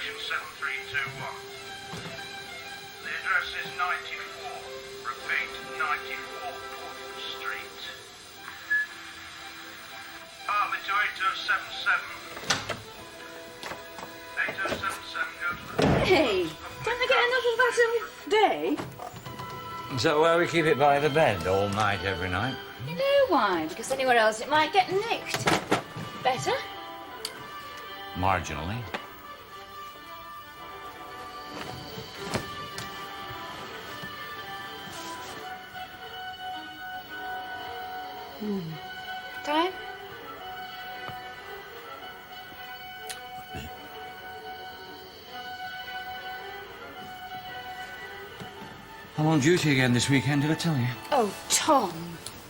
Section 7321. The address is 94. Repeat, 94 Portland Street. Partly to 8077. 8077, go to the... Hey, don't they get enough of that all day? Is that why we keep it by the bed all night, every night? You know why? Because anywhere else it might get nicked. Better? Marginally. Time? I'm on duty again this weekend, did I tell you? Oh, Tom.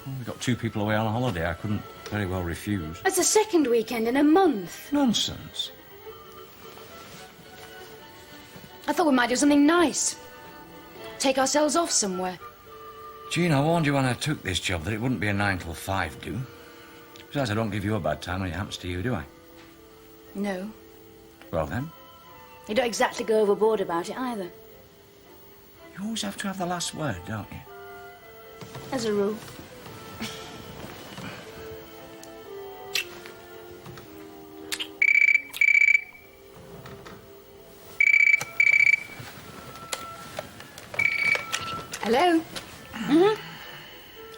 Well, we got 2 people away on a holiday. I couldn't very well refuse. It's the second weekend in a month. Nonsense. I thought we might do something nice. Take ourselves off somewhere. Jean, I warned you when I took this job that it wouldn't be a 9 till 5 do. Besides, I don't give you a bad time when it happens to you, do I? No. Well, then. You don't exactly go overboard about it either. You always have to have the last word, don't you? As a rule. Hello?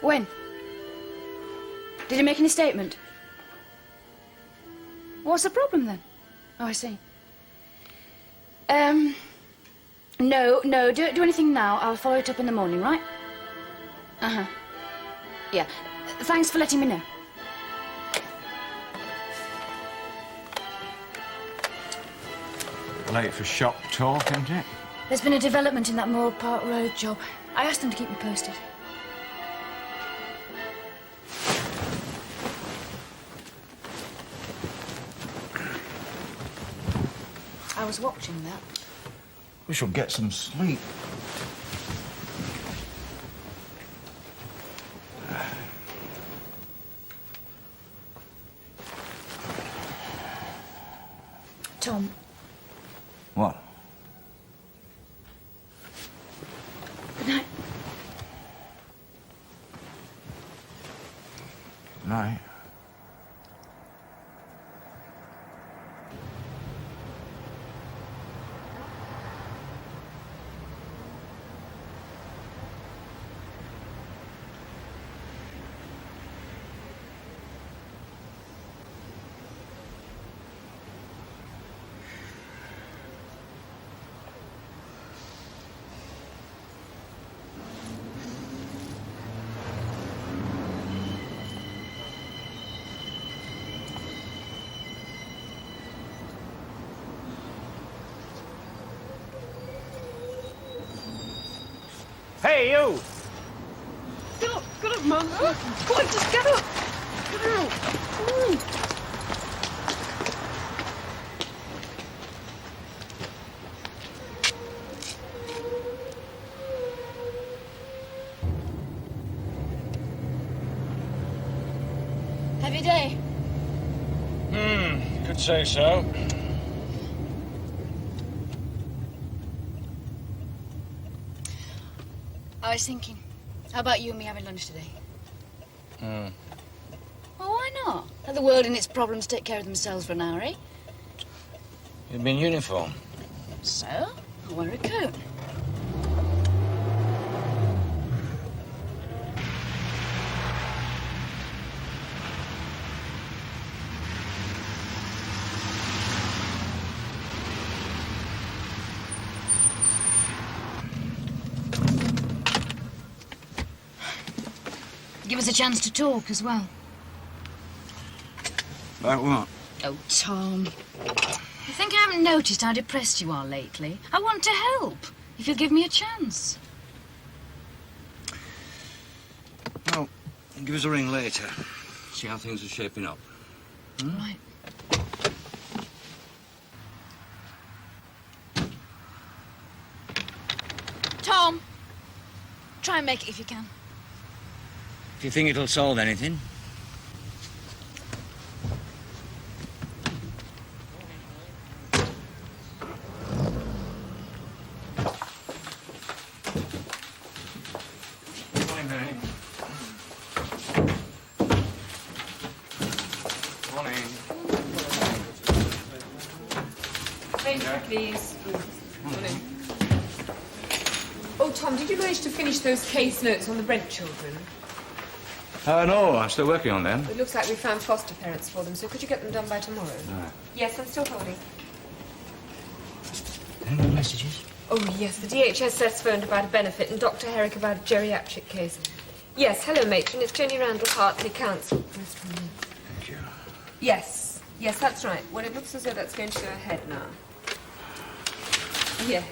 When? Did he make any statement? What's the problem then? Oh, I see. No, don't do anything now. I'll follow it up in the morning, right? Uh-huh. Yeah. Thanks for letting me know. Late for shop talk, isn't it? There's been a development in that Moore Park Road job. I asked them to keep me posted. I was watching that. We shall get some sleep. Tom. What? Good night. Night. Hey, you! Get up, man. Come on, just get up. Get out. Come on. Heavy day. Could say so. I was thinking, how about you and me having lunch today? Well, why not? Let the world and its problems take care of themselves for an hour, eh? You've been uniform. So, I'll wear a coat. Give us a chance to talk as well. About what? Oh, Tom. You think I haven't noticed how depressed you are lately? I want to help, if you'll give me a chance. Well, give us a ring later. See how things are shaping up. Right. Tom, try and make it if you can. Do you think it'll solve anything? Morning. Ranger, please. Morning. Oh, Tom, did you manage to finish those case notes on the Brent children? No, I'm still working on them. It looks like we found foster parents for them, so could you get them done by tomorrow? Right. Yes, I'm still holding. Any more messages? Oh, yes, the DHSS phoned about a benefit and Dr. Herrick about a geriatric case. Yes, hello, matron. It's Jenny Randall, Hartley Council. Thank you. Yes, yes, that's right. Well, it looks as though that's going to go ahead now. Yes.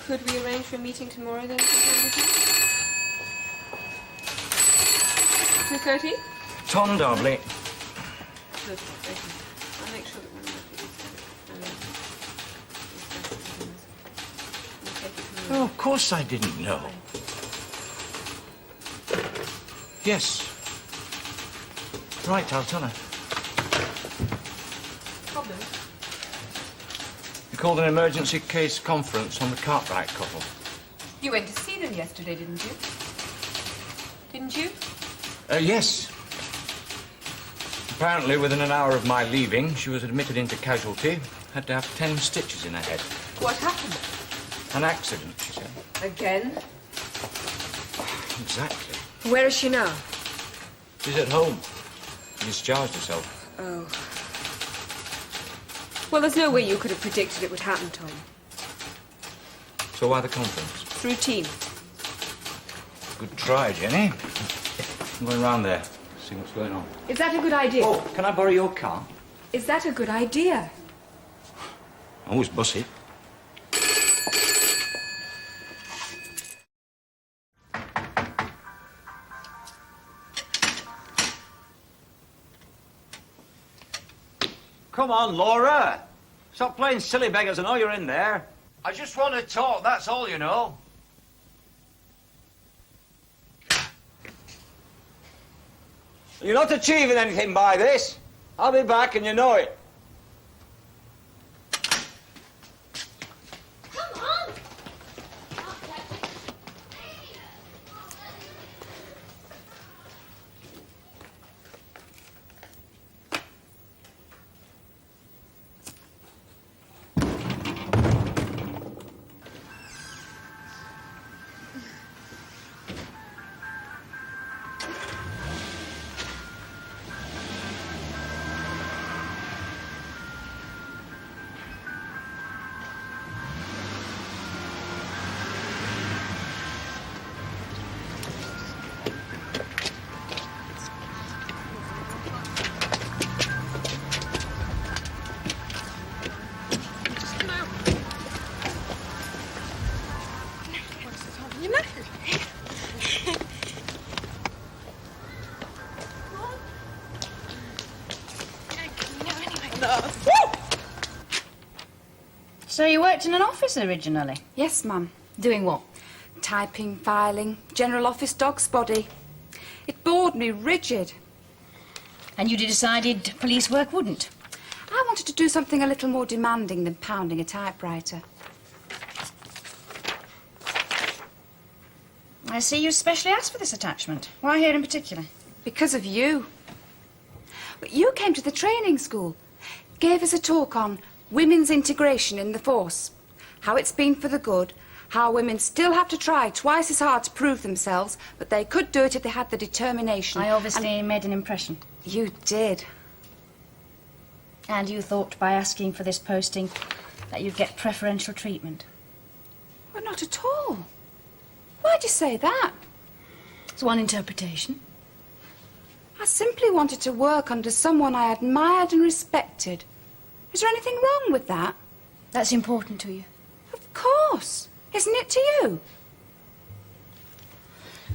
Could we arrange for a meeting tomorrow then? 2:30? Tom Darbley. Good. Okay. I'll make sure that one of the Oh, of course I didn't know. Yes. Right, I'll tell her. problem. You called an emergency case conference on the Cartwright couple. You went to see them yesterday, didn't you? Didn't you? Yes. Apparently, within an hour of my leaving, she was admitted into casualty. Had to have 10 stitches in her head. What happened? An accident, she said. Again? Exactly. Where is she now? She's at home. Discharged herself. Oh. Well, there's no way you could have predicted it would happen, Tom. So why the conference? It's routine. Good try, Jenny. I'm going round there, see what's going on. Is that a good idea? Oh, can I borrow your car? Is that a good idea? Always bus it. Come on, Laura. Stop playing silly beggars. I know you're in there. I just want to talk, that's all, you know. You're not achieving anything by this. I'll be back and you know it. Come on! So you worked in an office originally? Yes, Mum. Doing what? Typing, filing, general office dog's body. It bored me rigid. And you decided police work wouldn't? I wanted to do something a little more demanding than pounding a typewriter. I see you specially asked for this attachment. Why here in particular? Because of you. But you came to the training school, gave us a talk on women's integration in the force, how it's been for the good, how women still have to try twice as hard to prove themselves, but they could do it if they had the determination. I obviously made an impression. You did. And you thought by asking for this posting that you'd get preferential treatment? Well, not at all. Why'd you say that? It's one interpretation. I simply wanted to work under someone I admired and respected. Is there anything wrong with that? That's important to you. Of course. Isn't it to you?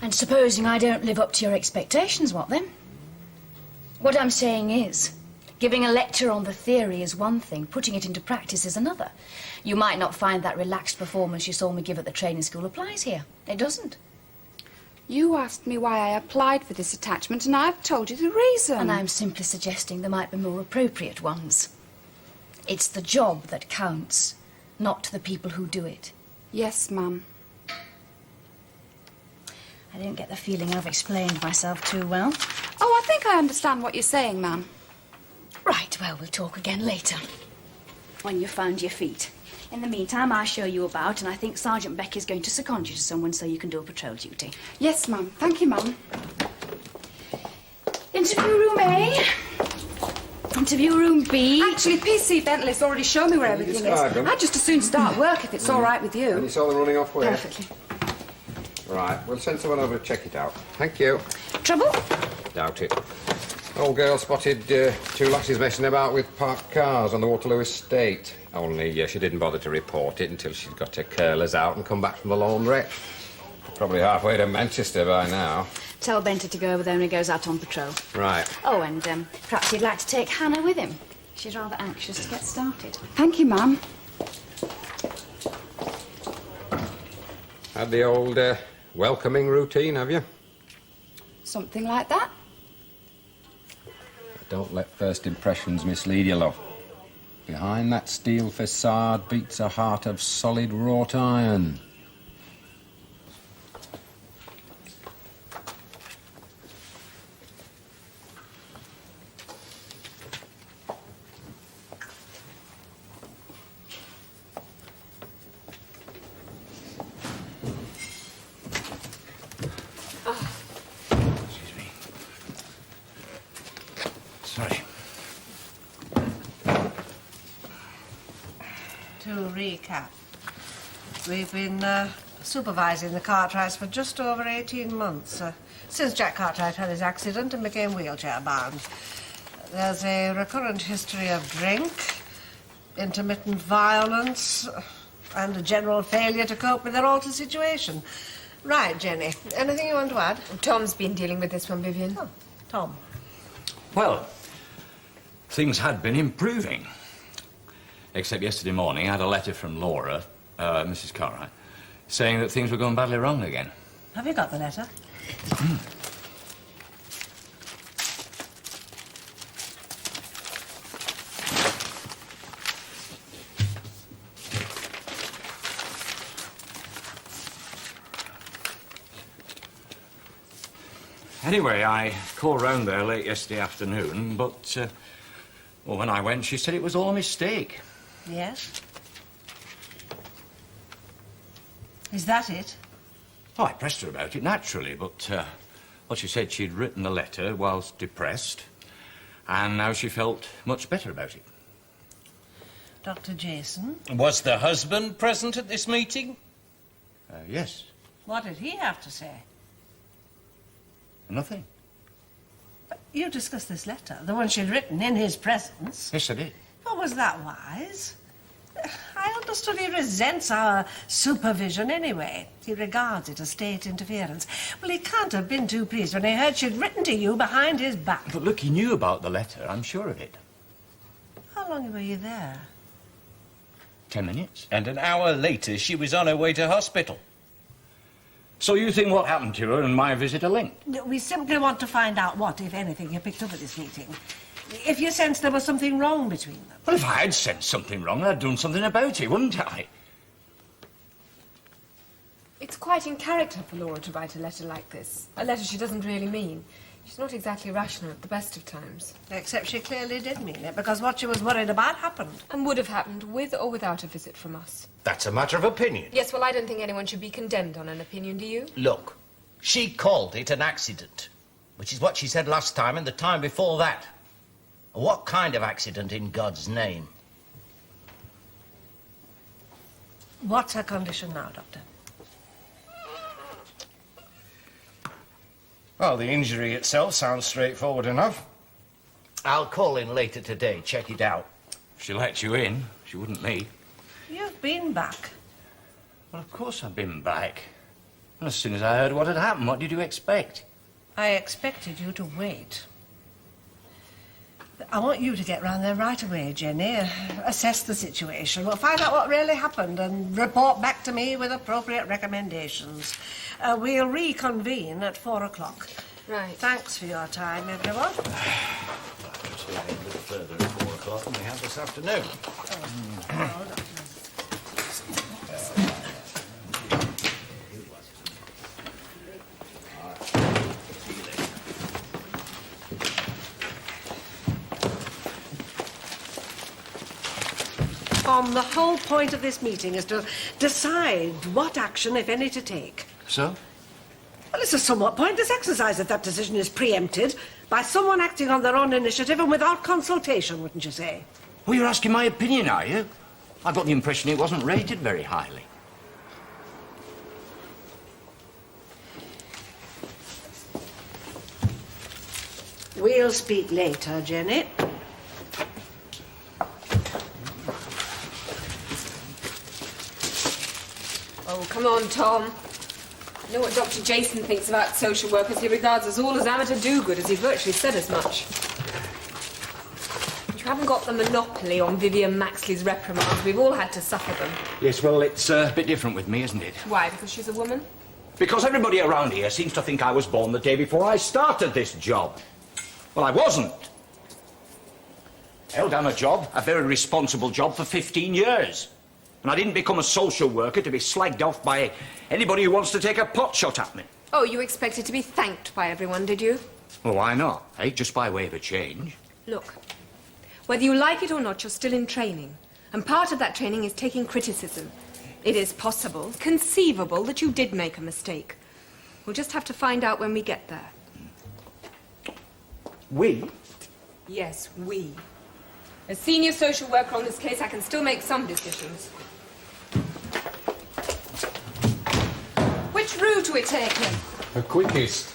And supposing I don't live up to your expectations, what then? What I'm saying is, giving a lecture on the theory is one thing, putting it into practice is another. You might not find that relaxed performance you saw me give at the training school applies here. It doesn't. You asked me why I applied for this attachment, and I've told you the reason. And I'm simply suggesting there might be more appropriate ones. It's the job that counts, not the people who do it. Yes, Mum. I don't get the feeling I've explained myself too well. Oh, I think I understand what you're saying, ma'am. Right, well, we'll talk again later. When you've found your feet. In the meantime, I'll show you about, and I think Sergeant Becky's going to second you to someone so you can do a patrol duty. Yes, ma'am. Thank you, ma'am. Interview room A. Interview room B. Actually, PC Bentley's already shown me where everything is. describe them? I'd just as soon start work if it's all right with And you. you saw them running off where? Perfectly. Right, we'll send someone over to check it out. Thank you. Trouble? Doubt it. Old girl spotted two lasses messing about with parked cars on the Waterloo estate. Only she didn't bother to report it until she'd got her curlers out and come back from the laundrette. Probably halfway to Manchester by now. Tell Benter to go over there when he goes out on patrol. Right. Oh, and perhaps he'd like to take Hannah with him. She's rather anxious to get started. Thank you, ma'am. Had the old welcoming routine, have you? Something like that. Don't let first impressions mislead you, love. Behind that steel facade beats a heart of solid wrought iron. Excuse me. Sorry. To recap, we've been supervising the Cartwrights for just over 18 months, since Jack Cartwright had his accident and became wheelchair-bound. There's a recurrent history of drink, intermittent violence, and a general failure to cope with their altered situation. Right, Jenny. Anything you want to add? Tom's been dealing with this one, Vivian. Oh, Tom. Well, things had been improving. Except yesterday morning, I had a letter from Laura, Mrs. Cartwright, saying that things were going badly wrong again. Have you got the letter? Anyway, I called round there late yesterday afternoon, but well, when I went, she said it was all a mistake. Yes. Is that it? Oh, I pressed her about it, naturally, but well, she said she'd written the letter whilst depressed, and now she felt much better about it. Dr. Jason, Was the husband present at this meeting? Yes, what did he have to say? nothing. You discussed this letter, the one she'd written in his presence. Yes, I did. Well, was that wise? I understood he resents our supervision anyway. He regards it as state interference. Well, he can't have been too pleased when he heard she'd written to you behind his back. But look, he knew about the letter, I'm sure of it. How long were you there? 10 minutes. And an hour later, she was on her way to hospital. So you think what happened to her and my visit are linked? We simply want to find out what, if anything, you picked up at this meeting. If you sensed there was something wrong between them. Well, if I had sensed something wrong, I'd done something about it, wouldn't I? It's quite in character for Laura to write a letter like this. A letter she doesn't really mean. She's not exactly rational at the best of times. Except she clearly did mean it, because what she was worried about happened. And would have happened with or without a visit from us. That's a matter of opinion. Yes, well, I don't think anyone should be condemned on an opinion, do you? Look, she called it an accident, which is what she said last time and the time before that. What kind of accident in God's name? What's her condition now, Doctor? Well, the injury itself sounds straightforward enough. I'll call in later today, check it out. If she let you in, she wouldn't me. You've been back. Well, of course I've been back. And as soon as I heard what had happened, what did you expect? I expected you to wait. I want you to get round there right away, Jenny. Assess the situation. We'll find out what really happened and report back to me with appropriate recommendations. We'll reconvene at 4 o'clock. Right. Thanks for your time, everyone. Just a little further at 4 o'clock than we had this afternoon. Tom, the whole point of this meeting is to decide what action, if any, to take. So? Well, it's a somewhat pointless exercise if that decision is preempted by someone acting on their own initiative and without consultation, wouldn't you say? Well, you're asking my opinion, are you? I got the impression it wasn't rated very highly. We'll speak later, Jenny. Oh, come on, Tom. You know what Dr. Jason thinks about social workers. He regards us all as amateur do-gooders. He virtually said as much. You haven't got the monopoly on Vivian Maxley's reprimands. We've all had to suffer them. Yes, well, it's a bit different with me, isn't it? Why? Because she's a woman? Because everybody around here seems to think I was born the day before I started this job. Well, I wasn't. I held down a job, a very responsible job, for 15 years. And I didn't become a social worker to be slagged off by anybody who wants to take a pot shot at me. Oh, you expected to be thanked by everyone, did you? Well, why not? Eh? Just by way of a change. Look, whether you like it or not, you're still in training. And part of that training is taking criticism. It is possible, conceivable, that you did make a mistake. We'll just have to find out when we get there. We? Yes, we. As senior social worker on this case, I can still make some decisions. Which route are we taking? The quickest.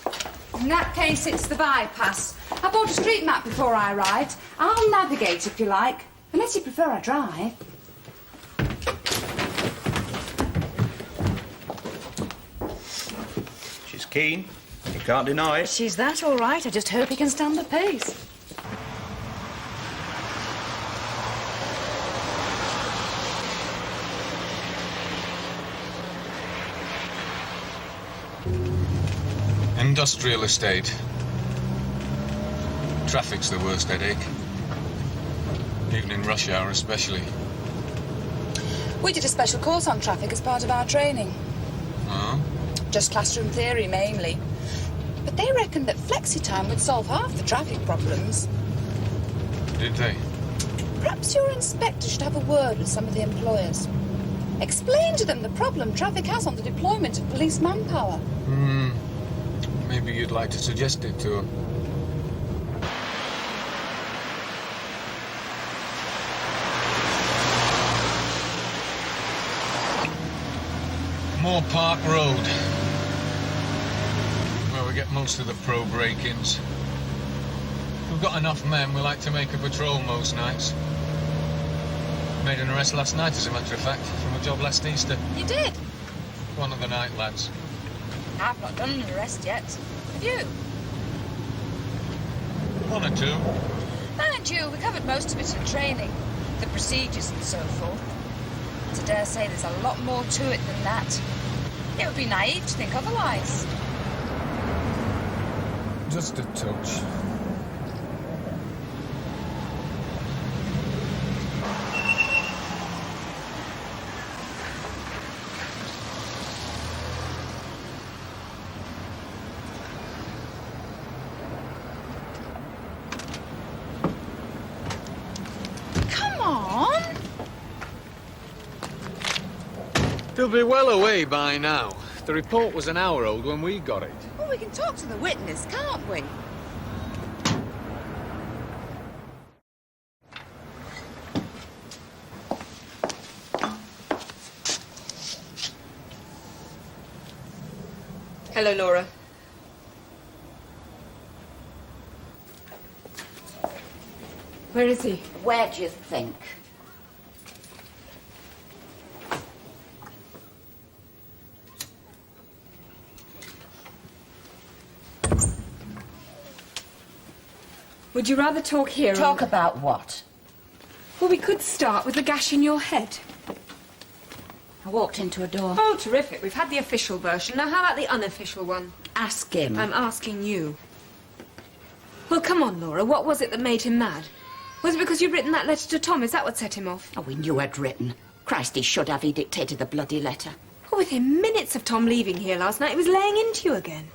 In that case, it's the bypass. I bought a street map before I arrived. I'll navigate if you like, unless you prefer I drive. She's keen. You can't deny it. She's that all right. I just hope he can stand the pace. Industrial estate. Traffic's the worst headache. Even in rush hour especially. We did a special course on traffic as part of our training. Oh? Just classroom theory, mainly. But they reckoned that flexi-time would solve half the traffic problems. Did they? Perhaps your inspector should have a word with some of the employers. Explain to them the problem traffic has on the deployment of police manpower. Maybe you'd like to suggest it to them. Moore Park Road, where we get most of the pro break-ins. If we've got enough men, we like to make a patrol most nights. Made an arrest last night, as a matter of fact, from a job last Easter. You did? One of the night lads. I've not done an arrest yet. Have you? One or two. Mind you, we covered most of it in training. The procedures and so forth. But I dare say there's a lot more to it than that. It would be naive to think otherwise. Just a touch. They'll be well away by now. The report was an hour old when we got it. Well, we can talk to the witness, can't we? Hello, Laura. Where is he? Where do you think? Would you rather talk here? Talk about what? Well, we could start with the gash in your head. I walked into a door. Oh, terrific. We've had the official version. Now, how about the unofficial one? Ask him. I'm asking you. Well, come on, Laura. What was it that made him mad? Was it because you'd written that letter to Tom? Is that what set him off? Oh, we knew I'd written. Christ, he should have. He dictated the bloody letter. Well, within minutes of Tom leaving here last night, he was laying into you again.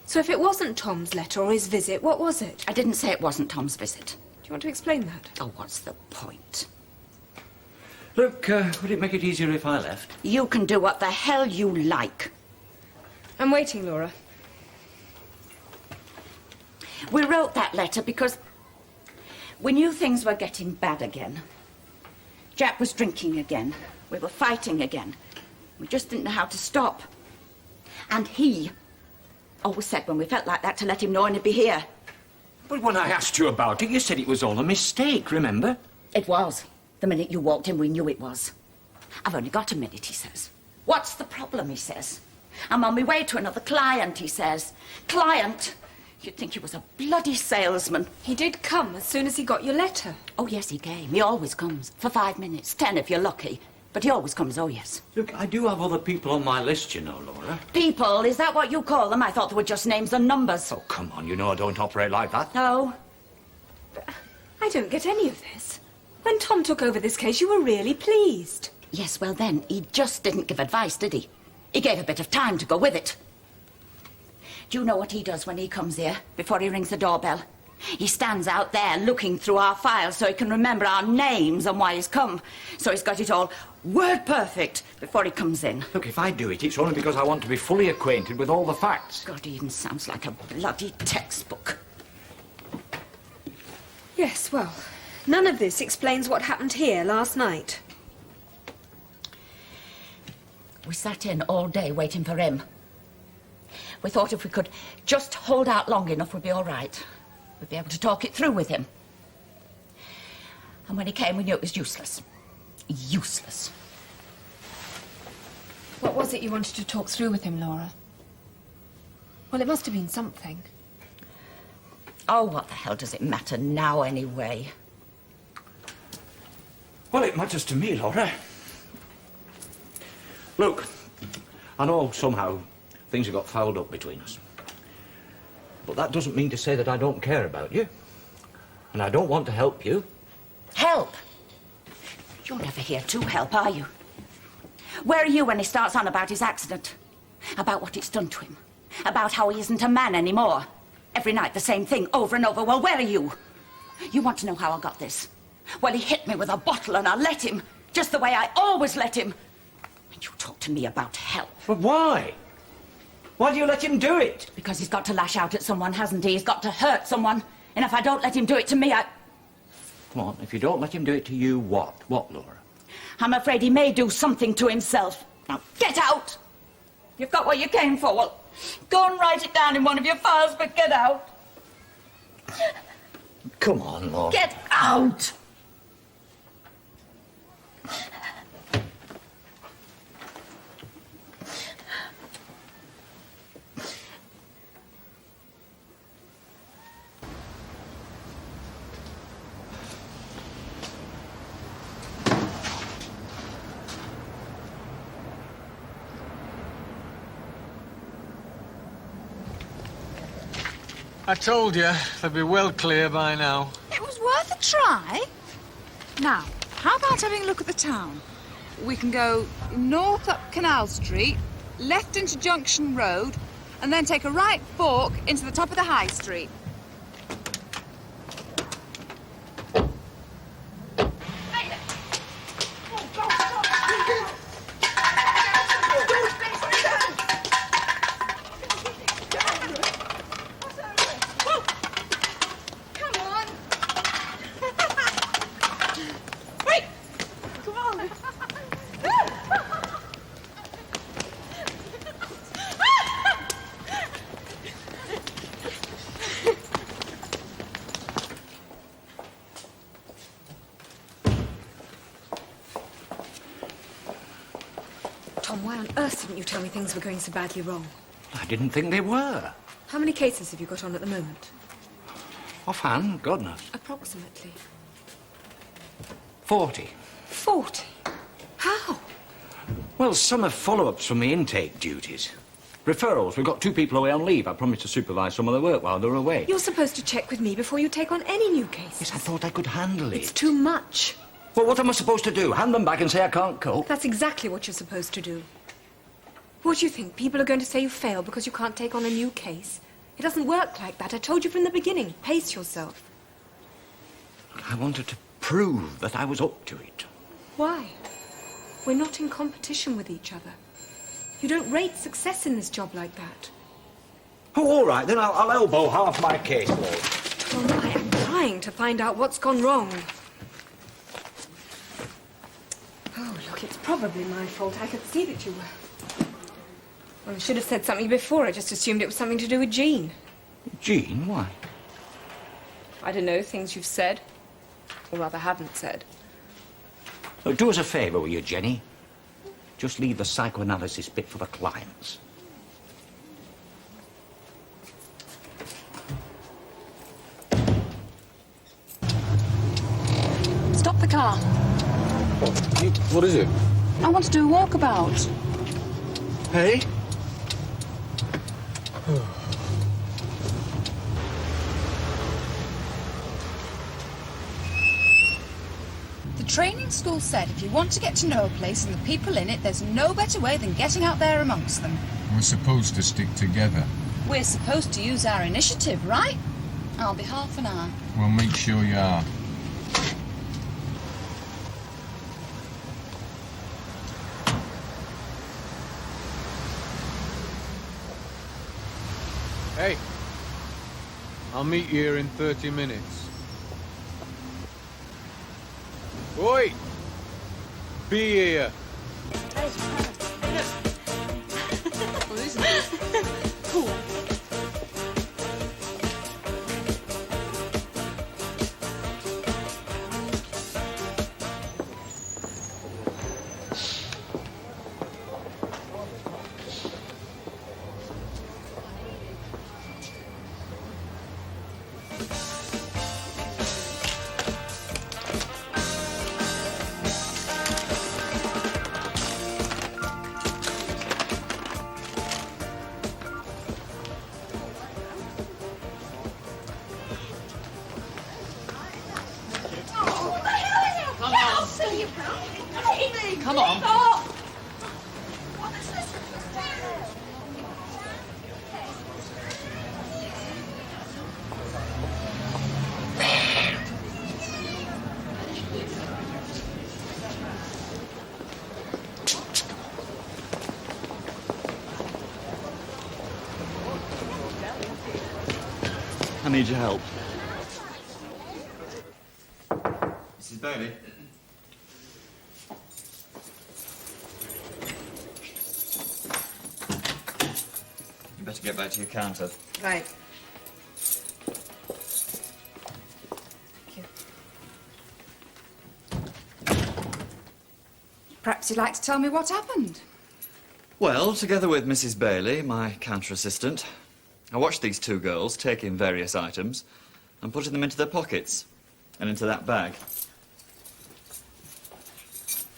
So if it wasn't Tom's letter or his visit, what was it? I didn't say it wasn't Tom's visit. Do you want to explain that? Oh, what's the point? Look, would it make it easier if I left? You can do what the hell you like. I'm waiting, Laura. We wrote that letter because we knew things were getting bad again. Jack was drinking again. We were fighting again. We just didn't know how to stop. And he always said when we felt like that to let him know and he'd be here. But when I asked you about it, you said it was all a mistake, remember? It was. The minute you walked in, we knew it was. I've only got a minute, he says. What's the problem, he says. I'm on my way to another client, he says. Client? You'd think he was a bloody salesman. He did come as soon as he got your letter. Oh, yes, he came. He always comes. For 5 minutes. 10 if you're lucky. But he always comes, oh, yes. Look, I do have other people on my list, you know, Laura. People? Is that what you call them? I thought they were just names and numbers. Oh, come on, you know I don't operate like that. No. I don't get any of this. When Tom took over this case, you were really pleased. Yes, well then, he just didn't give advice, did he? He gave a bit of time to go with it. Do you know what he does when he comes here, before he rings the doorbell? He stands out there looking through our files so he can remember our names and why he's come. So he's got it all word perfect before he comes in. Look, if I do it, it's only because I want to be fully acquainted with all the facts. God, he even sounds like a bloody textbook. Yes, well, none of this explains what happened here last night. We sat in all day waiting for him. We thought if we could just hold out long enough, we'd be all right. We'd be able to talk it through with him. And when he came, we knew it was useless. Useless. What was it you wanted to talk through with him, Laura? Well, it must have been something. Oh, what the hell does it matter now, anyway? Well, it matters to me, Laura. Look, I know somehow things have got fouled up between us. But that doesn't mean to say that I don't care about you. And I don't want to help you. Help? You're never here to help, are you? Where are you when he starts on about his accident? About what it's done to him? About how he isn't a man anymore? Every night the same thing, over and over. Well, where are you? You want to know how I got this? Well, he hit me with a bottle and I let him, just the way I always let him. And you talk to me about help. But why? Why do you let him do it? Because he's got to lash out at someone, hasn't he? He's got to hurt someone. And if I don't let him do it to me, Come on, if you don't let him do it to you, what? What, Laura? I'm afraid he may do something to himself. Now, get out! You've got what you came for. Well, go and write it down in one of your files, but get out. Come on, Laura. Get out! I told you, they'd be well clear by now. It was worth a try. Now, how about having a look at the town? We can go north up Canal Street, left into Junction Road, and then take a right fork into the top of the High Street. Tom, why on earth didn't you tell me things were going so badly wrong? I didn't think they were. How many cases have you got on at the moment? Offhand, God knows. Approximately. 40. 40? How? Well, some are follow-ups from the intake duties. Referrals. We've got 2 people away on leave. I promised to supervise some of their work while they're away. You're supposed to check with me before you take on any new cases. Yes, I thought I could handle it. It's too much. Well, what am I supposed to do? Hand them back and say I can't cope? That's exactly what you're supposed to do. What do you think? People are going to say you failed because you can't take on a new case? It doesn't work like that. I told you from the beginning. Pace yourself. I wanted to prove that I was up to it. Why? We're not in competition with each other. You don't rate success in this job like that. Oh, all right, then I'll elbow half my caseload. Well, I am trying to find out what's gone wrong. Oh, look, it's probably my fault. I could see that you were... Well, I should have said something before. I just assumed it was something to do with Jean. Jean, why? I don't know, things you've said. Or rather, haven't said. Look, do us a favour, will you, Jenny? Just leave the psychoanalysis bit for the clients. Stop the car. What is it? I want to do a walkabout. Hey? The training school said if you want to get to know a place and the people in it, there's no better way than getting out there amongst them. We're supposed to stick together. We're supposed to use our initiative, right? I'll be half an hour. Well, make sure you are. Hey, I'll meet you here in 30 minutes. Oi! Be here. Come on. I need your help. Mrs. Bailey? You better get back to your counter. Right. Perhaps you'd like to tell me what happened. Well, together with Mrs. Bailey, my counter assistant, I watched these two girls taking various items and putting them into their pockets and into that bag.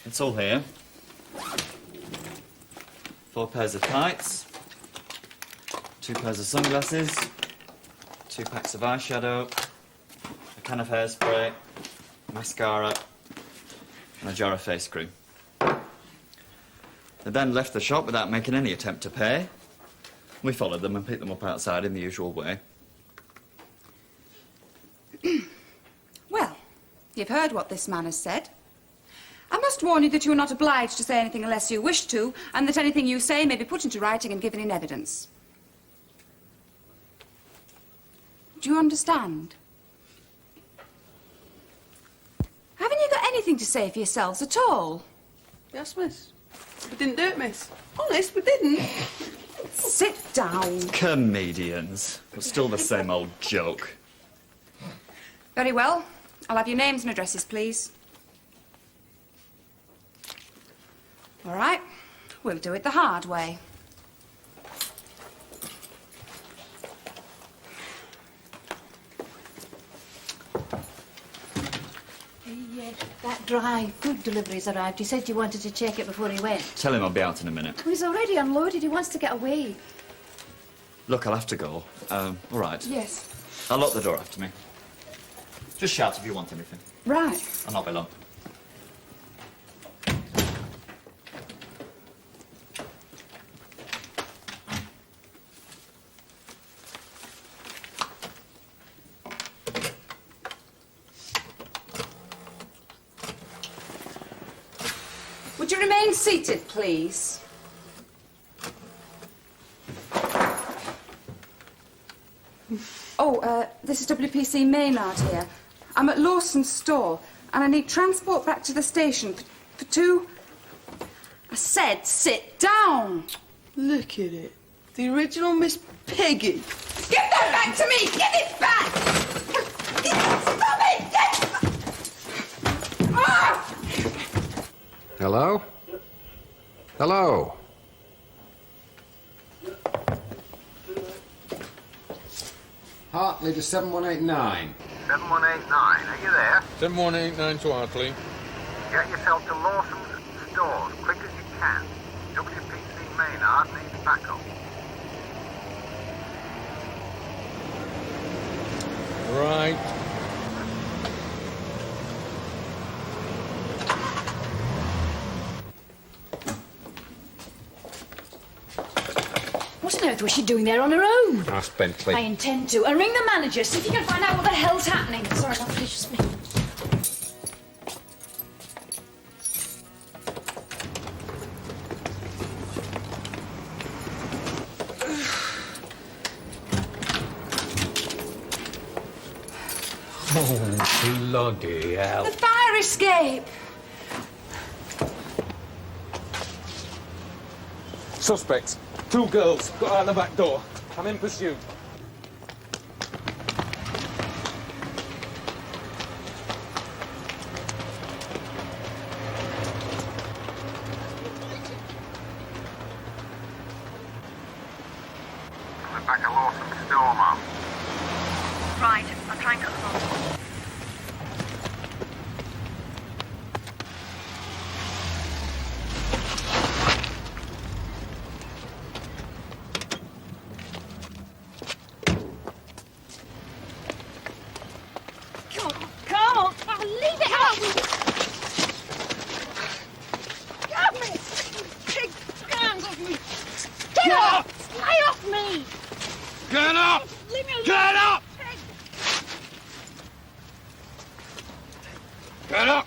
It's all here. 4 pairs of tights, 2 pairs of sunglasses, 2 packs of eyeshadow, a can of hairspray, mascara, and a jar of face cream. They then left the shop without making any attempt to pay. We followed them and picked them up outside in the usual way. Well, you've heard what this man has said. I must warn you that you are not obliged to say anything unless you wish to, and that anything you say may be put into writing and given in evidence. Do you understand? Haven't you got anything to say for yourselves at all? Yes, miss. We didn't do it, miss. Honest, we didn't. Sit down. Comedians. It's still the same old joke. Very well. I'll have your names and addresses, please. All right. We'll do it the hard way. That dry food delivery's arrived. He said you wanted to check it before he went. Tell him I'll be out in a minute. Well, he's already unloaded. He wants to get away. Look, I'll have to go. All right. Yes. I'll lock the door after me. Just shout if you want anything. Right. I'll not be long. Would you remain seated, please? Oh, this is WPC Maynard here. I'm at Lawson's store, and I need transport back to the station for two... I said sit down! Look at it. The original Miss Peggy. Give that back to me! Give it back! Stop it! Ah! Hello? Hello? Hartley to 7189. 7189, are you there? 7189 to Hartley. Get yourself to Lawson's stores, quick as you can. WPC Maynard needs backup. Right. What on earth was she doing there on her own? Ask Bentley. I intend to. And ring the manager, see if you can find out what the hell's happening. Sorry, not just me. Oh, bloody hell. The fire escape! Suspects. 2 girls got out the back door. I'm in pursuit. Coming back at Lawson's store, Mum. Right, I'll try and cut them off. Come on, oh, leave it out! Get me! Big hands off me! Get off! Lay off me! Get up! Leave me alone! Get up! Get up!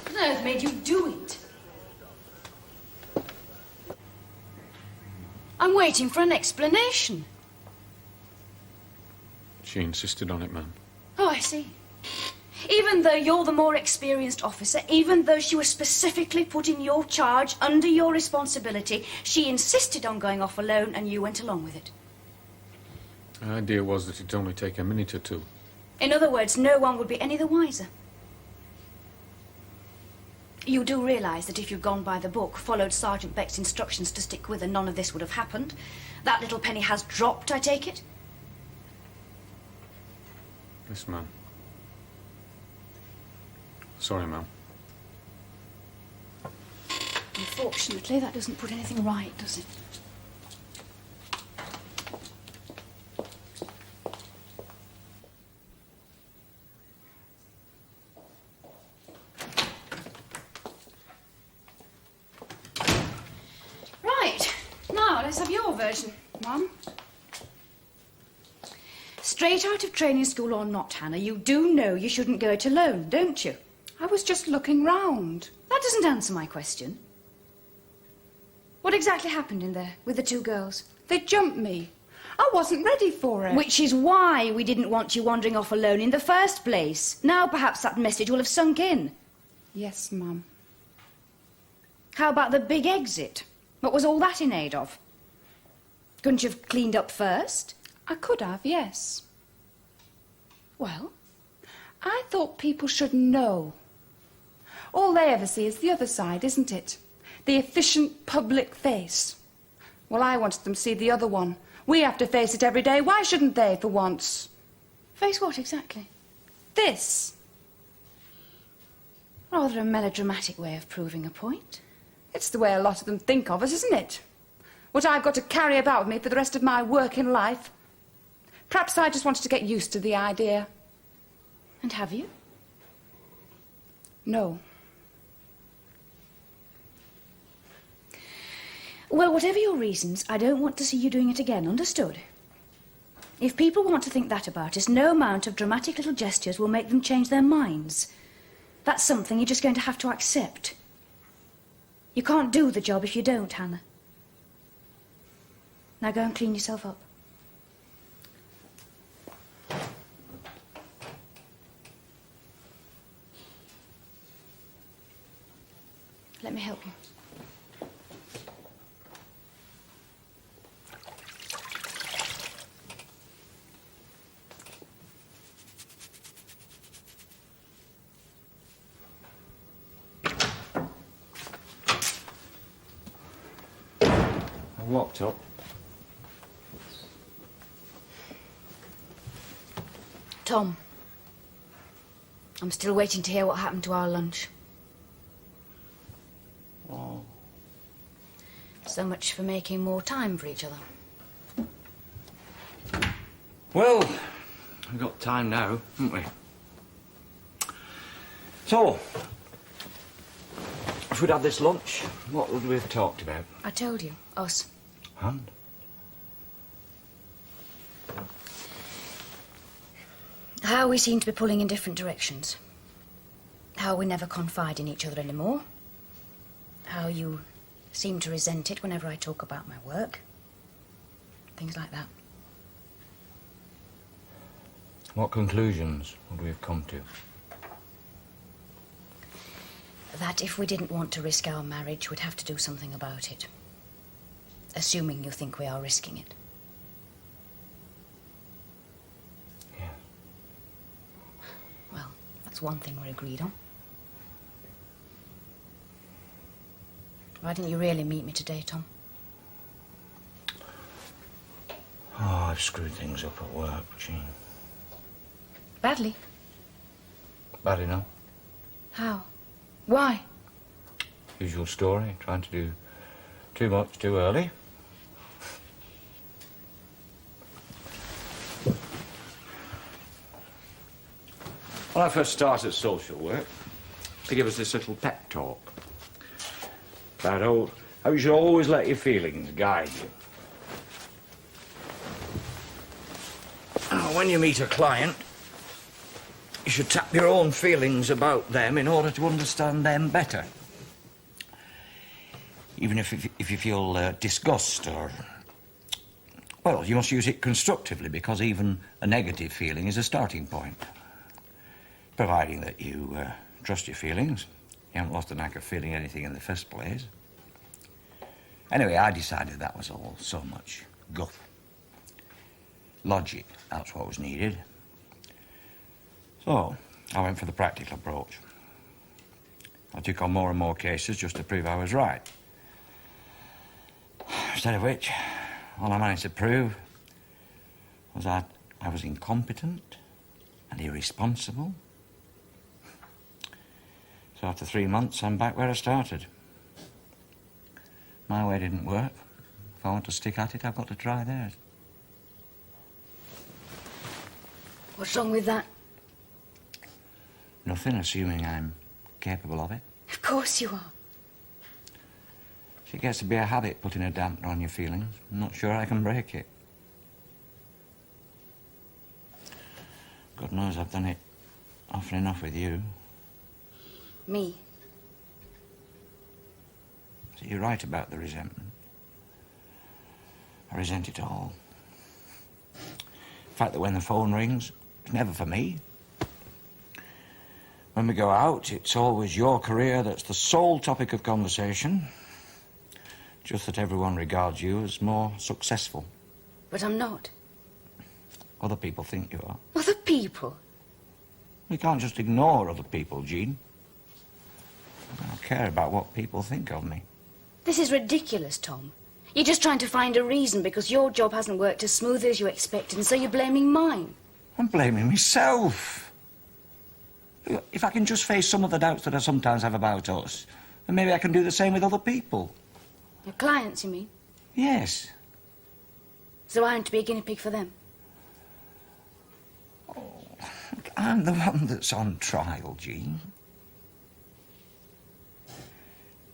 What on earth made you do it? I'm waiting for an explanation. She insisted on it, ma'am. Oh, I see. Even though you're the more experienced officer, even though she was specifically put in your charge under your responsibility, she insisted on going off alone and you went along with it. The idea was that it'd only take a minute or two. In other words, no one would be any the wiser. You do realise that if you'd gone by the book, followed Sergeant Beck's instructions to stick with her, none of this would have happened. That little penny has dropped, I take it? Yes, ma'am. Sorry, ma'am. Unfortunately, that doesn't put anything right, does it? Right. Now, let's have your version, Mum. Straight out of training school or not, Hannah, you do know you shouldn't go it alone, don't you? I was just looking round. That doesn't answer my question. What exactly happened in there with the 2 girls? They jumped me. I wasn't ready for it. Which is why we didn't want you wandering off alone in the first place. Now perhaps that message will have sunk in. Yes, Mum. How about the big exit? What was all that in aid of? Couldn't you have cleaned up first? I could have, yes. Well, I thought people should know. All they ever see is the other side, isn't it? The efficient public face. Well, I wanted them to see the other one. We have to face it every day. Why shouldn't they, for once? Face what, exactly? This. Rather a melodramatic way of proving a point. It's the way a lot of them think of us, isn't it? What I've got to carry about with me for the rest of my working life. Perhaps I just wanted to get used to the idea. And have you? No. Well, whatever your reasons, I don't want to see you doing it again, understood? If people want to think that about us, no amount of dramatic little gestures will make them change their minds. That's something you're just going to have to accept. You can't do the job if you don't, Hannah. Now go and clean yourself up. Let me help you. I'm locked up. Tom, I'm still waiting to hear what happened to our lunch. Oh. So much for making more time for each other. Well, we've got time now, haven't we? So, if we'd had this lunch, what would we have talked about? I told you, us. And? How we seem to be pulling in different directions. How we never confide in each other anymore. How you seem to resent it whenever I talk about my work. Things like that. What conclusions would we have come to? That if we didn't want to risk our marriage, we'd have to do something about it. Assuming you think we are risking it. Yeah. Well, that's one thing we're agreed on. Why didn't you really meet me today, Tom? Oh, I've screwed things up at work, Jean. Badly? Bad enough. How? Why? Usual story, trying to do too much too early. When I first started social work, they gave us this little pep talk about how you should always let your feelings guide you. When you meet a client, you should tap your own feelings about them in order to understand them better. Even if you feel disgust or... Well, you must use it constructively, because even a negative feeling is a starting point. Providing that you trust your feelings. You haven't lost the knack of feeling anything in the first place. Anyway, I decided that was all so much guff. Logic, that's what was needed. So, I went for the practical approach. I took on more and more cases just to prove I was right. Instead of which, all I managed to prove was that I was incompetent and irresponsible. So after 3 months, I'm back where I started. My way didn't work. If I want to stick at it, I've got to try theirs. What's wrong with that? Nothing, assuming I'm capable of it. Of course you are. It gets to be a habit, putting a dampener on your feelings. I'm not sure I can break it. God knows I've done it often enough with you. Me? So you're right about the resentment. I resent it all. The fact that when the phone rings, it's never for me. When we go out, it's always your career that's the sole topic of conversation. Just that everyone regards you as more successful. But I'm not. Other people think you are. Other people? We can't just ignore other people, Jean. I don't care about what people think of me. This is ridiculous, Tom. You're just trying to find a reason because your job hasn't worked as smoothly as you expected, and so you're blaming mine. I'm blaming myself. If I can just face some of the doubts that I sometimes have about us, then maybe I can do the same with other people. Your clients, you mean? Yes. So I aren't to be a guinea pig for them? Look, I'm the one that's on trial, Jean.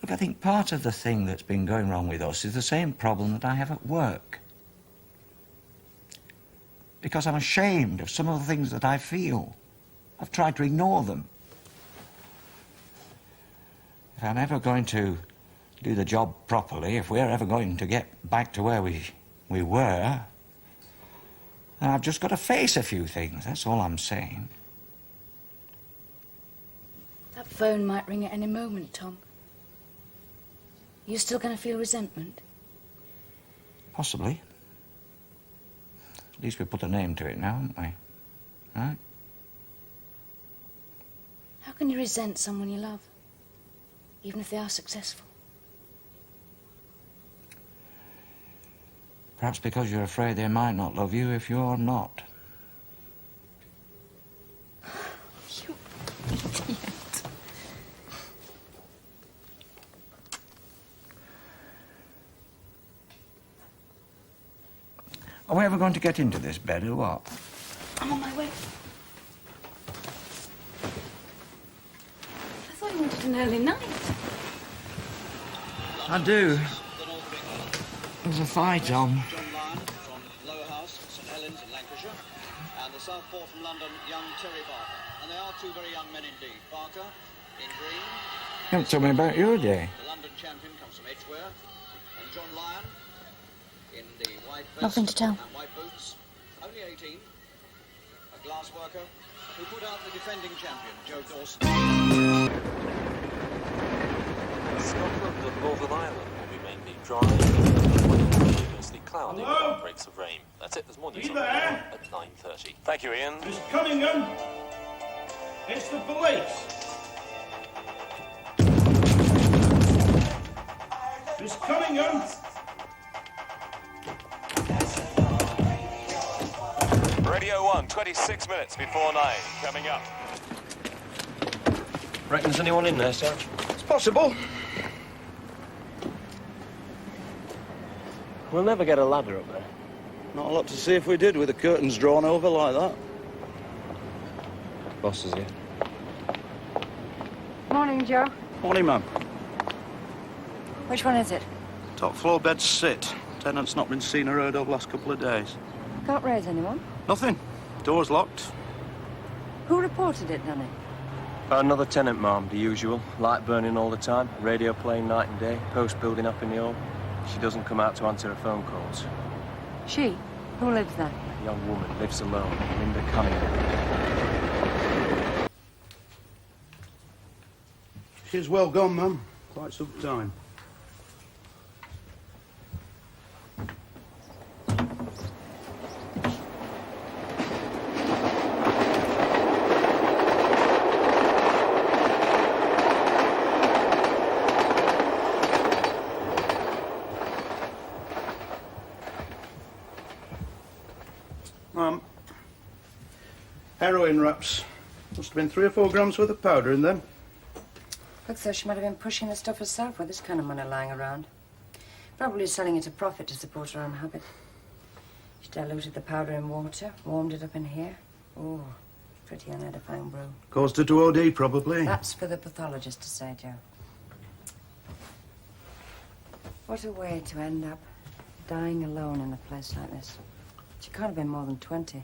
Look, I think part of the thing that's been going wrong with us is the same problem that I have at work. Because I'm ashamed of some of the things that I feel. I've tried to ignore them. If I'm ever going to do the job properly, if we're ever going to get back to where we were, then I've just got to face a few things, that's all I'm saying. That phone might ring at any moment, Tom. You still going to feel resentment? Possibly. At least we put a name to it now, haven't we? Right? How can you resent someone you love, even if they are successful? Perhaps because you're afraid they might not love you if you're not. You idiot. Are we ever going to get into this bed or what? I'm on my way. I thought you wanted an early night. I do. There's a fight on. And the southpaw from London, young Terry Barker. And they are two very young men indeed. Barker in green. You haven't told me about your day. The London champion comes from Edgware. And John Lyon in the white vest Nothing to tell. and white boots. Only 18. A glass worker who put out the defending champion, Joe Dawson. Scotland and Northern Ireland will be mainly dry, with mostly cloudy with outbreaks of rain. That's it, there's more news on the hour at 9:30. Thank you, Ian. Miss Cunningham, it's the police. Miss Cunningham. Radio 1, 26 minutes before 9, coming up. Reckon there's anyone in there, Sarge? It's possible. We'll never get a ladder up there. Not a lot to see if we did with the curtains drawn over like that. Boss is here. Morning, Joe. Morning, ma'am. Which one is it? Top floor beds sit. Tenant's not been seen or heard of last couple of days. Can't raise anyone. Nothing. Door's locked. Who reported it, Danny? Another tenant, ma'am, the usual. Light burning all the time, radio playing night and day, post building up in the hall. She doesn't come out to answer her phone calls. She? Who lives there? A young woman, lives alone, Linda Cunningham. She's well gone, ma'am. Quite some time. Heroin wraps. Must have been 3 or 4 grams worth of powder in them. Looks though she might have been pushing the stuff herself with this kind of money lying around. Probably selling it at a profit to support her own habit. She diluted the powder in water, warmed it up in here. Oh, pretty unedifying brew. Caused her to OD, probably. That's for the pathologist to say, Joe. What a way to end up, dying alone in a place like this. She can't have been more than 20.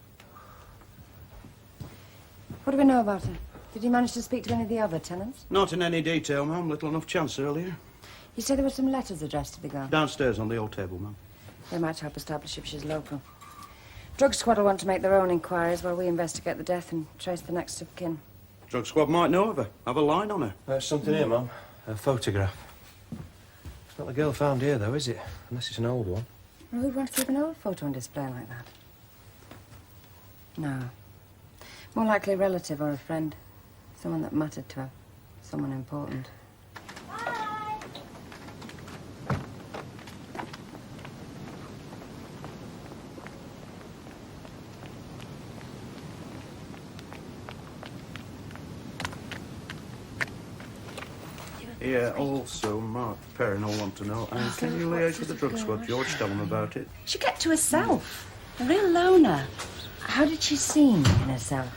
What do we know about her? Did you manage to speak to any of the other tenants? Not in any detail, ma'am. Little enough chance earlier. You said there were some letters addressed to the girl. Downstairs on the old table, ma'am. They might help establish if she's local. Drug Squad will want to make their own inquiries while we investigate the death and trace the next of kin. Drug Squad might know of her. Have a line on her. Something here, ma'am. A photograph. It's not the girl found here, though, is it? Unless it's an old one. Well, who'd want to keep an old photo on display like that? No. More likely a relative or a friend. Someone that mattered to her. Someone important. Yeah, also, Mark Perrin will want to know. And can you liaise with the drug squad, George? Tell them about it. She kept to herself. A real loner. How did she seem in herself?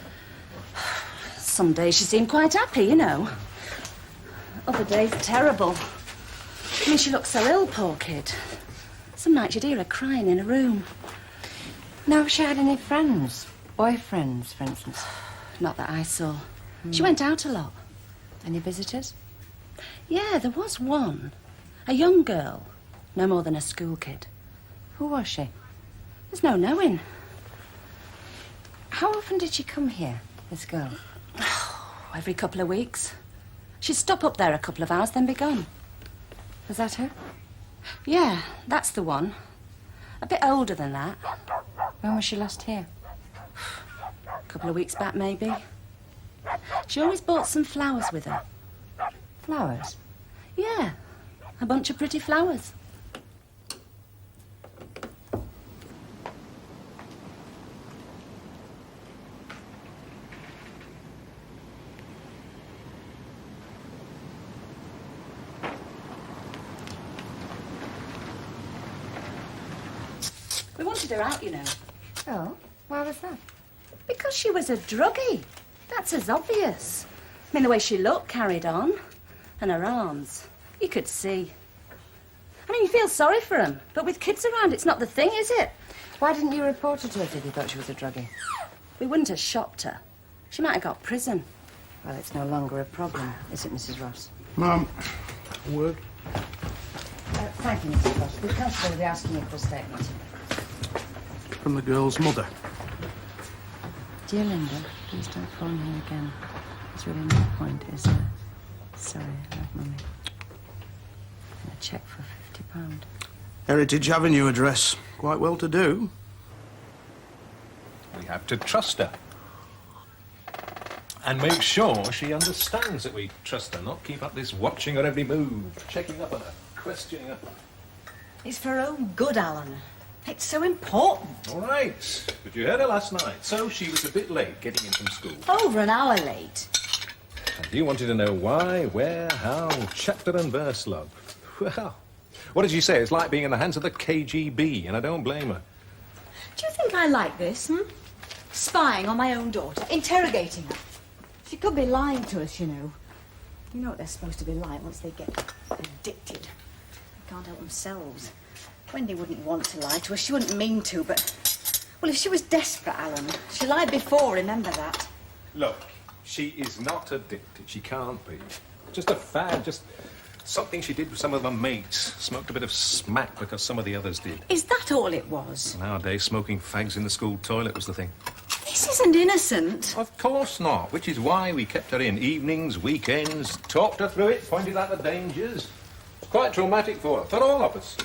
Some days she seemed quite happy, you know. Other days, terrible. I mean, she looked so ill, poor kid. Some nights you'd hear her crying in a room. Now, if she had any friends? Boyfriends, for instance? Not that I saw. She went out a lot. Any visitors? Yeah, there was one. A young girl. No more than a school kid. Who was she? There's no knowing. How often did she come here, this girl? Every couple of weeks. She'd stop up there a couple of hours, then be gone. Was that her? Yeah, that's the one. A bit older than that. When was she last here? A couple of weeks back, maybe. She always brought some flowers with her. Flowers? Yeah, a bunch of pretty flowers. We wanted her out, you know. Oh, why was that? Because she was a druggie. That's as obvious. I mean, the way she looked, carried on. And her arms. You could see. I mean, you feel sorry for them. But with kids around, it's not the thing, is it? Why didn't you report her to us if you thought she was a druggie? We wouldn't have shopped her. She might have got prison. Well, it's no longer a problem, is it, Mrs. Ross? Ma'am, a word? Thank you, Mrs. Ross. The constable will be asking you for a statement. From the girl's mother. Dear Linda, please don't phone him again. There's really no point, is there? Sorry, I love Mummy. And a cheque for £50. Heritage Avenue address. Quite well to do. We have to trust her. And make sure she understands that we trust her, not keep up this watching her every move, checking up on her, questioning her. It's for her own good, Alan. It's so important. All right, but you heard her last night, so she was a bit late getting in from school. Over an hour late. And you wanted to know why, where, how, chapter and verse, love. Well, what did she say? It's like being in the hands of the KGB, and I don't blame her. Do you think I like this, Spying on my own daughter, interrogating her. She could be lying to us, you know. You know what they're supposed to be like once they get addicted. They can't help themselves. Wendy wouldn't want to lie to us. She wouldn't mean to, but... Well, if she was desperate, Alan, she lied before, remember that. Look, she is not addicted. She can't be. Just a fad, just something she did with some of her mates. Smoked a bit of smack because some of the others did. Is that all it was? Nowadays, smoking fags in the school toilet was the thing. This isn't innocent. Of course not, which is why we kept her in evenings, weekends, talked her through it, pointed out the dangers. It's quite traumatic for her, for all of us.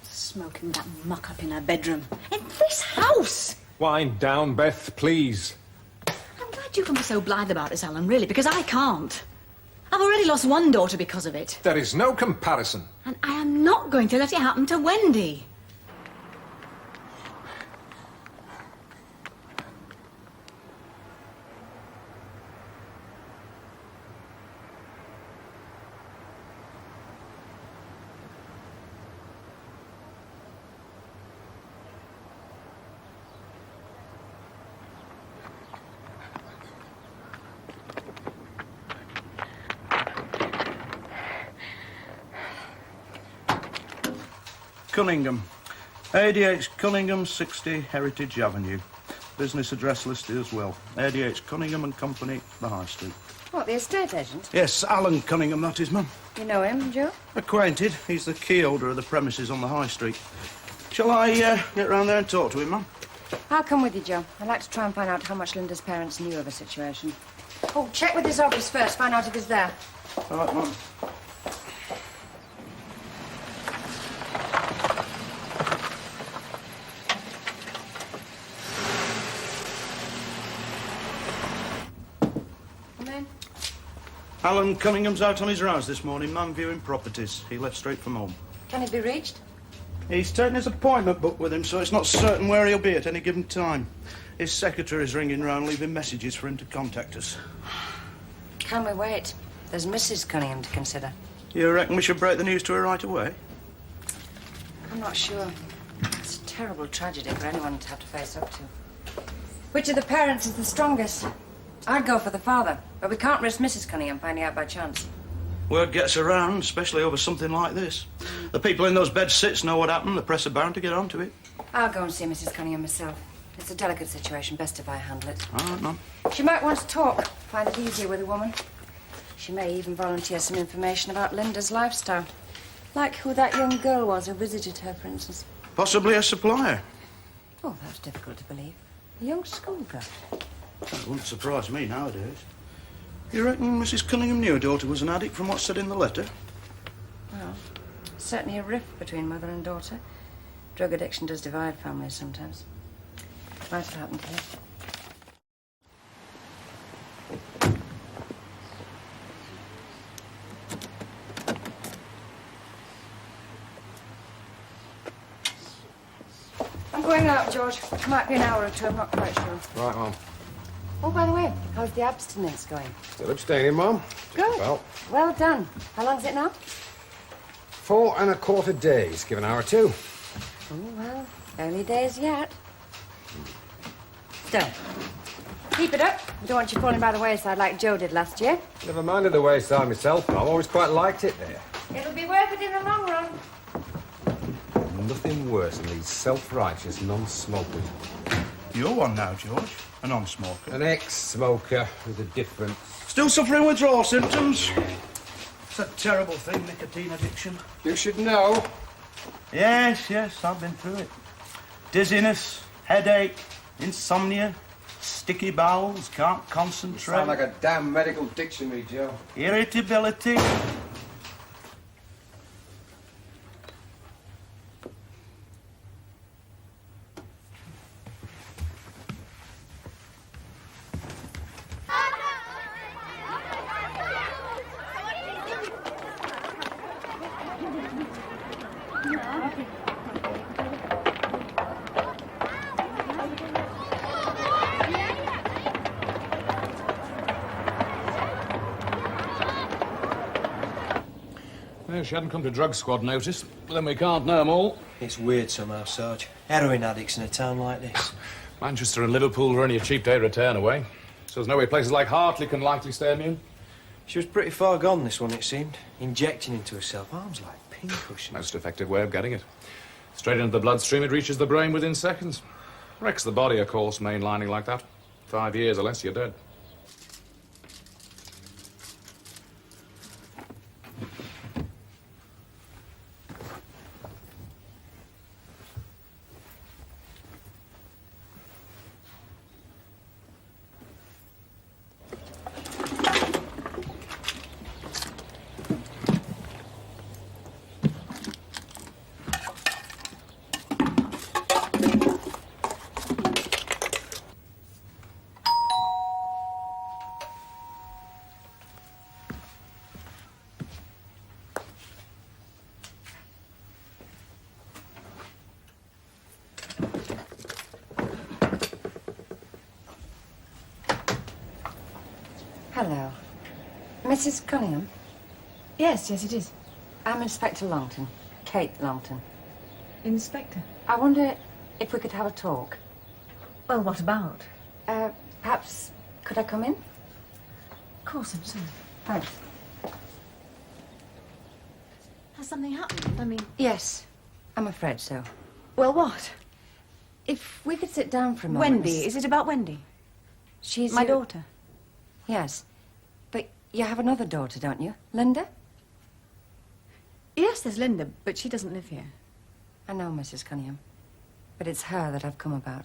Smoking that muck up in her bedroom. In this house! Wind down, Beth, please. I'm glad you can be so blithe about this, Alan, really, because I can't. I've already lost one daughter because of it. There is no comparison. And I am not going to let it happen to Wendy. Cunningham. 88 Cunningham, 60 Heritage Avenue. Business address listed as well. 88 Cunningham and Company, the High Street. What, the estate agent? Yes, Alan Cunningham, that is, ma'am. You know him, Joe? Acquainted. He's the key holder of the premises on the High Street. Shall I get round there and talk to him, ma'am? I'll come with you, Joe. I'd like to try and find out how much Linda's parents knew of the situation. Oh, check with his office first. Find out if he's there. All right, ma'am. Alan Cunningham's out on his rounds this morning, man viewing properties. He left straight from home. Can it be reached? He's taken his appointment book with him, so it's not certain where he'll be at any given time. His secretary's ringing round, leaving messages for him to contact us. Can we wait? There's Mrs. Cunningham to consider. You reckon we should break the news to her right away? I'm not sure. It's a terrible tragedy for anyone to have to face up to. Which of the parents is the strongest? I'd go for the father, but we can't risk Mrs. Cunningham finding out by chance. Word gets around, especially over something like this. The people in those bed sits know what happened. The press are bound to get onto it. I'll go and see Mrs. Cunningham myself. It's a delicate situation. Best if I handle it. All right, Mum. She might want to talk. Find it easier with a woman. She may even volunteer some information about Linda's lifestyle. Like who that young girl was who visited her, for instance. Possibly a supplier. Oh, that's difficult to believe. A young schoolgirl. That wouldn't surprise me nowadays. You reckon Mrs. Cunningham knew her daughter was an addict from what's said in the letter? Well, certainly a rift between mother and daughter. Drug addiction does divide families sometimes. Might have happened here. I'm going out, George. Might be an hour or two, I'm not quite sure. Right, Mum. Oh, by the way, how's the abstinence going? Still abstaining, Mum. Good. Well, Well done. How long's it now? 4 1/4 days. Give an hour or two. Oh, well, early days yet. Still, keep it up. We don't want you falling by the wayside like Joe did last year. Never minded the wayside myself, Mum. Always quite liked it there. It'll be worth it in the long run. Nothing worse than these self-righteous non-smokers. You're one now, George. A non-smoker. An ex-smoker with a difference. Still suffering withdrawal symptoms? It's a terrible thing, nicotine addiction. You should know. Yes, I've been through it. Dizziness, headache, insomnia, sticky bowels, can't concentrate. Sound like a damn medical dictionary, Joe. Irritability. No, she hadn't come to drug squad notice. But then we can't know them all. It's weird somehow, Sarge. Heroin addicts in a town like this. Manchester and Liverpool are only a cheap day return away. So there's no way places like Hartley can likely stay immune. She was pretty far gone, this one, it seemed. Injecting into herself. Arms like pincushions. Most effective way of getting it. Straight into the bloodstream, it reaches the brain within seconds. Wrecks the body, of course, mainlining like that. 5 years or less, you're dead. Hello. Mrs. Cunningham? Yes, it is. I'm Inspector Longton. Kate Longton. Inspector? I wonder if we could have a talk. Well, what about? Perhaps, could I come in? Of course, I'm sorry. Thanks. Has something happened? I mean... Yes, I'm afraid so. Well, what? If we could sit down for a moment... Wendy. Is it about Wendy? She's My your- daughter. Yes. But you have another daughter, don't you? Linda? Yes, there's Linda, but she doesn't live here. I know, Mrs. Cunningham. But it's her that I've come about.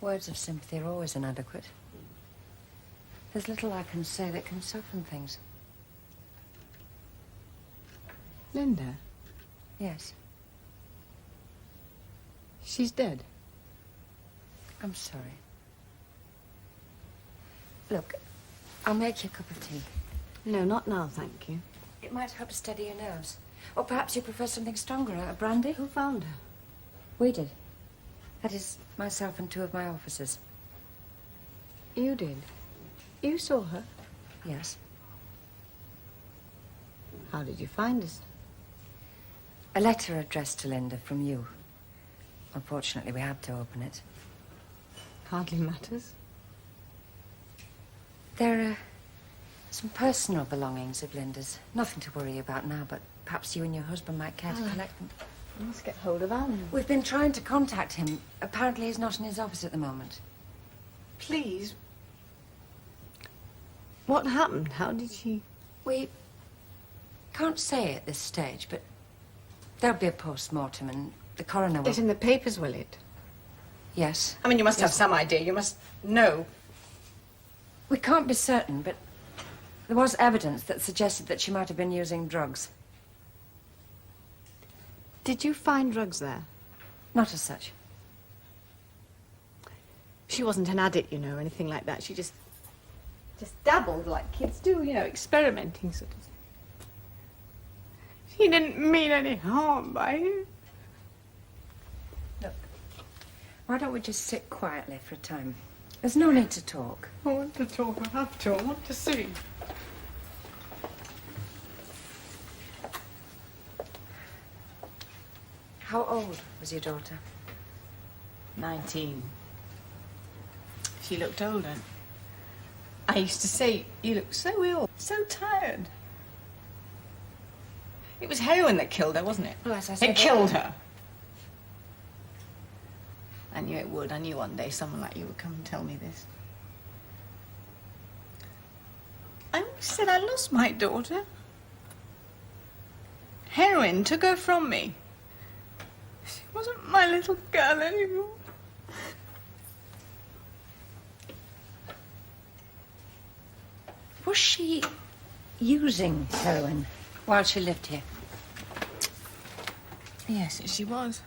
Words of sympathy are always inadequate. There's little I can say that can soften things. Linda, Yes, she's dead. I'm sorry. Look, I'll make you a cup of tea. No, not now, thank you. It might help to steady your nerves. Or perhaps you prefer something stronger, a brandy? Who found her? We did. That is, myself and 2 of my officers. You did? You saw her? Yes. How did you find us? A letter addressed to Linda from you. Unfortunately, we had to open it. Hardly matters. There are some personal belongings of Linda's. Nothing to worry about now, but perhaps you and your husband might care to collect them. I must get hold of Alan. We've been trying to contact him. Apparently he's not in his office at the moment. Please. What happened? How did she... We can't say at this stage, but there'll be a post-mortem and the coroner will... It's in the papers, will it? Yes. I mean, you must have Yes. some idea. You must know. We can't be certain, but there was evidence that suggested that she might have been using drugs. Did you find drugs there? Not as such. She wasn't an addict, you know, or anything like that. She just dabbled like kids do, you know, experimenting sort of. She didn't mean any harm by it. Look, why don't we just sit quietly for a time? There's no need to talk. I want to talk. I have to. I want to see. How old was your daughter? 19. She looked older. I used to say, you look so ill, so tired. It was heroin that killed her, wasn't it? Well, as I said... It killed her. I knew it would. I knew one day someone like you would come and tell me this. I always said I lost my daughter. Heroin took her from me. She wasn't my little girl anymore. Was she using heroin while she lived here? Yes, she was.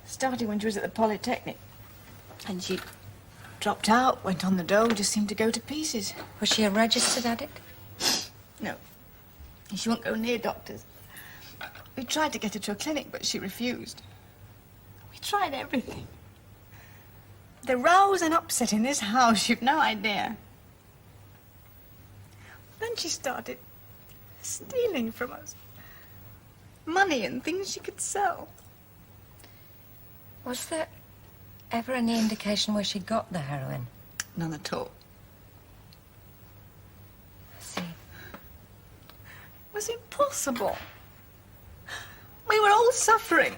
Started when she was at the Polytechnic. And she dropped out, went on the dole, just seemed to go to pieces. Was she a registered addict? No. And she won't go near doctors. We tried to get her to a clinic, but she refused. We tried everything. The rows and upset in this house, you've no idea. Then she started stealing from us. Money and things she could sell. Was there ever any indication where she got the heroin? None at all. I see. Was it possible? We were all suffering.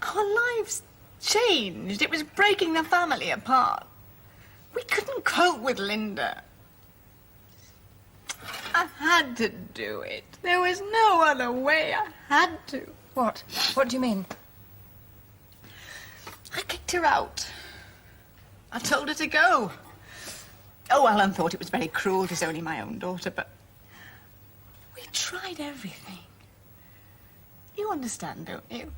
Our lives changed. It was breaking the family apart. We couldn't cope with Linda. I had to do it. There was no other way. I had to. What? What do you mean? I kicked her out. I told her to go. Oh, Alan thought it was very cruel. She's only my own daughter, but we tried everything. You understand, don't you?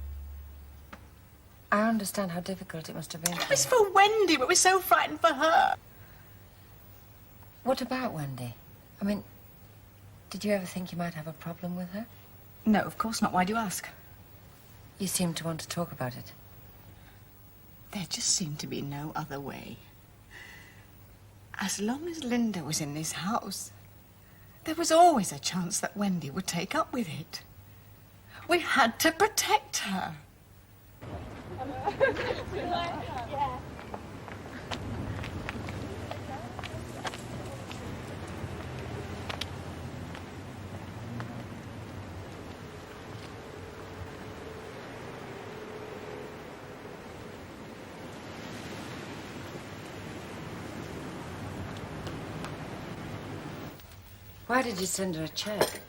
I understand how difficult it must have been. It was for Wendy, but we're so frightened for her. What about Wendy? I mean, did you ever think you might have a problem with her? No, of course not. Why do you ask? You seem to want to talk about it. There just seemed to be no other way. As long as Linda was in this house, there was always a chance that Wendy would take up with it. We had to protect her. Why did you send her a check?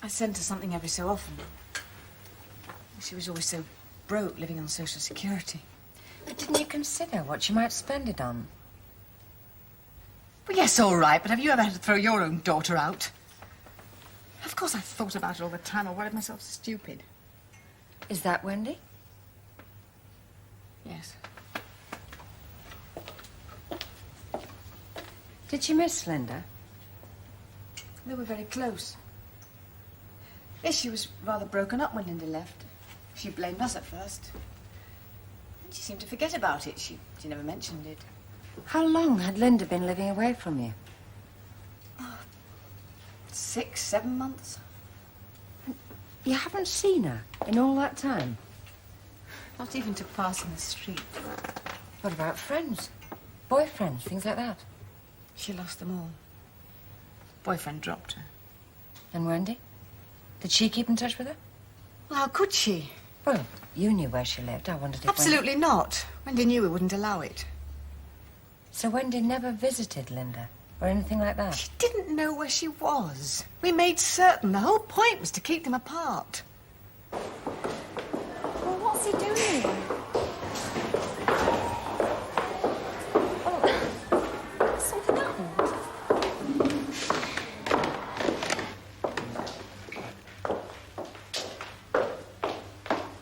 I sent her something every so often. She was always so broke living on Social Security. But didn't you consider what you might spend it on? Well, yes, all right, but have you ever had to throw your own daughter out? Of course I've thought about it all the time. I worried myself stupid. Is that Wendy? Yes. Did you miss Linda? They were very close. Yes, she was rather broken up when Linda left. She blamed us at first. And she seemed to forget about it. She never mentioned it. How long had Linda been living away from you? 6, 7 months. You haven't seen her in all that time? Not even to pass in the street. What about friends? Boyfriends, things like that? She lost them all. Boyfriend dropped her. And Wendy? Did she keep in touch with her? Well, how could she? Well, you knew where she lived. I wondered if... Absolutely not. Wendy knew we wouldn't allow it. So Wendy never visited Linda? Or anything like that? She didn't know where she was. We made certain. The whole point was to keep them apart. Well, what's he doing? Oh, something happened.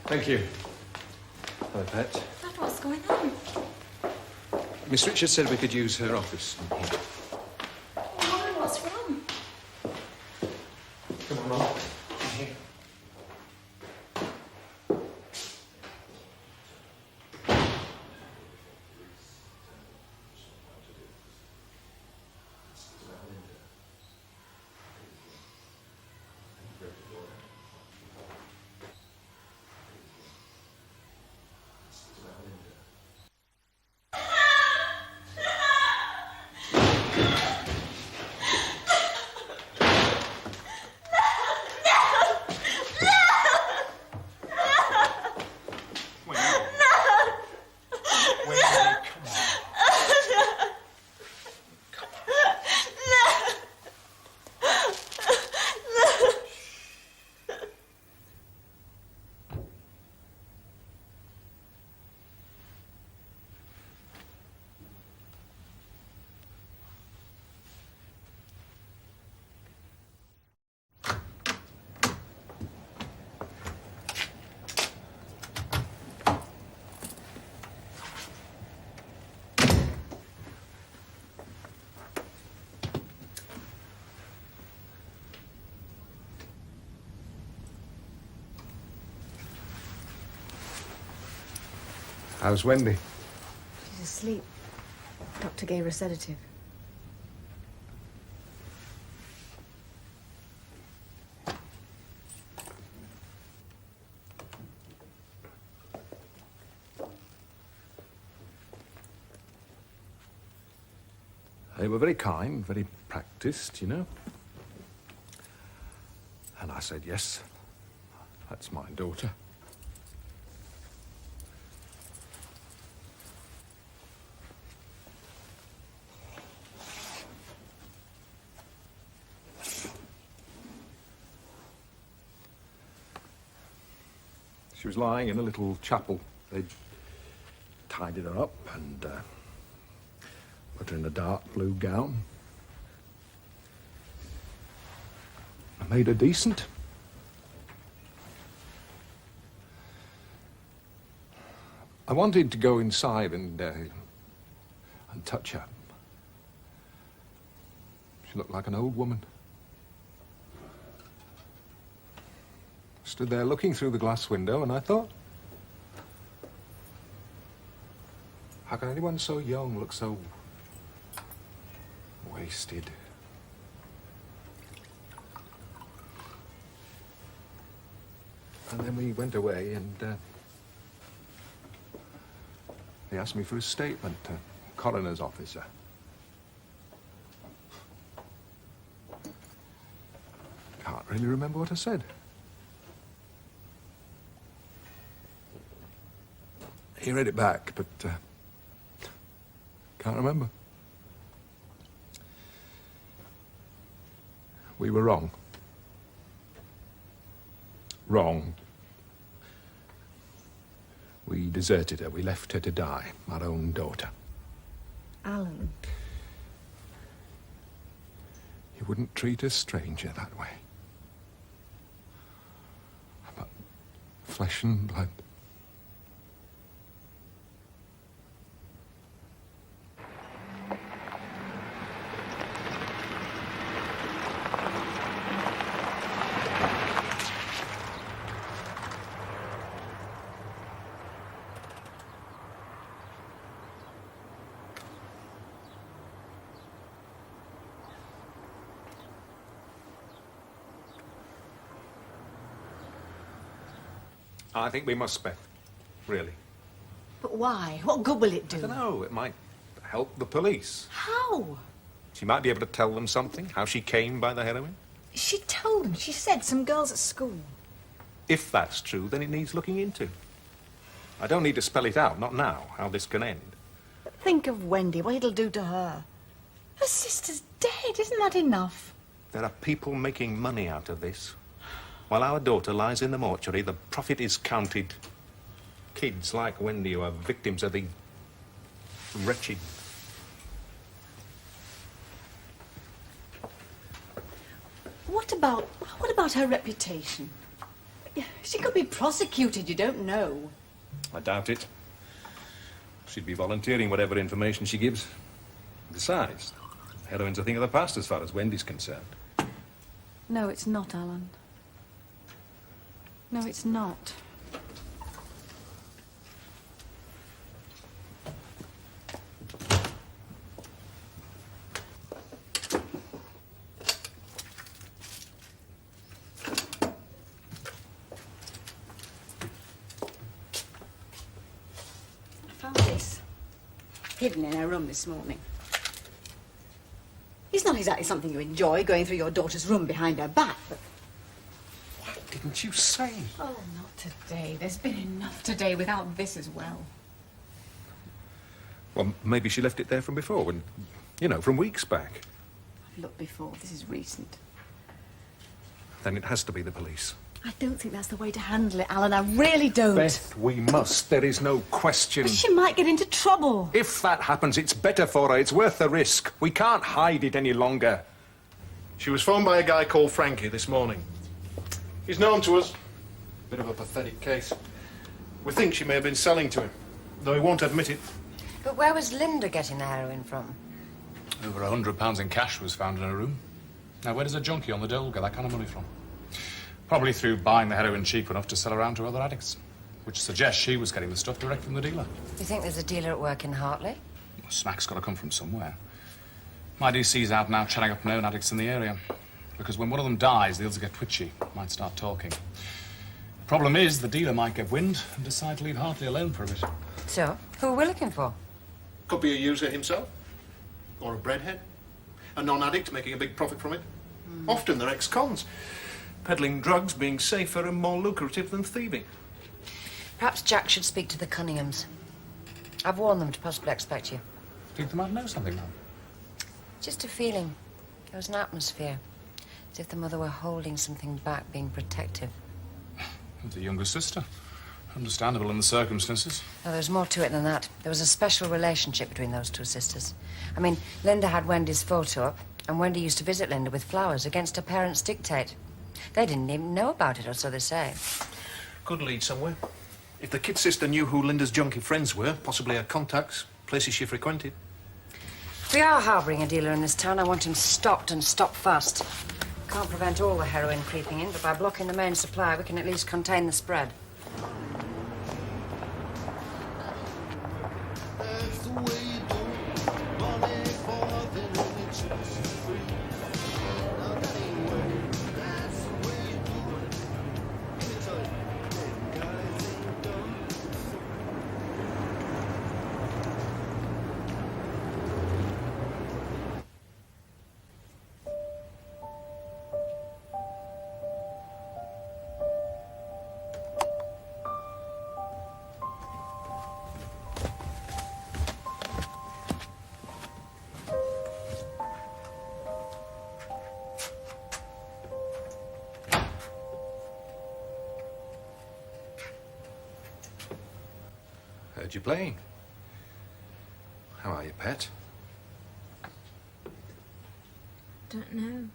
Thank you. Hello, Pet. Dad, what's going on? Miss Richards said we could use her office in here. Why, what's wrong? Come on, Mum. In here. How's Wendy? She's asleep. Doctor gave her a sedative. They were very kind, very practiced, you know. And I said, yes, that's my daughter. She was lying in a little chapel. They'd tidied her up and put her in a dark blue gown. I made her decent. I wanted to go inside and touch her. She looked like an old woman. Stood there looking through the glass window, and I thought, how can anyone so young look so wasted? And then we went away, and they asked me for a statement, coroner's officer. Can't really remember what I said. He read it back, but can't remember. We were wrong. Wrong. We deserted her. We left her to die. Our own daughter. Alan. You wouldn't treat a stranger that way. But flesh and blood. I think we must, Beth. Really. But why? What good will it do? I don't know. It might help the police. How? She might be able to tell them something. How she came by the heroin. She told them. She said some girls at school. If that's true, then it needs looking into. I don't need to spell it out, not now, how this can end. But think of Wendy, what it'll do to her. Her sister's dead. Isn't that enough? There are people making money out of this. While our daughter lies in the mortuary, the profit is counted. Kids like Wendy who are victims of the wretched. What about her reputation? She could be prosecuted, you don't know. I doubt it. She'd be volunteering whatever information she gives. Besides, heroin's a thing of the past as far as Wendy's concerned. No, it's not, Alan. No, it's not. I found this hidden in her room this morning. It's not exactly something you enjoy, going through your daughter's room behind her back, but... Didn't you say? Oh, not today. There's been enough today without this as well. Well, maybe she left it there from before, when, you know, from weeks back. I've looked before. This is recent. Then it has to be the police. I don't think that's the way to handle it, Alan. I really don't. Beth, we must. There is no question. But she might get into trouble. If that happens, it's better for her. It's worth the risk. We can't hide it any longer. She was phoned by a guy called Frankie this morning. He's known to us. Bit of a pathetic case. We think she may have been selling to him, though he won't admit it. But where was Linda getting the heroin from? Over £100 in cash was found in her room. Now, where does a junkie on the dole get that kind of money from? Probably through buying the heroin cheap enough to sell around to other addicts, which suggests she was getting the stuff direct from the dealer. You think there's a dealer at work in Hartley? Well, smack's got to come from somewhere. My DC's out now chatting up known addicts in the area. Because when one of them dies, the others get twitchy, might start talking. The problem is, the dealer might get wind and decide to leave Hartley alone for a bit. So, who are we looking for? Could be a user himself. Or a breadhead. A non-addict making a big profit from it. Often they're ex-cons. Peddling drugs being safer and more lucrative than thieving. Perhaps Jack should speak to the Cunninghams. I've warned them to possibly expect you. Think they might know something now? Just a feeling. There was an atmosphere. As if the mother were holding something back, being protective. The younger sister. Understandable in the circumstances. No, there was more to it than that. There was a special relationship between those two sisters. I mean, Linda had Wendy's photo up, and Wendy used to visit Linda with flowers against her parents' dictate. They didn't even know about it, or so they say. Could lead somewhere. If the kid sister knew who Linda's junkie friends were, possibly her contacts, places she frequented. If we are harbouring a dealer in this town, I want him stopped and stopped fast. Can't prevent all the heroin creeping in, but by blocking the main supply, we can at least contain the spread. heard you playing. How are you, pet? Don't know.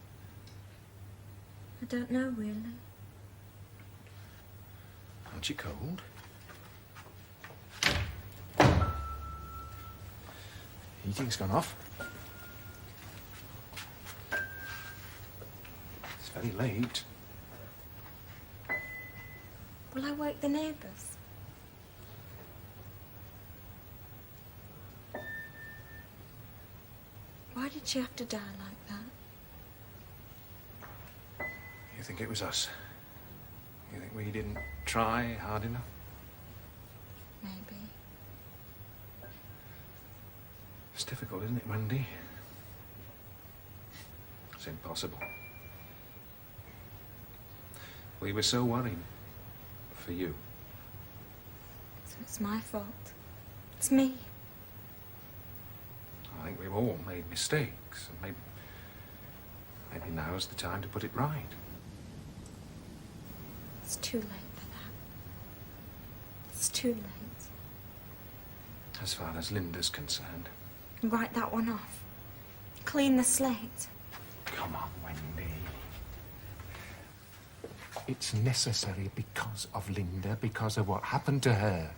I don't know, really. Aren't you cold? Heating's gone off. It's very late. Will I wake the neighbours? Why did she have to die like that? You think it was us? You think we didn't try hard enough? Maybe. It's difficult, isn't it, Wendy? It's impossible. We were so worried for you. So it's my fault. It's me. I think we've all made mistakes, and maybe now's the time to put it right. It's too late for that. It's too late. As far as Linda's concerned. Write that one off. Clean the slate. Come on, Wendy. It's necessary because of Linda, because of what happened to her.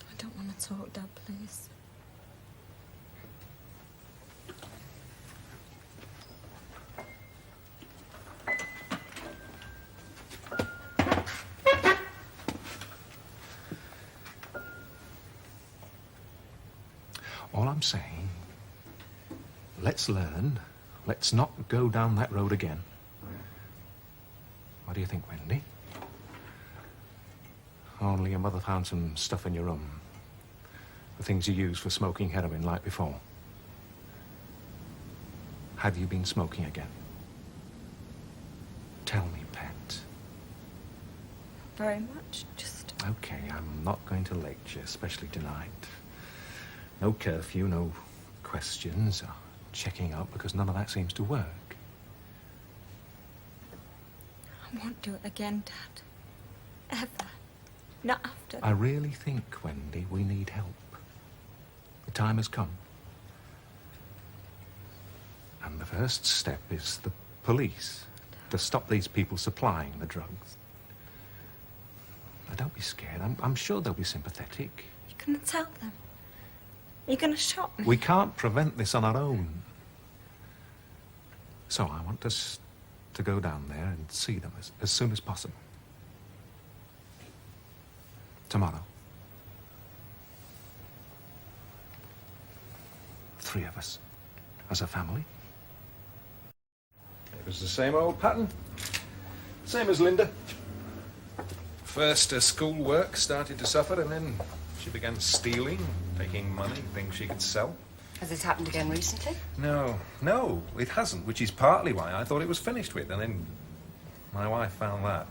I don't want to talk, Dad, please. All I'm saying, let's learn. Let's not go down that road again. What do you think, Wendy? Only your mother found some stuff in your room. The things you used for smoking heroin like before. Have you been smoking again? Tell me, pet. Very much, just... Okay, I'm not going to lecture, especially tonight. No curfew, no questions or checking up, because none of that seems to work. I won't do it again, Dad. Ever. Not after. I really think, Wendy, we need help. The time has come. And the first step is the police, to stop these people supplying the drugs. Now, don't be scared. I'm sure they'll be sympathetic. You're gonna tell them. You're gonna shop me. We can't prevent this on our own. So I want us to go down there and see them as soon as possible. Tomorrow. 3 of us, as a family. It was the same old pattern. Same as Linda. First, her schoolwork started to suffer, and then she began stealing, taking money, things she could sell. Has this happened again recently? No, it hasn't, which is partly why I thought it was finished with, and then my wife found that.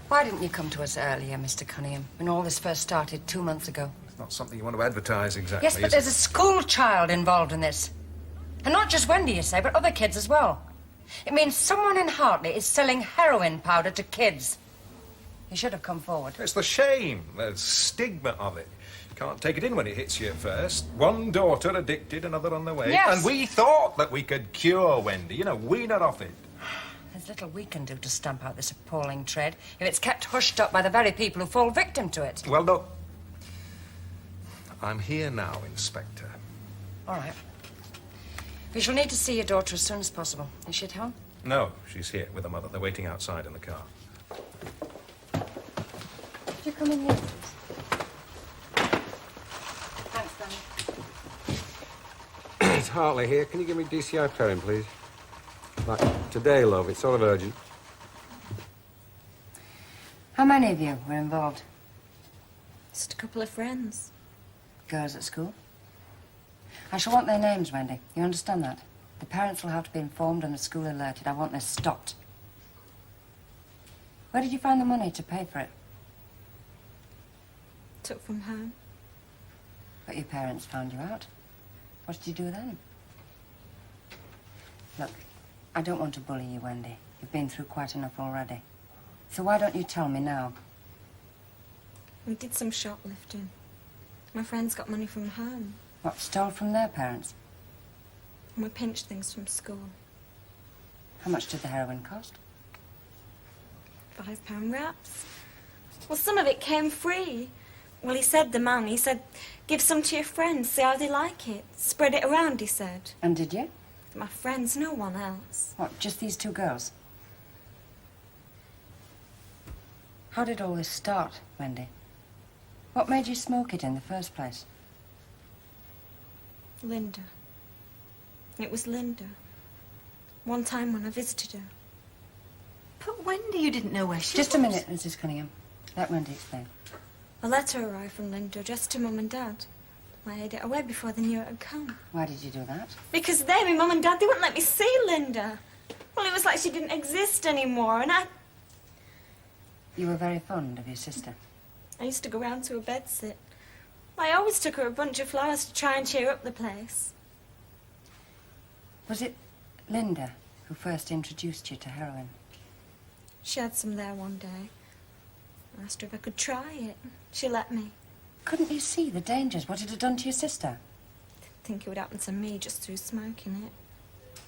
Why didn't you come to us earlier, Mr. Cunningham, when all this first started 2 months ago? It's not something you want to advertise exactly, Yes, but there's a school child involved in this. And not just Wendy, you say, but other kids as well. It means someone in Hartley is selling heroin powder to kids. You should have come forward. It's the shame, the stigma of it. You can't take it in when it hits you at first. One daughter addicted, another on the way. Yes. And we thought that we could cure Wendy, wean her off it. There's little we can do to stamp out this appalling trade if it's kept hushed up by the very people who fall victim to it. Well, look, I'm here now, Inspector. All right. We shall need to see your daughter as soon as possible. Is she at home? No, she's here with her mother. They're waiting outside in the car. Could you come in here, please? Thanks, Danny. It's Hartley here. Can you give me DCI pairing, please? Like, today, love. It's sort of urgent. How many of you were involved? Just a couple of friends. Girls at school? I shall want their names, Wendy. You understand that? The parents will have to be informed and the school alerted. I want this stopped. Where did you find the money to pay for it? Took from home. But your parents found you out. What did you do then? Look, I don't want to bully you, Wendy. You've been through quite enough already. So why don't you tell me now? We did some shoplifting. My friends got money from home. What, stole from their parents? And we pinched things from school. How much did the heroin cost? £5 wraps. Well, some of it came free. Well, he said, the man, he said, give some to your friends, see how they like it. Spread it around, he said. And did you? My friends, no one else. What, just these two girls? How did all this start, Wendy? What made you smoke it in the first place? Linda. It was Linda. One time when I visited her. But Wendy, you didn't know where she Just was. a minute, Mrs. Cunningham. Let Wendy explain. A letter arrived from Linda, addressed to Mum and Dad. I hid it away before they knew it had come. Why did you do that? Because they, my Mum and Dad, they wouldn't let me see Linda. Well, it was like she didn't exist anymore, and I You were very fond of your sister. used to go round to her bedsit. I always took her a bunch of flowers to try and cheer up the place. Was it Linda who first introduced you to heroin? She had some there one day. I asked her if I could try it. She let me. Couldn't you see the dangers, what it had done to your sister? Didn't think it would happen to me just through smoking it.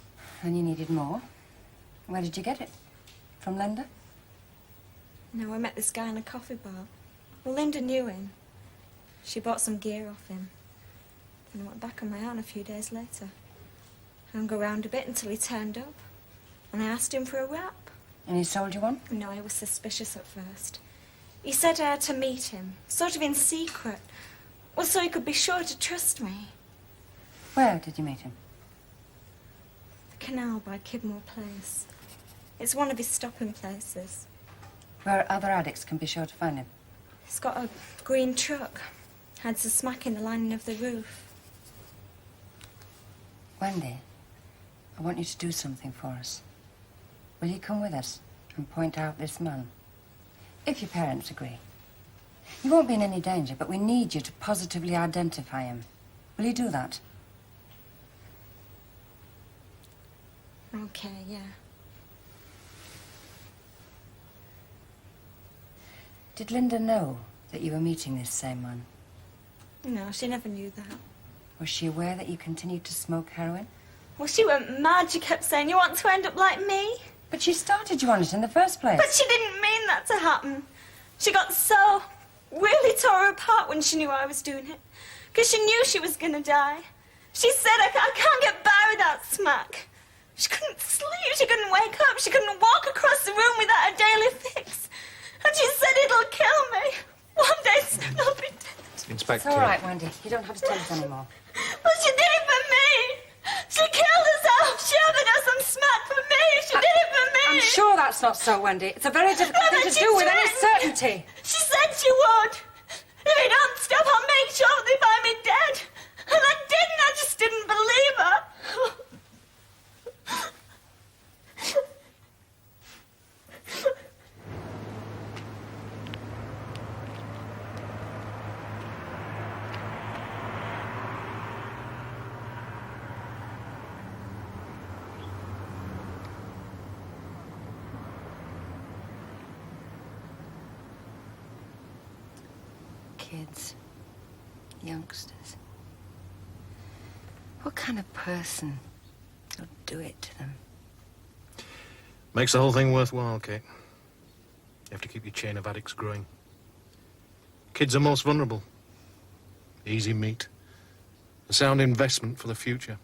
And you needed more? Where did you get it? From Linda? No, I met this guy in a coffee bar. Well, Linda knew him. She bought some gear off him. Then I went back on my own a few days later. I hung around a bit until he turned up. And I asked him for a wrap. And he sold you one? No, he was suspicious at first. He said I had to meet him, sort of in secret. Well, so he could be sure to trust me. Where did you meet him? The canal by Kidmore Place. It's one of his stopping places. Where other addicts can be sure to find him. He's got a green truck. Had a smack in the lining of the roof. Wendy, I want you to do something for us. Will you come with us and point out this man? If your parents agree. You won't be in any danger, but we need you to positively identify him. Will you do that? Okay, yeah. Did Linda know that you were meeting this same man? No, she never knew that. Was she aware that you continued to smoke heroin? Well, she went mad. She kept saying, you want to end up like me? But she started you on it in the first place. But she didn't mean that to happen. She got so really tore apart when she knew I was doing it. Because she knew she was going to die. She said, I can't get by without smack. She couldn't sleep. She couldn't wake up. She couldn't walk across the room without a daily fix. And she said it'll kill me. One day soon I'll be dead. Inspector. It's all right, Wendy. You don't have to tell us anymore. Well, she did it for me. She killed herself. She offered us some smack for me. She did it for me. I'm sure that's not so, Wendy. It's a very difficult thing to do with any certainty. She said she would. If it don't stop, I'll make sure they find me dead. And I didn't. I just didn't believe her. Kids, youngsters. What kind of person would do it to them? Makes the whole thing worthwhile, Kate. You have to keep your chain of addicts growing. Kids are most vulnerable. Easy meat. A sound investment for the future.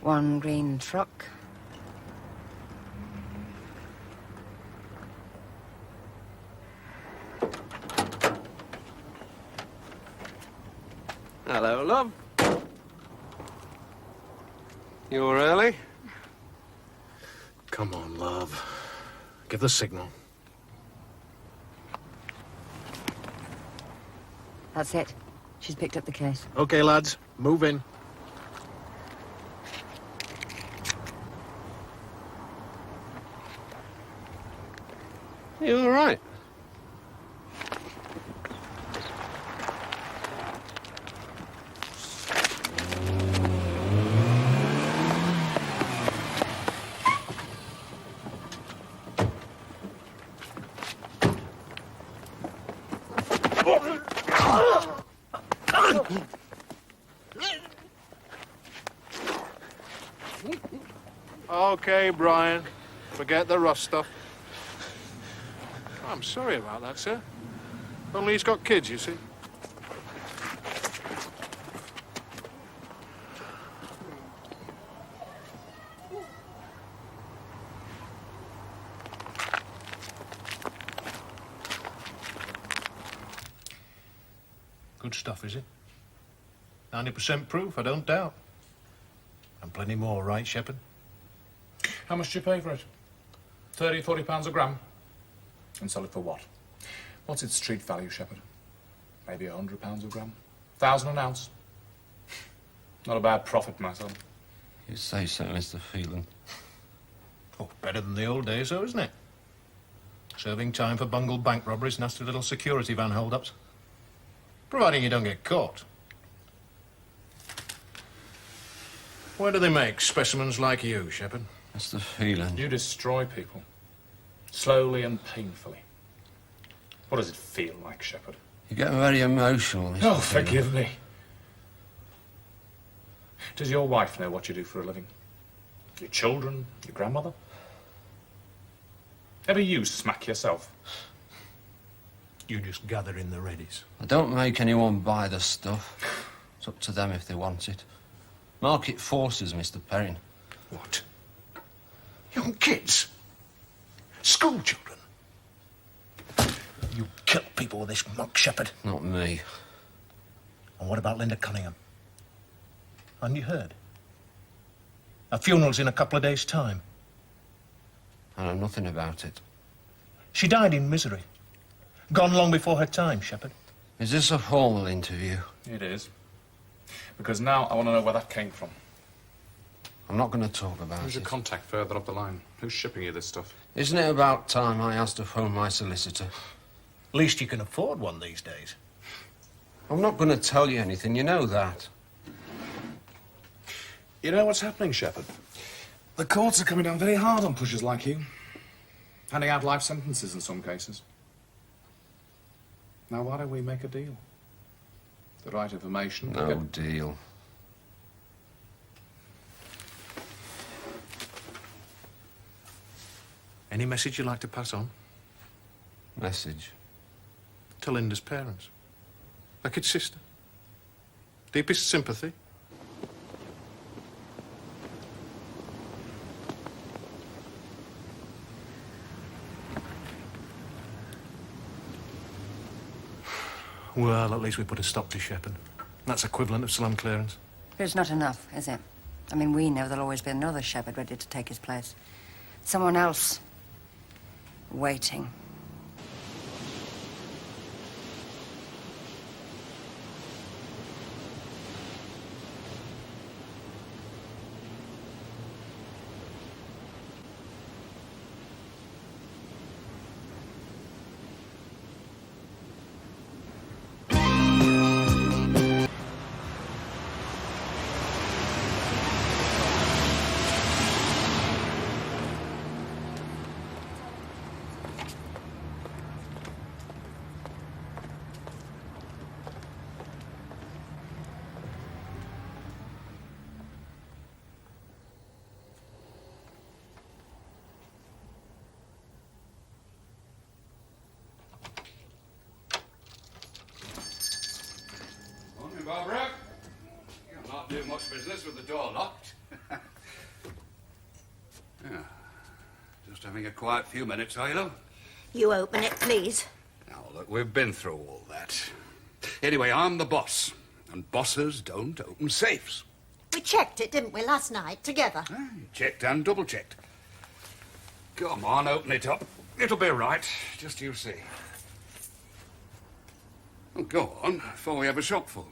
One green truck. Hello, love. You were early? Come on, love. Give the signal. That's it. She's picked up the case. Okay, lads, move in. You all right? Okay, Brian. Forget the rough stuff. I'm sorry about that, sir. Only he's got kids, you see. Good stuff, is it? 90% proof, I don't doubt. And plenty more, right, Shepherd? How much do you pay for it? 30, 40 pounds a gram? And sell it for what? What's its street value, Shepherd? Maybe 100 pounds a gram? 1,000 an ounce? Not a bad profit, my son. You say so, Mr. Phelan. Oh, better than the old days, though, isn't it? Serving time for bungled bank robberies, nasty little security van hold-ups. Providing you don't get caught. Where do they make specimens like you, Shepherd? Mr. Phelan. You destroy people. Slowly and painfully. What does it feel like, Shepherd? You get very emotional, Mr. Oh, Phelan. forgive me. Does your wife know what you do for a living? Your children? Your grandmother? Ever you smack yourself? You just gather in the readies. I don't make anyone buy the stuff. It's up to them if they want it. Market forces, Mr. Perrin. What? Young kids? School children? You kill people with this monk, Shepherd. Not me. And what about Linda Cunningham? Hadn't you heard? Her funeral's in a couple of days' time. I know nothing about it. She died in misery. Gone long before her time, Shepherd. Is this a formal interview? It is. Because now I want to know where that came from. I'm not going to talk about Who's it. your contact further up the line? Who's shipping you this stuff? Isn't it about time I asked to phone my solicitor? Least you can afford one these days. I'm not going to tell you anything, you know that. You know what's happening, Shepherd? The courts are coming down very hard on pushers like you. Handing out life sentences in some cases. Now, why don't we make a deal? The right information... No deal. Any message you'd like to pass on? Message? To Linda's parents. Her kid sister. Deepest sympathy. Well, at least we put a stop to Shepherd. That's equivalent of slum clearance. But it's not enough, is it? I mean, we know there'll always be another Shepherd ready to take his place. Someone else waiting. Morning, Barbara. You're not doing much business with the door locked. Yeah. Just having a quiet few minutes, are you, love? You open it, please. Now, look, we've been through all that. Anyway, I'm the boss, and bosses don't open safes. We checked it, didn't we, last night, together? Checked and double-checked. Come on, open it up. It'll be right. Just you see. Oh, go on, before we have a shop full.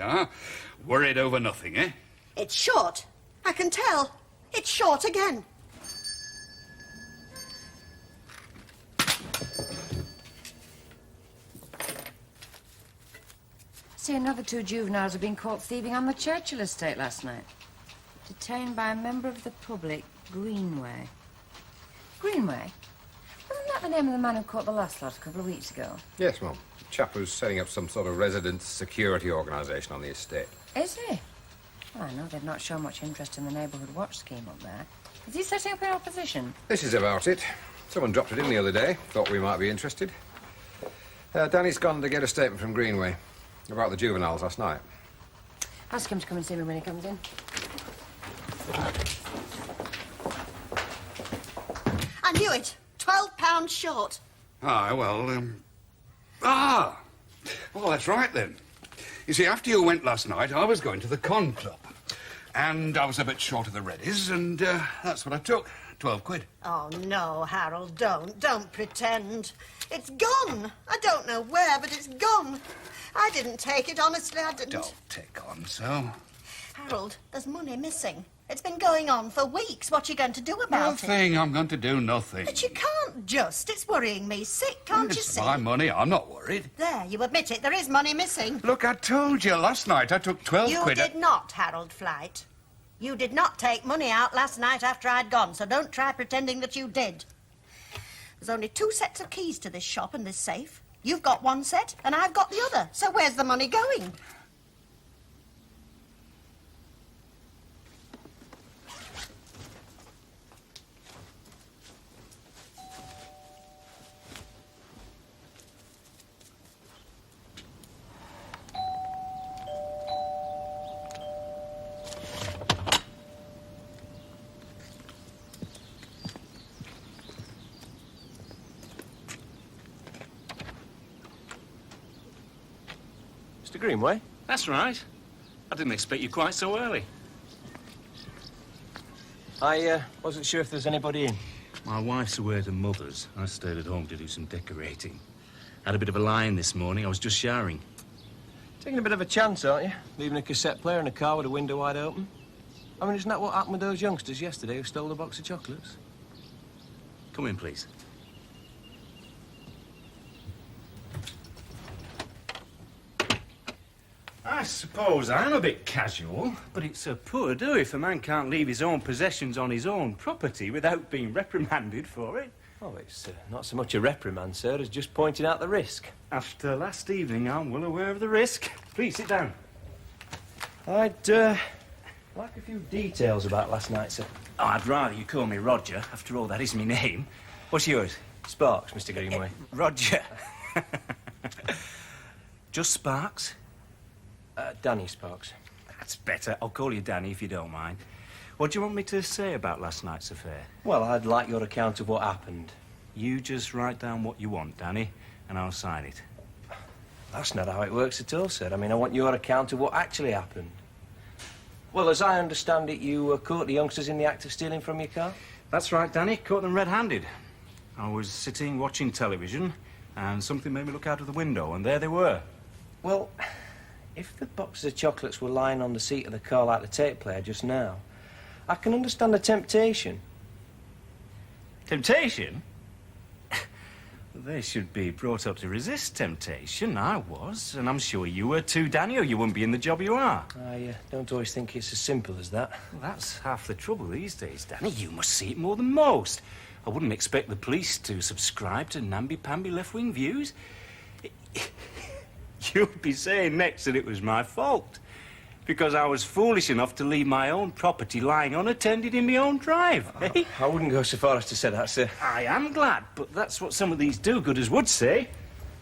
are. Worried over nothing, eh? It's short. I can tell. It's short again. See, another 2 juveniles have been caught thieving on the Churchill estate last night. Detained by a member of the public, Greenway. Greenway? Wasn't that the name of the man who caught the last lot a couple of weeks ago? Yes, Mum. The chap who's setting up some sort of resident security organisation on the estate. Is he? Well, I know they've not shown much interest in the neighbourhood watch scheme up there. Is he setting up in opposition? This is about it. Someone dropped it in the other day. Thought we might be interested. Danny's gone to get a statement from Greenway about the juveniles last night. Ask him to come and see me when he comes in. I knew it. £12 short. Ah, well, well, that's right, then. You see, after you went last night, I was going to the con club. And I was a bit short of the readies, and that's what I took. 12 quid. Oh, no, Harold, don't. Don't pretend. It's gone. I don't know where, but it's gone. I didn't take it, honestly, I didn't. Don't take on so. Harold, there's money missing. It's been going on for weeks. What are you going to do about it? Nothing. I'm going to do nothing. But you can't just. It's worrying me sick, can't you It's see? my money. I'm not worried. There, you admit it. There is money missing. Look, I told you last night I took 12 You quid. did not, Harold Flight. You did not take money out last night after I'd gone, so don't try pretending that you did. There's only 2 sets of keys to this shop and this safe. You've got 1 set, and I've got the other. So where's the money going? Mr. Greenway? That's right. I didn't expect you quite so early. I wasn't sure if there's anybody in. My wife's away at her mother's. I stayed at home to do some decorating. Had a bit of a lie-in this morning. I was just showering. Taking a bit of a chance, aren't you? Leaving a cassette player in a car with a window wide open. I mean, isn't that what happened with those youngsters yesterday who stole the box of chocolates? Come in, please. I suppose I'm a bit casual, but it's a poor do if a man can't leave his own possessions on his own property without being reprimanded for it. Oh, it's not so much a reprimand, sir, as just pointing out the risk. After last evening, I'm well aware of the risk. Please sit down. I'd like a few details about last night, sir. Oh, I'd rather you call me Roger. After all, that is my name. What's yours? Sparks, Mr. Greenway. Roger. Just Sparks? Danny Sparks. That's better. I'll call you Danny if you don't mind. What do you want me to say about last night's affair? Well, I'd like your account of what happened. You just write down what you want, Danny, and I'll sign it. That's not how it works at all, sir. I mean, I want your account of what actually happened. Well, as I understand it, you caught the youngsters in the act of stealing from your car? That's right, Danny. Caught them red-handed. I was sitting watching television, and something made me look out of the window, and there they were. Well, if the boxes of chocolates were lying on the seat of the car like the tape player just now, I can understand the temptation. Temptation? They should be brought up to resist temptation. I was, and I'm sure you were too, Danny, or you wouldn't be in the job you are. I don't always think it's as simple as that. Well, that's half the trouble these days, Danny. You must see it more than most. I wouldn't expect the police to subscribe to namby-pamby left-wing views. You'd be saying next that it was my fault, because I was foolish enough to leave my own property lying unattended in my own drive, eh? I wouldn't go so far as to say that, sir. I am glad, but that's what some of these do-gooders would say.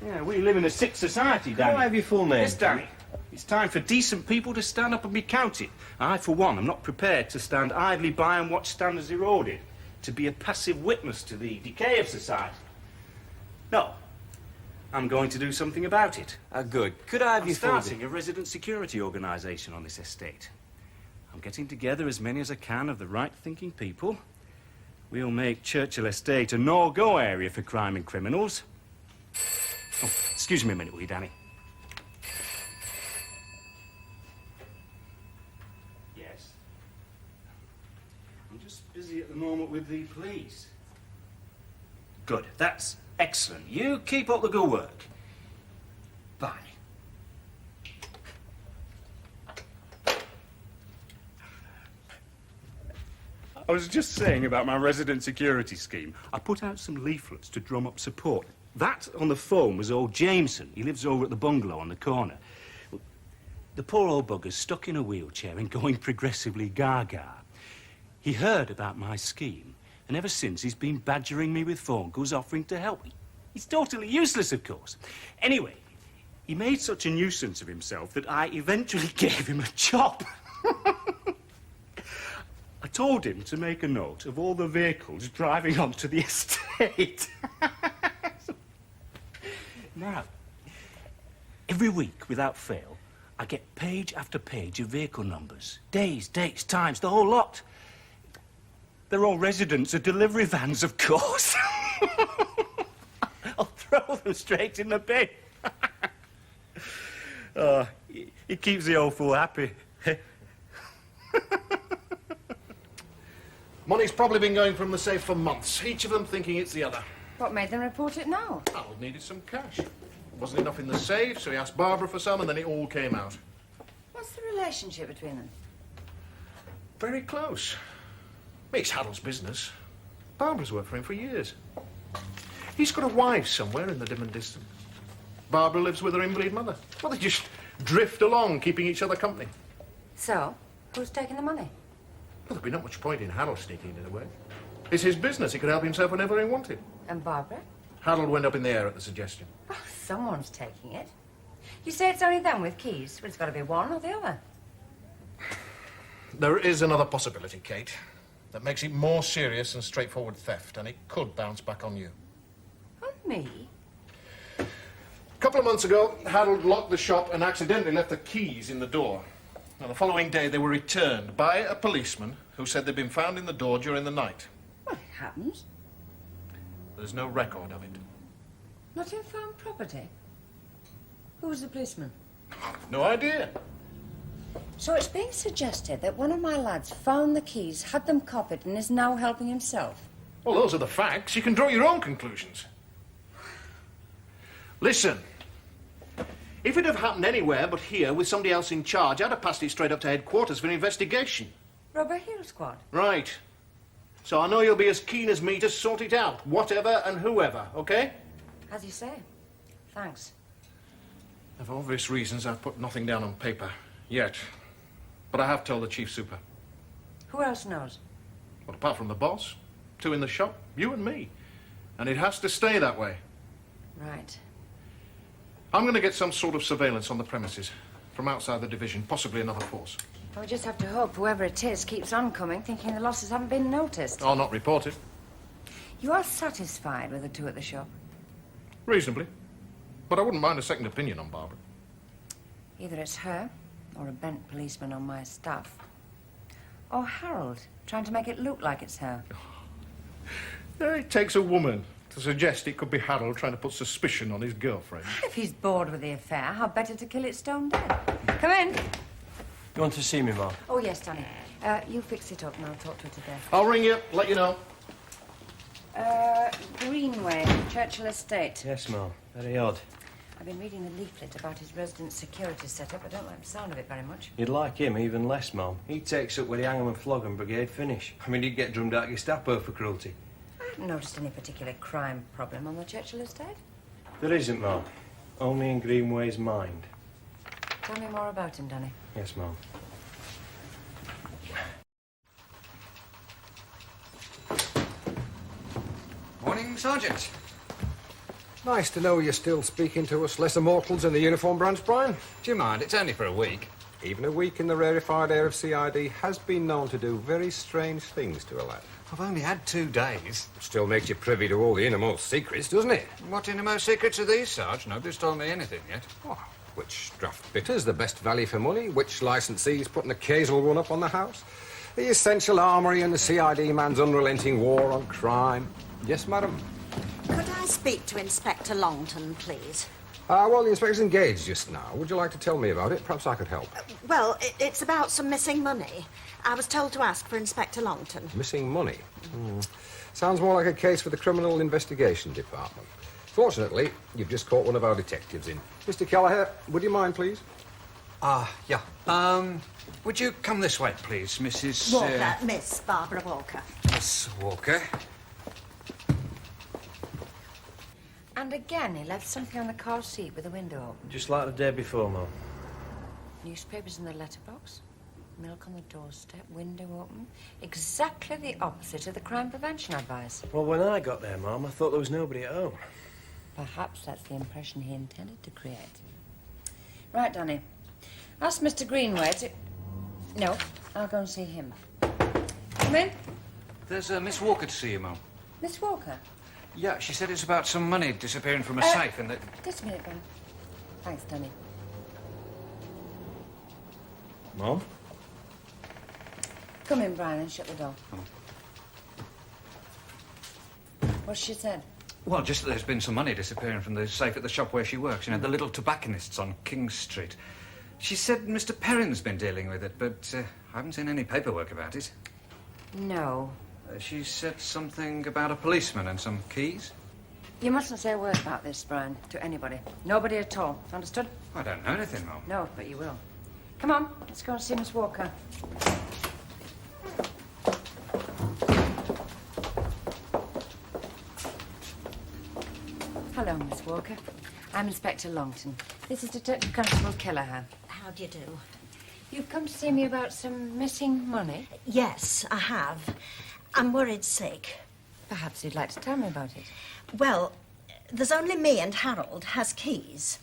Yeah, we live in a sick society, Danny. Can I have your full name? Yes, Danny. It's time for decent people to stand up and be counted. I, for one, am not prepared to stand idly by and watch standards eroded, to be a passive witness to the decay of society. No. I'm going to do something about it. Good. Could I have I'm your full name? starting a resident security organisation on this estate. I'm getting together as many as I can of the right-thinking people. We'll make Churchill Estate a no-go area for crime and criminals. Oh, excuse me a minute, will you, Danny? moment with the police. Good. That's excellent. You keep up the good work. Bye. I was just saying about my resident security scheme. I put out some leaflets to drum up support. That on the phone was old Jameson. He lives over at the bungalow on the corner. The poor old bugger's stuck in a wheelchair and going progressively gaga. He heard about my scheme, and ever since he's been badgering me with phone calls offering to help. He's totally useless, of course. Anyway, he made such a nuisance of himself that I eventually gave him a chop. I told him to make a note of all the vehicles driving onto the estate. Now, every week, without fail, I get page after page of vehicle numbers. Days, dates, times, the whole lot. They're all residents of delivery vans, of course. I'll throw them straight in the bin. It keeps the old fool happy. Money's probably been going from the safe for months, each of them thinking it's the other. What made them report it now? Harold needed some cash. Wasn't enough in the safe, so he asked Barbara for some, and then it all came out. What's the relationship between them? Very close. It's Harold's business. Barbara's worked for him for years. He's got a wife somewhere in the dim and distant. Barbara lives with her invalid mother. Well, they just drift along, keeping each other company. So, who's taking the money? Well, there'd be not much point in Harold sneaking it away. It's his business. He could help himself whenever he wanted. And Barbara? Harold went up in the air at the suggestion. Well, someone's taking it. You say it's only them with keys, but it's got to be one or the other. There is another possibility, Kate, that makes it more serious than straightforward theft, and it could bounce back on you. On me? A couple of months ago, Harold locked the shop and accidentally left the keys in the door. Now, the following day, they were returned by a policeman who said they'd been found in the door during the night. Well, it happens. There's no record of it. Not in farm property? Who was the policeman? No idea. So it's being suggested that one of my lads found the keys, had them copied, and is now helping himself. Well, those are the facts. You can draw your own conclusions. Listen. If it had happened anywhere but here with somebody else in charge, I'd have passed it straight up to headquarters for an investigation. Robber Hill Squad? Right. So I know you'll be as keen as me to sort it out, whatever and whoever, OK? As you say. Thanks. For obvious reasons, I've put nothing down on paper yet. But I have told the chief super. Who else knows? Well, apart from the boss, two in the shop, you and me. And it has to stay that way. Right. I'm going to get some sort of surveillance on the premises from outside the division, possibly another force. We just have to hope whoever it is keeps on coming, thinking the losses haven't been noticed. I'll not report it. You are satisfied with the two at the shop? Reasonably. But I wouldn't mind a second opinion on Barbara. Either it's her, or a bent policeman on my staff. Or Harold, trying to make it look like it's her. It takes a woman to suggest it could be Harold trying to put suspicion on his girlfriend. If he's bored with the affair, how better to kill it stone dead? Come in. You want to see me, Mark? Oh, yes, Danny. You fix it up and I'll talk to her today. I'll ring you, let you know. Greenway, Churchill Estate. Yes, Ma'am. Very odd. I've been reading the leaflet about his resident security setup. I don't like the sound of it very much. You'd like him even less, Ma'am. He takes up where the hang 'em and flog 'em brigade finish. I mean, he'd get drummed out Gestapo for cruelty. I haven't noticed any particular crime problem on the Churchill Estate. There isn't, Ma'am. Only in Greenway's mind. Tell me more about him, Danny. Yes, Ma'am. Morning, Sergeant. Nice to know you're still speaking to us lesser mortals in the uniform branch, Brian. Do you mind? It's only for a week. Even a week in the rarefied air of CID has been known to do very strange things to a lad. I've only had 2 days. It still makes you privy to all the innermost secrets, doesn't it? What innermost secrets are these, Sarge? Nobody's told me anything yet. Oh, which draft bitter's the best value for money, which licensee's put an occasional one up on the house, the essential armoury and the CID man's unrelenting war on crime. Yes, madam? Could I speak to Inspector Longton, please? Well, the inspector's engaged just now. Would you like to tell me about it? Perhaps I could help. Well, it's about some missing money. I was told to ask for Inspector Longton. Missing money? Sounds more like a case for the Criminal Investigation Department. Fortunately, you've just caught one of our detectives in. Mr. Kelleher, would you mind, please? Yeah. Would you come this way, please, Mrs... Walker, Miss Barbara Walker. Miss Walker. And again, he left something on the car seat with the window open. Just like the day before, Mum. Newspapers in the letterbox, milk on the doorstep, window open. Exactly the opposite of the crime prevention advice. Well, when I got there, Mum, I thought there was nobody at home. Perhaps that's the impression he intended to create. Right, Danny. Ask Mr. Greenway to... No, I'll go and see him. Come in. There's Miss Walker to see you, Mum. Miss Walker. Yeah, she said it's about some money disappearing from a safe and that... Just a minute, Brian. Thanks, Danny. Mum? Come in, Brian, and shut the door. What's she said? Well, just that there's been some money disappearing from the safe at the shop where she works, you know, the little tobacconists on King Street. She said Mr. Perrin's been dealing with it, but I haven't seen any paperwork about it. No. She said something about a policeman and some keys. You mustn't say a word about this, Brian, to anybody. Nobody at all. Understood? I don't know anything, Mum. No, but you will. Come on, let's go and see Miss Walker. Hello, Miss Walker. I'm Inspector Longton. This is Detective Constable Kelleher. How do you do? You've come to see me about some missing money? Yes, I have. I'm worried sick. Perhaps you'd like to tell me about it. Well, there's only me and Harold has keys.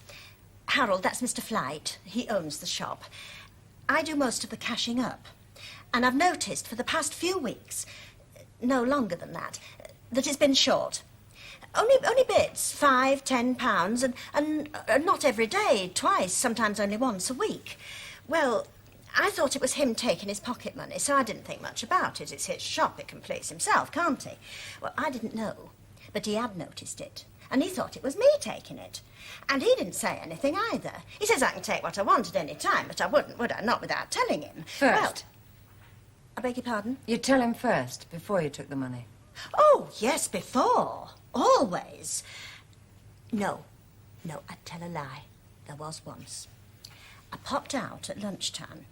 Harold, that's Mr. Flight. He owns the shop. I do most of the cashing up. And I've noticed for the past few weeks, no longer than that it's been short. Only bits, £5, £10, and not every day, twice, sometimes only once a week. Well, I thought it was him taking his pocket money, so I didn't think much about it. It's his shop, he can please himself, can't he? Well, I didn't know, but he had noticed it, and he thought it was me taking it. And he didn't say anything either. He says I can take what I want at any time, but I wouldn't, would I? Not without telling him. First? Well, I beg your pardon? You'd tell him first, before you took the money? Oh, yes, before. Always. No, I'd tell a lie. There was once. I popped out at lunchtime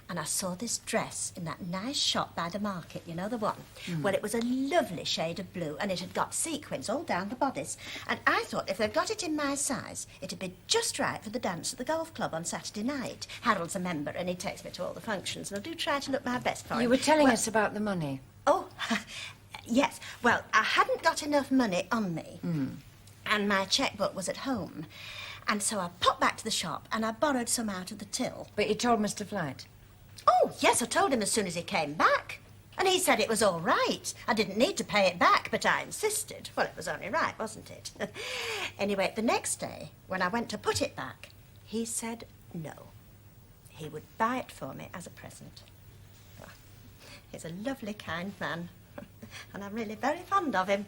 and I saw this dress in that nice shop by the market, you know the one? Well, it was a lovely shade of blue and it had got sequins all down the bodice. And I thought if they'd got it in my size, it'd be just right for the dance at the golf club on Saturday night. Harold's a member and he takes me to all the functions and I do try to look my best for him. You were telling us about the money. Oh, yes. Well, I hadn't got enough money on me. And my checkbook was at home. And so I popped back to the shop and I borrowed some out of the till. But you told Mr. Flight? Oh, yes, I told him as soon as he came back. And he said it was all right. I didn't need to pay it back, but I insisted. Well, it was only right, wasn't it? Anyway, the next day, when I went to put it back, he said no. He would buy it for me as a present. Well, he's a lovely, kind man. And I'm really very fond of him.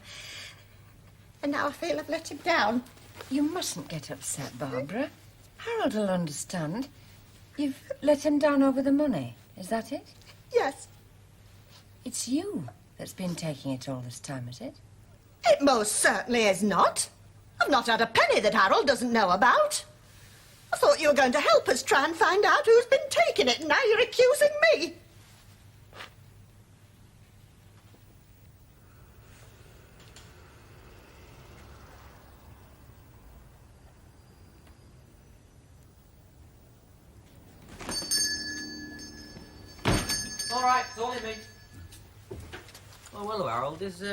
And now I feel I've let him down. You mustn't get upset, Barbara. Harold will understand. You've let him down over the money. Is that it? Yes. It's you that's been taking it all this time, is it? It most certainly is not. I've not had a penny that Harold doesn't know about. I thought you were going to help us try and find out who's been taking it, and now you're accusing me. All right, it's only me. Oh, hello, Harold. Is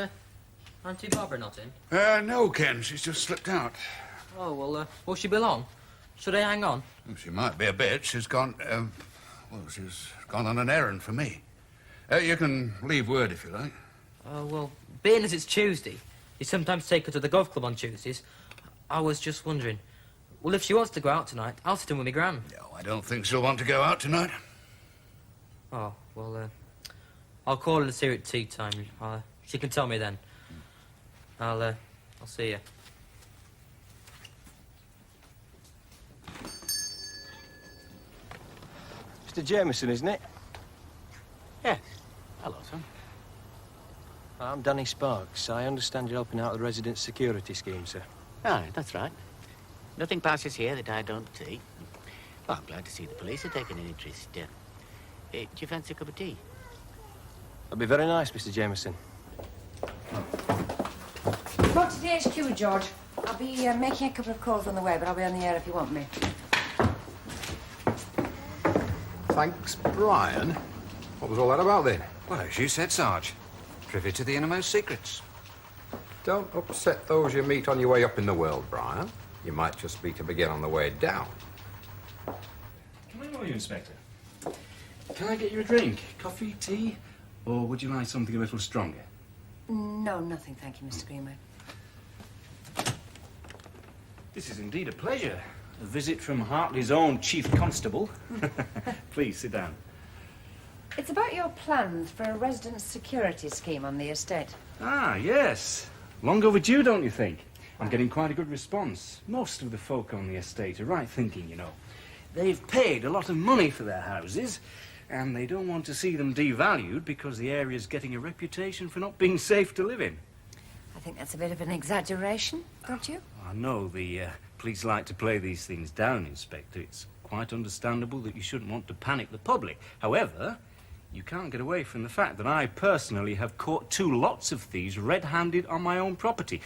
Auntie Barbara not in? No, Ken. She's just slipped out. Oh, well, will she be long? Should I hang on? Well, she might be a bit. She's gone on an errand for me. You can leave word if you like. Oh, well, being as it's Tuesday, you sometimes take her to the golf club on Tuesdays. I was just wondering. Well, if she wants to go out tonight, I'll sit in with me gran. No, I don't think she'll want to go out tonight. Oh, well, I'll call her to see her at tea time. She can tell me then. I'll see you. Mr. Jameson, isn't it? Yes. Hello, son. I'm Danny Sparks. I understand you're helping out the resident security scheme, sir. Ah, that's right. Nothing passes here that I don't see. Well, I'm glad to see the police are taking an interest. Do you fancy a cup of tea? That'd be very nice, Mr. Jameson. Back to the HQ, George. I'll be making a couple of calls on the way, but I'll be on the air if you want me. Thanks, Brian. What was all that about then? Well, as you said, Sarge. Privy to the innermost secrets. Don't upset those you meet on your way up in the world, Brian. You might just be to begin on the way down. Can I know you, Inspector? Can I get you a drink? Coffee, tea? Or would you like something a little stronger? No, nothing, thank you, Mr. Greenway. This is indeed a pleasure. A visit from Hartley's own Chief Constable. Please, sit down. It's about your plans for a resident security scheme on the estate. Ah, yes. Long overdue, don't you think? I'm getting quite a good response. Most of the folk on the estate are right thinking, you know. They've paid a lot of money for their houses, and they don't want to see them devalued because the area's getting a reputation for not being safe to live in. I think that's a bit of an exaggeration, don't you? I know the police like to play these things down, Inspector. It's quite understandable that you shouldn't want to panic the public. However, you can't get away from the fact that I personally have caught 2 lots of thieves red-handed on my own property.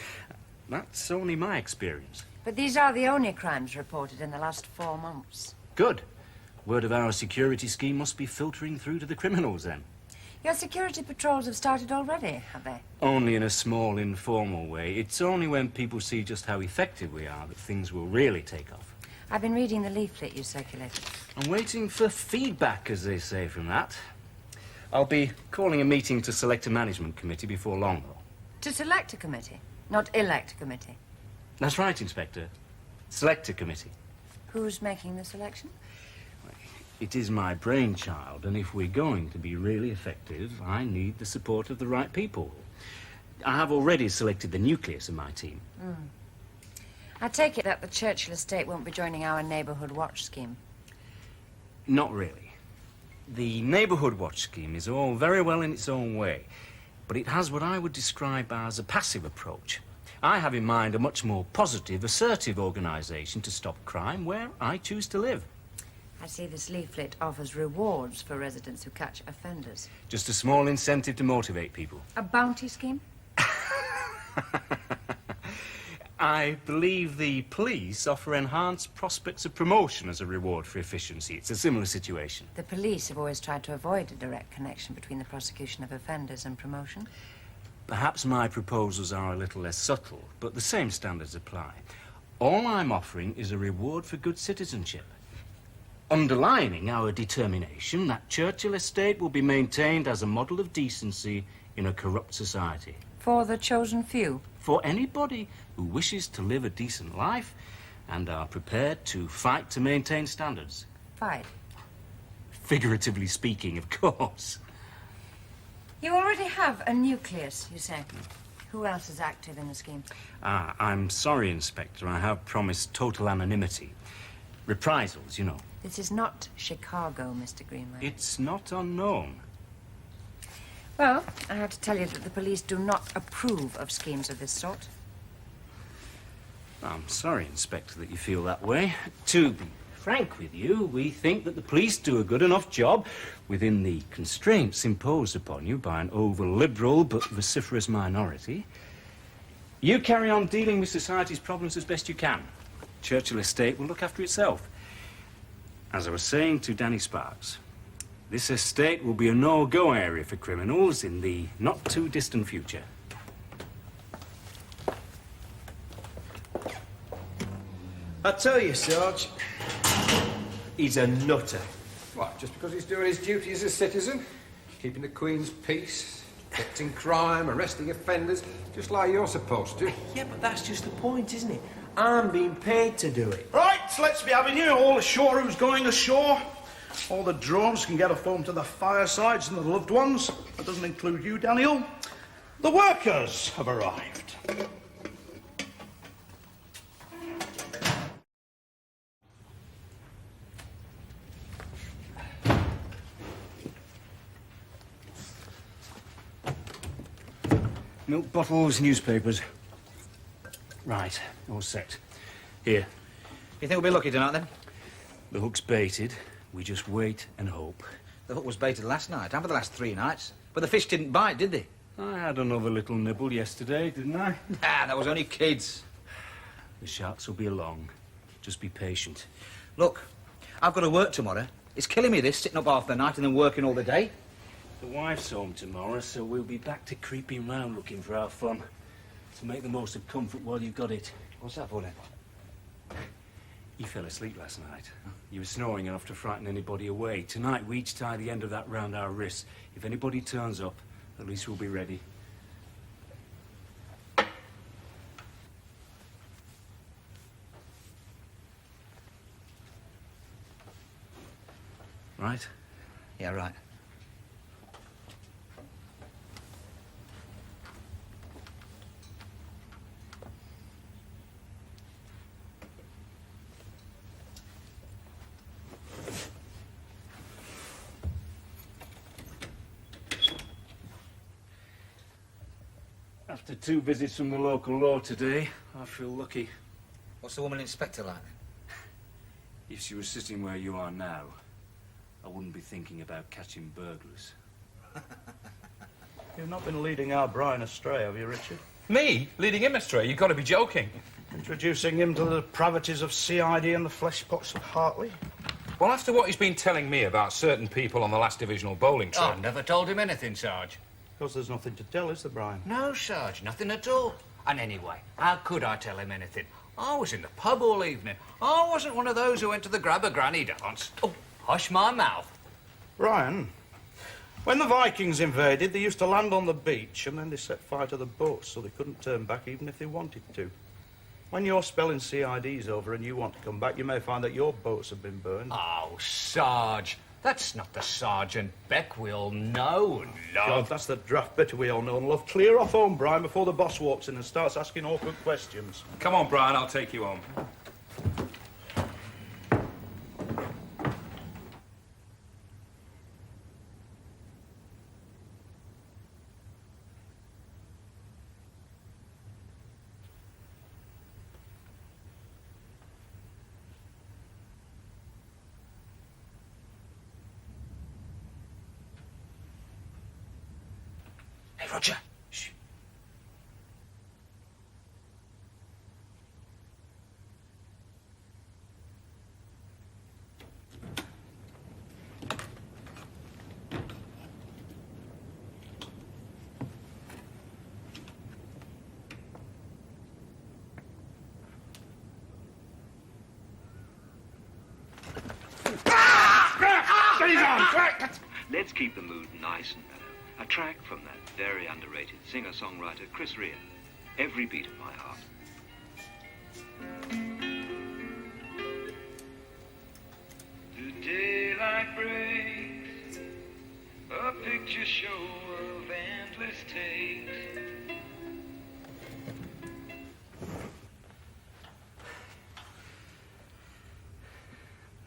That's only my experience. But these are the only crimes reported in the last 4 months. Good. Word of our security scheme must be filtering through to the criminals, then. Your security patrols have started already, have they? Only in a small, informal way. It's only when people see just how effective we are that things will really take off. I've been reading the leaflet you circulated. I'm waiting for feedback, as they say, from that. I'll be calling a meeting to select a management committee before long, though. To select a committee, not elect a committee. That's right, Inspector. Select a committee. Who's making the selection? It is my brainchild, and if we're going to be really effective, I need the support of the right people. I have already selected the nucleus of my team. I take it that the Churchill estate won't be joining our neighbourhood watch scheme. Not really. The neighbourhood watch scheme is all very well in its own way, but it has what I would describe as a passive approach. I have in mind a much more positive, assertive organisation to stop crime where I choose to live. I see this leaflet offers rewards for residents who catch offenders. Just a small incentive to motivate people. A bounty scheme? I believe the police offer enhanced prospects of promotion as a reward for efficiency. It's a similar situation. The police have always tried to avoid a direct connection between the prosecution of offenders and promotion. Perhaps my proposals are a little less subtle, but the same standards apply. All I'm offering is a reward for good citizenship, underlining our determination that Churchill Estate will be maintained as a model of decency in a corrupt society. For the chosen few? For anybody who wishes to live a decent life and are prepared to fight to maintain standards. Fight? Figuratively speaking, of course. You already have a nucleus, you say. Who else is active in the scheme? I'm sorry, Inspector. I have promised total anonymity. Reprisals, you know. This is not Chicago, Mr. Greenway. It's not unknown. Well, I have to tell you that the police do not approve of schemes of this sort. I'm sorry, Inspector, that you feel that way. To be frank with you, we think that the police do a good enough job within the constraints imposed upon you by an over-liberal but vociferous minority. You carry on dealing with society's problems as best you can. Churchill Estate will look after itself. As I was saying to Danny Sparks, this estate will be a no-go area for criminals in the not-too-distant future. I tell you, Sarge, he's a nutter. What, just because he's doing his duty as a citizen? Keeping the Queen's peace, detecting crime, arresting offenders, just like you're supposed to. Yeah, but that's just the point, isn't it? I'm being paid to do it. Right, let's be having you. All ashore who's going ashore. All the drones can get a phone to the firesides and the loved ones. That doesn't include you, Daniel. The workers have arrived. Milk bottles, newspapers. Right, all set. Here. You think we'll be lucky tonight, then? The hook's baited. We just wait and hope. The hook was baited last night, and for the last 3 nights. But the fish didn't bite, did they? I had another little nibble yesterday, didn't I? Ah, that was only kids. The sharks will be along. Just be patient. Look, I've got to work tomorrow. It's killing me, this, sitting up half the night and then working all the day. The wife's home tomorrow, so we'll be back to creeping round looking for our fun. To make the most of comfort while you've got it. What's that for, then? You fell asleep last night. You were snoring enough to frighten anybody away. Tonight, we each tie the end of that round our wrists. If anybody turns up, at least we'll be ready. Right? Yeah, right. After 2 visits from the local law today, I feel lucky. What's the woman inspector like? If she was sitting where you are now, I wouldn't be thinking about catching burglars. You've not been leading our Brian astray, have you, Richard? Me? Leading him astray? You've got to be joking. Introducing him to the depravities of CID and the flesh pots of Hartley? Well, after what he's been telling me about certain people on the last divisional bowling trip... I've never told him anything, Sarge. Because there's nothing to tell, is there, Brian? No, Sarge, nothing at all. And anyway, how could I tell him anything? I was in the pub all evening. I wasn't one of those who went to the grab-a-granny dance. Oh, hush my mouth. Brian, when the Vikings invaded, they used to land on the beach and then they set fire to the boats so they couldn't turn back even if they wanted to. When your spell in CID's over and you want to come back, you may find that your boats have been burned. Oh, Sarge, that's not the Sergeant Beck we all know and love. God, that's the draft bitter we all know and love. Clear off home, Brian, before the boss walks in and starts asking awkward questions. Come on, Brian, I'll take you home. Hey, Roger. Shh. Let's keep the mood nice and mellow. A track from that very underrated singer-songwriter Chris Rea. Every beat of my heart. The daylight breaks, a picture show of endless takes.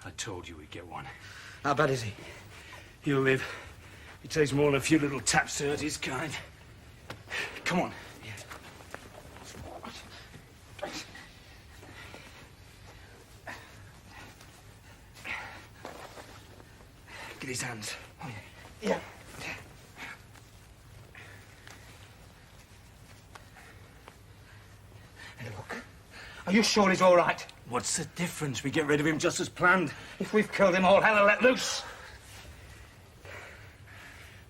I told you we'd get one. How bad is he? He'll live. He takes more than a few little taps to hurt his kind. Come on. Get his hands. Yeah. Hey, look. Are you sure he's all right? What's the difference? We get rid of him just as planned. If we've killed him, all hell will let loose.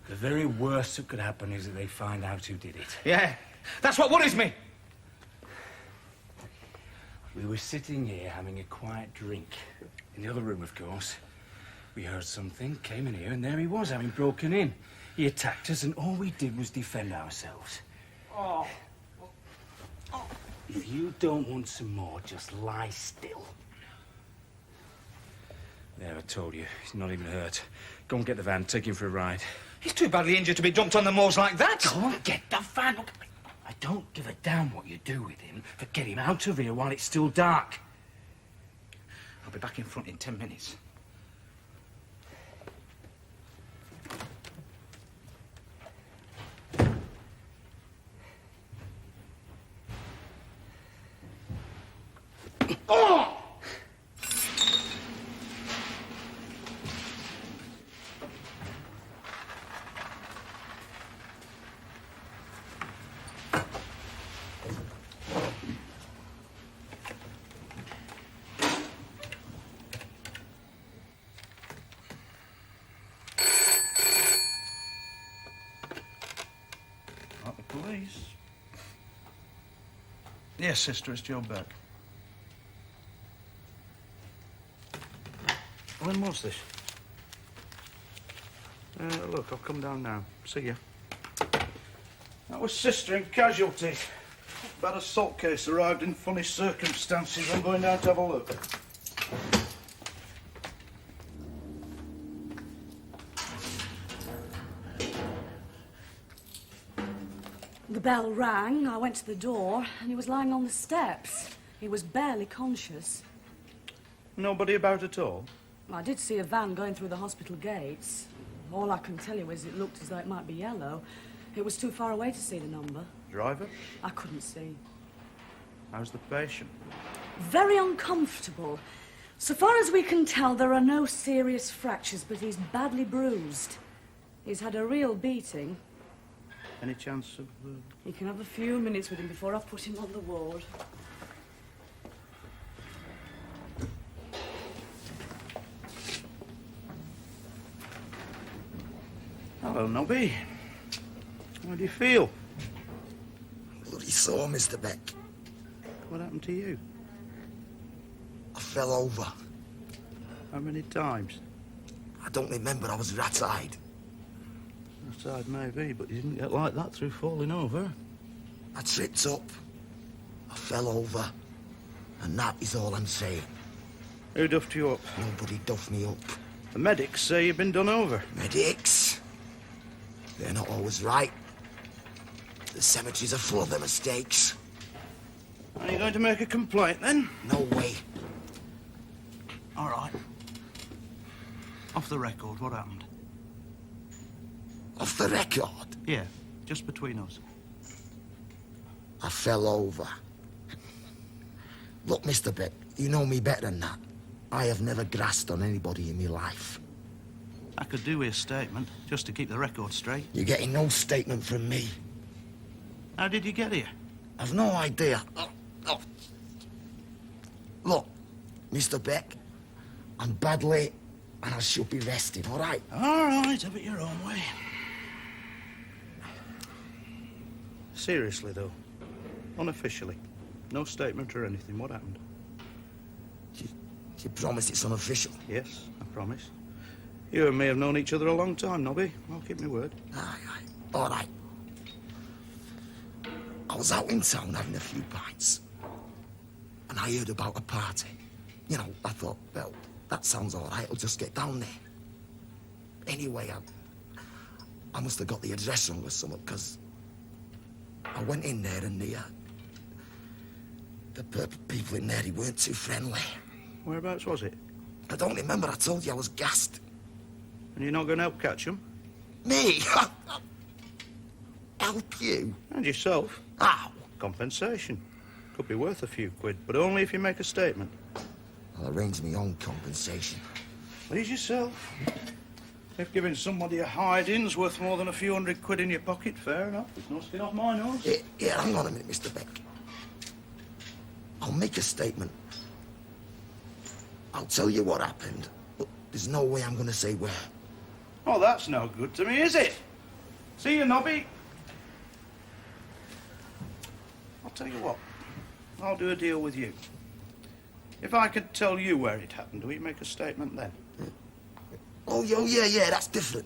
The very worst that could happen is that they find out who did it. Yeah, that's what worries me. We were sitting here having a quiet drink. In the other room, of course. We heard something, came in here, and there he was, having broken in. He attacked us, and all we did was defend ourselves. Oh. If you don't want some more, just lie still. There, I told you. He's not even hurt. Go and get the van, take him for a ride. He's too badly injured to be dumped on the moors like that. Go and get the van. Look, I don't give a damn what you do with him, but get him out of here while it's still dark. I'll be back in front in 10 minutes. Yes, sister, it's Joe Beck. When was this? Look, I'll come down now. See you. That was sister in casualty. Bad assault case arrived in funny circumstances. I'm going down to have a look. The bell rang, I went to the door, and he was lying on the steps. He was barely conscious. Nobody about at all? I did see a van going through the hospital gates. All I can tell you is it looked as though it might be yellow. It was too far away to see the number. Driver? I couldn't see. How's the patient? Very uncomfortable. So far as we can tell, there are no serious fractures, but he's badly bruised. He's had a real beating. Any chance of... You can have a few minutes with him before I put him on the ward. Hello, Nobby. How do you feel? Bloody sore, Mr. Beck. What happened to you? I fell over. How many times? I don't remember, I was rat-eyed. Rat-eyed maybe, but you didn't get like that through falling over. I tripped up. I fell over. And that is all I'm saying. Who duffed you up? Nobody duffed me up. The medics say you've been done over. Medics? They're not always right. The cemeteries are full of their mistakes. Are you going to make a complaint, then? No way. All right. Off the record, what happened? Off the record? Yeah, just between us. I fell over. Look, Mr. Beck, you know me better than that. I have never grasped on anybody in my life. I could do with a statement, just to keep the record straight. You're getting no statement from me. How did you get here? I've no idea. Look, Mr. Beck, I'm badly, and I should be resting, all right? All right, have it your own way. Seriously, though, unofficially, no statement or anything, what happened? You promise it's unofficial? Yes, I promise. You and me have known each other a long time, Nobby. I'll keep my word. Aye. All right. I was out in town having a few pints, and I heard about a party. You know, I thought, well, that sounds all right. I'll just get down there. Anyway, I must have got the address wrong or something, because I went in there and the people in there, they weren't too friendly. Whereabouts was it? I don't remember. I told you I was gassed. And you're not going to help catch them? Me? Help you? And yourself. How? Compensation. Could be worth a few quid, but only if you make a statement. I'll arrange my own compensation. Please yourself. If giving somebody a hiding's worth more than a few £100 in your pocket, fair enough. There's no skin off my nose. Yeah, hang on a minute, Mr. Beck. I'll make a statement. I'll tell you what happened, but there's no way I'm going to say where. Oh, that's no good to me, is it? See you, Nobby. I'll tell you what. I'll do a deal with you. If I could tell you where it happened, do we make a statement then? Oh, yeah, that's different.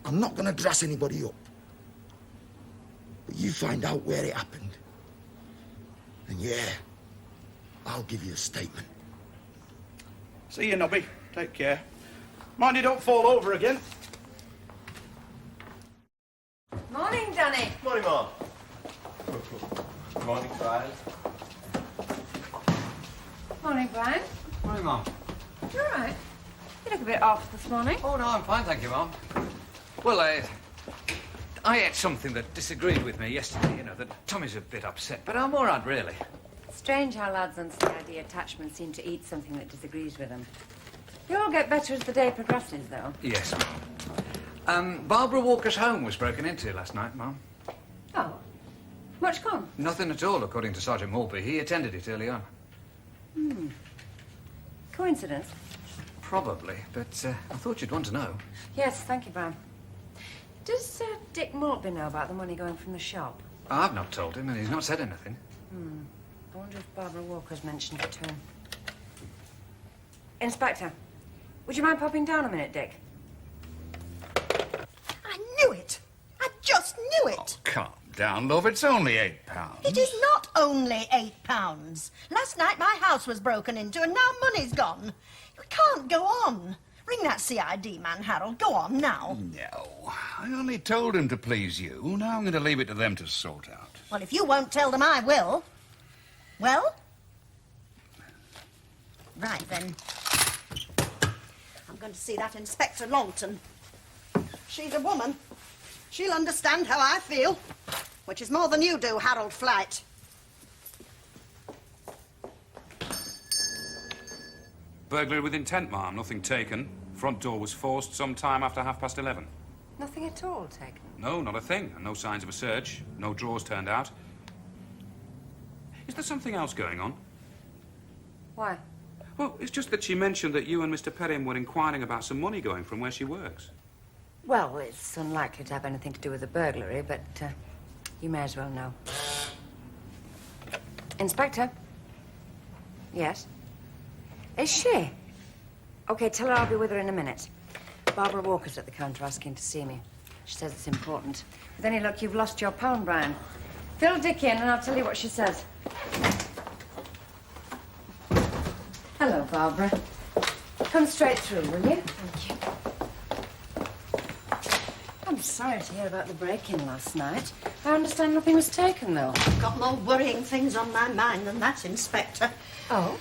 I'm not going to dress anybody up. But you find out where it happened. And yeah, I'll give you a statement. See you, Nobby. Take care. Mind you don't fall over again. Morning, Danny. Morning, Mom. Morning, Brian. Morning, Brian. Morning, Mum. You all right? You look a bit off this morning. Oh, no, I'm fine, thank you, Mum. Well, I ate something that disagreed with me yesterday, you know, that Tommy's a bit upset, but I'm all right, really. Strange how lads on CID attachment seem to eat something that disagrees with them. You all get better as the day progresses, though. Yes, Mum. Barbara Walker's home was broken into last night, Mum. Oh. Much gone? Nothing at all, according to Sergeant Morby. He attended it early on. Coincidence? Probably, but I thought you'd want to know. Yes, thank you, Brian. Does Dick Maltby know about the money going from the shop? I've not told him, and he's not said anything. I wonder if Barbara Walker's mentioned it to him. Inspector, would you mind popping down a minute, Dick? I knew it. I just knew it. Calm down, love. It's only £8. It is not only £8. Last night my house was broken into and now money's gone. We can't go on. Ring that CID man, Harold. Go on now. No, I only told him to please you. Now I'm going to leave it to them to sort out. Well, if you won't tell them, I will. Well? Right, then. I'm going to see that Inspector Longton. She's a woman. She'll understand how I feel, which is more than you do, Harold Flight. Burglary with intent, ma'am. Nothing taken. Front door was forced some time after 11:30. Nothing at all taken. No, not a thing. And no signs of a search. No drawers turned out. Is there something else going on? Why? Well, it's just that she mentioned that you and Mr. Perrin were inquiring about some money going from where she works. Well, it's unlikely to have anything to do with the burglary, but you may as well know. Inspector? Yes? Is she? OK, tell her I'll be with her in a minute. Barbara Walker's at the counter asking to see me. She says it's important. With any luck, you've lost your pound, Brian. Fill Dick in and I'll tell you what she says. Hello, Barbara. Come straight through, will you? Thank you. I'm sorry to hear about the break-in last night. I understand nothing was taken, though. I've got more worrying things on my mind than that, Inspector. Oh?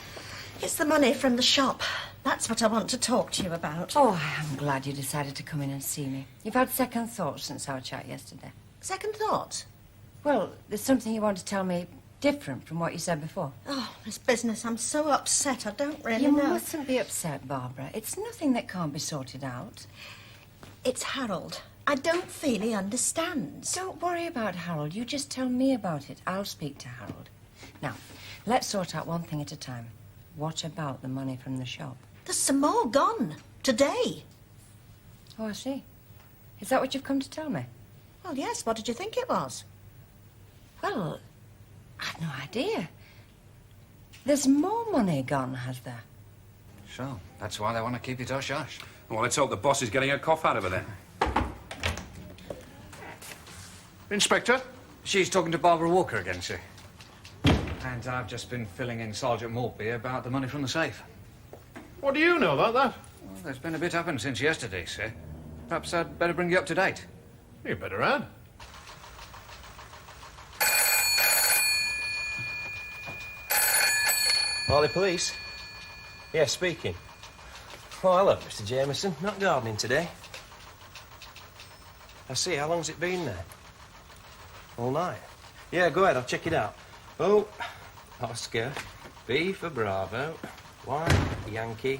It's the money from the shop. That's what I want to talk to you about. Oh, I'm glad you decided to come in and see me. You've had second thoughts since our chat yesterday. Second thoughts? Well, there's something you want to tell me different from what you said before. Oh, this business, I'm so upset, I don't really You know. mustn't be upset, Barbara. It's nothing that can't be sorted out. It's Harold. I don't feel he understands. Don't worry about Harold. You just tell me about it. I'll speak to Harold. Now, let's sort out one thing at a time. What about the money from the shop? There's some more gone. Today. Oh, I see. Is that what you've come to tell me? Well, yes. What did you think it was? Well, I've no idea. There's more money gone, has there? So, that's why they want to keep it hush-hush. Well, let's hope the boss is getting a cough out of her then. Inspector? She's talking to Barbara Walker again, see? And I've just been filling in Sergeant Maltby about the money from the safe. What do you know about that? Well, there's been a bit happened since yesterday, sir. Perhaps I'd better bring you up to date. You better add. Harley Police? Yes, speaking. Oh, hello, Mr. Jameson. Not gardening today. I see. How long's it been there? All night? Yeah, go ahead. I'll check it out. Oh, Oscar, B for Bravo, Y, Yankee,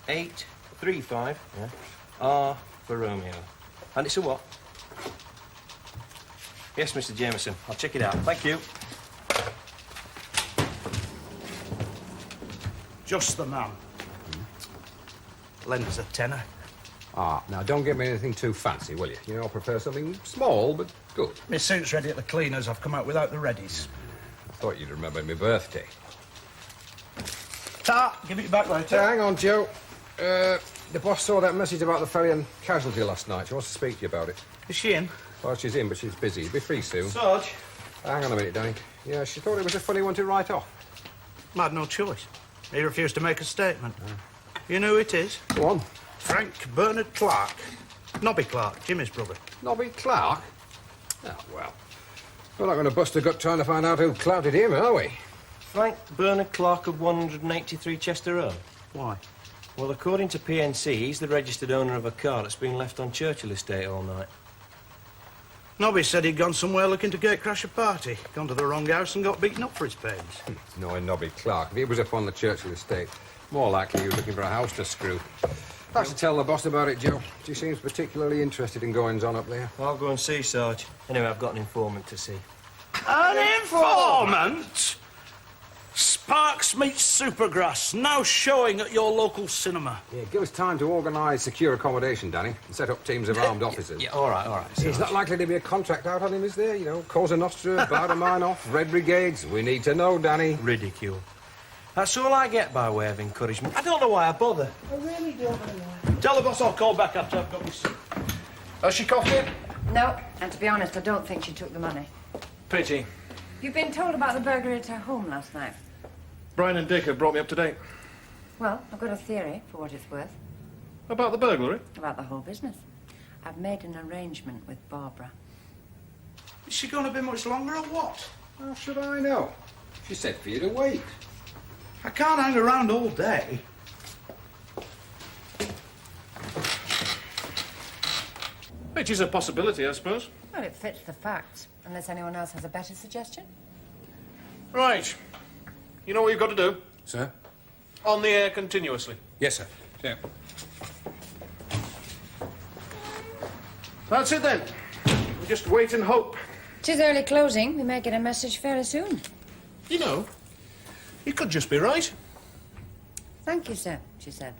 835, yeah, R for Romeo. And it's a what? Yes, Mr. Jameson. I'll check it out. Thank you. Just the man. Lend us a tenner. Ah, now don't get me anything too fancy, will you? You know, I prefer something small but good. My suit's ready at the cleaners. I've come out without the readies. I thought you'd remember my birthday. Ta! Give it back later. Hang on, Joe. The boss saw that message about the ferry and casualty last night. She wants to speak to you about it. Is she in? Well, she's in, but she's busy. You'll be free soon. Sarge? Hang on a minute, Danny. Yeah, she thought it was a funny one to write off. I had no choice. He refused to make a statement. You know who it is? Go on. Frank Bernard Clark. Nobby Clark, Jimmy's brother. Nobby Clark? Oh, well. We're not going to bust a gut trying to find out who clouted him, are we? Frank Bernard Clark of 183 Chester Road. Why? Well, according to PNC, he's the registered owner of a car that's been left on Churchill Estate all night. Nobby said he'd gone somewhere looking to gate-crash a party, gone to the wrong house and got beaten up for his pains. Knowing Nobby Clark, if he was up on the Churchill estate, more likely he was looking for a house to screw. Perhaps to tell the boss about it, Joe. She seems particularly interested in goings-on up there. I'll go and see, Sarge. Anyway, I've got an informant to see. An informant? Parks meets Supergrass, now showing at your local cinema. Yeah, give us time to organise secure accommodation, Danny, and set up teams of armed officers. Yeah, all right. There's not likely to be a contract out on him, is there? You know, Cosa Nostra, Baader-Meinhof, Red Brigades. We need to know, Danny. Ridicule. That's all I get by way of encouragement. I don't know why I bother. I really don't know why. Tell the boss I'll call back after I've got my suit. Has she coughed in? No, and to be honest, I don't think she took the money. Pity. You've been told about the burglary at her home last night. Brian and Dick have brought me up to date. Well, I've got a theory, for what it's worth. About the burglary? About the whole business. I've made an arrangement with Barbara. Is she going to be much longer or what? How should I know? She said for you to wait. I can't hang around all day. Which is a possibility, I suppose. Well, it fits the facts, unless anyone else has a better suggestion. Right. You know what you've got to do? Sir? On the air continuously. Yes, sir. Yeah. That's it then. We just wait and hope. 'Tis early closing. We may get a message fairly soon. You know, you could just be right. Thank you, sir, she said.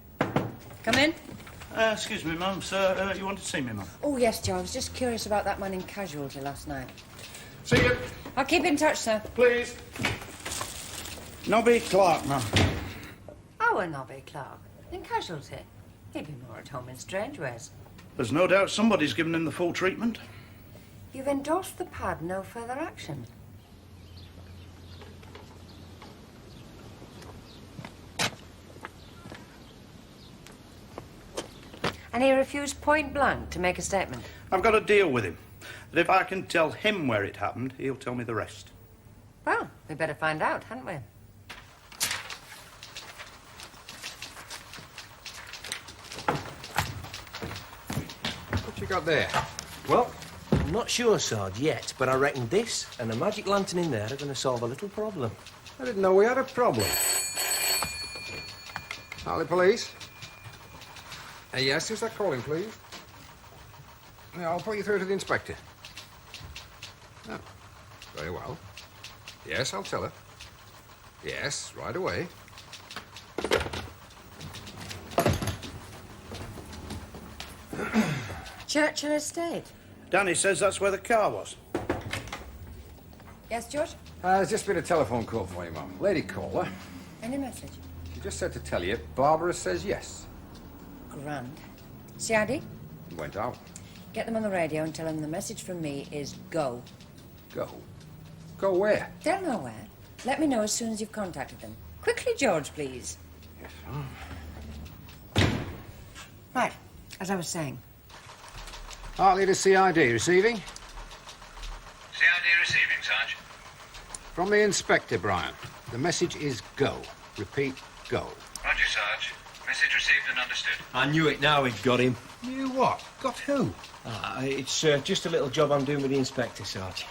Come in. Excuse me, Mum. Sir, you wanted to see me, Mum? Oh, yes, Joe. I was just curious about that man in casualty last night. See you. I'll keep in touch, sir. Please. Nobby Clark, Mum. Oh, a Nobby Clark. In casualty. He'd be more at home in strange ways. There's no doubt somebody's given him the full treatment. You've endorsed the pad, no further action. And he refused point blank to make a statement. I've got a deal with him. That if I can tell him where it happened, he'll tell me the rest. Well, we better find out, hadn't we? What you got there? Well, I'm not sure, Sarge, yet, but I reckon this and a magic lantern in there are going to solve a little problem. I didn't know we had a problem. Harley Police? Yes, who's that calling, please? Yeah, I'll put you through to the inspector. Oh, very well. Yes, I'll tell her. Yes, right away. Churchill Estate. Danny says that's where the car was. Yes, George? There's just been a telephone call for you, Mum. Lady caller. Any message? She just said to tell you, Barbara says yes. Grand. CID? Went out. Get them on the radio and tell them the message from me is go. Go? Go where? They'll know where. Let me know as soon as you've contacted them. Quickly, George, please. Yes, Mum. Right, as I was saying. Hartley to CID, receiving? CID receiving, Sarge. From the inspector, Brian. The message is go. Repeat, go. Roger, Sarge. Message received and understood. I knew it now he'd got him. You what? Got who? It's just a little job I'm doing with the inspector, Sarge.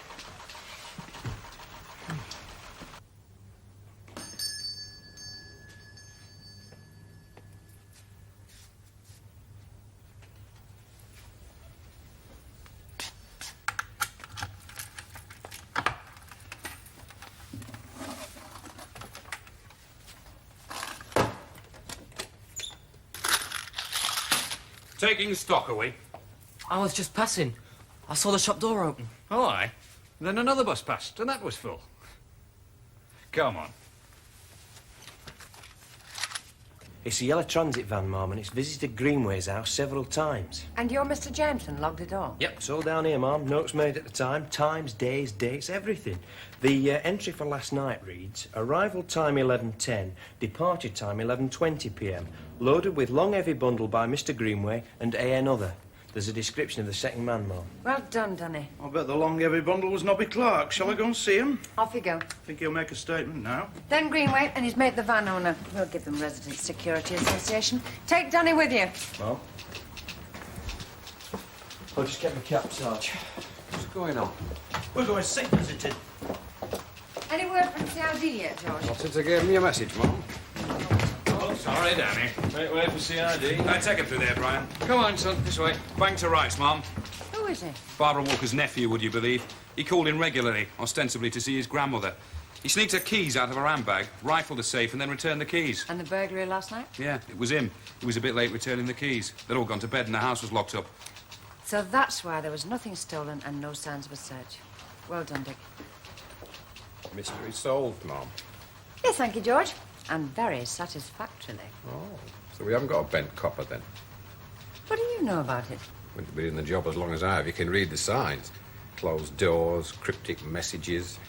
Taking stock, are we? I was just passing. I saw the shop door open. Oh, aye. Then another bus passed, and that was full. Come on. It's a yellow transit van, Mum, and it's visited Greenway's house several times. And you're Mr. Jameson, logged it all? Yep, it's all down here, Mum. Notes made at the time, times, days, dates, everything. The entry for last night reads, arrival time 11:10, departure time 11:20 p.m. Loaded with long heavy bundle by Mr. Greenway and A.N. other. There's a description of the second man, Mum. Well done, Danny. I bet the long heavy bundle was Nobby Clark. Shall I go and see him? Off you go. Think he'll make a statement now? Then Greenway and he's made the van owner. We'll give them Residents Security Association. Take Danny with you. Mum? I'll just get my cap, Sarge. What's going on? We're going sick visited. Any word from CID yet, George? Not since I gave him your message, Mum. Oh, sorry, Danny. Make way for CID. Take him through there, Brian. Come on, son, this way. Bank to rights, Mum. Who is he? Barbara Walker's nephew, would you believe? He called in regularly, ostensibly to see his grandmother. He sneaked her keys out of her handbag, rifled the safe, and then returned the keys. And the burglary last night? Yeah, it was him. He was a bit late returning the keys. They'd all gone to bed and the house was locked up. So that's why there was nothing stolen and no signs of a search. Well done, Dick. Mystery solved, Mum. Yes, thank you, George. And very satisfactorily. Oh, so we haven't got a bent copper, then? What do you know about it? When you've been in the job as long as I have, you can read the signs. Closed doors, cryptic messages.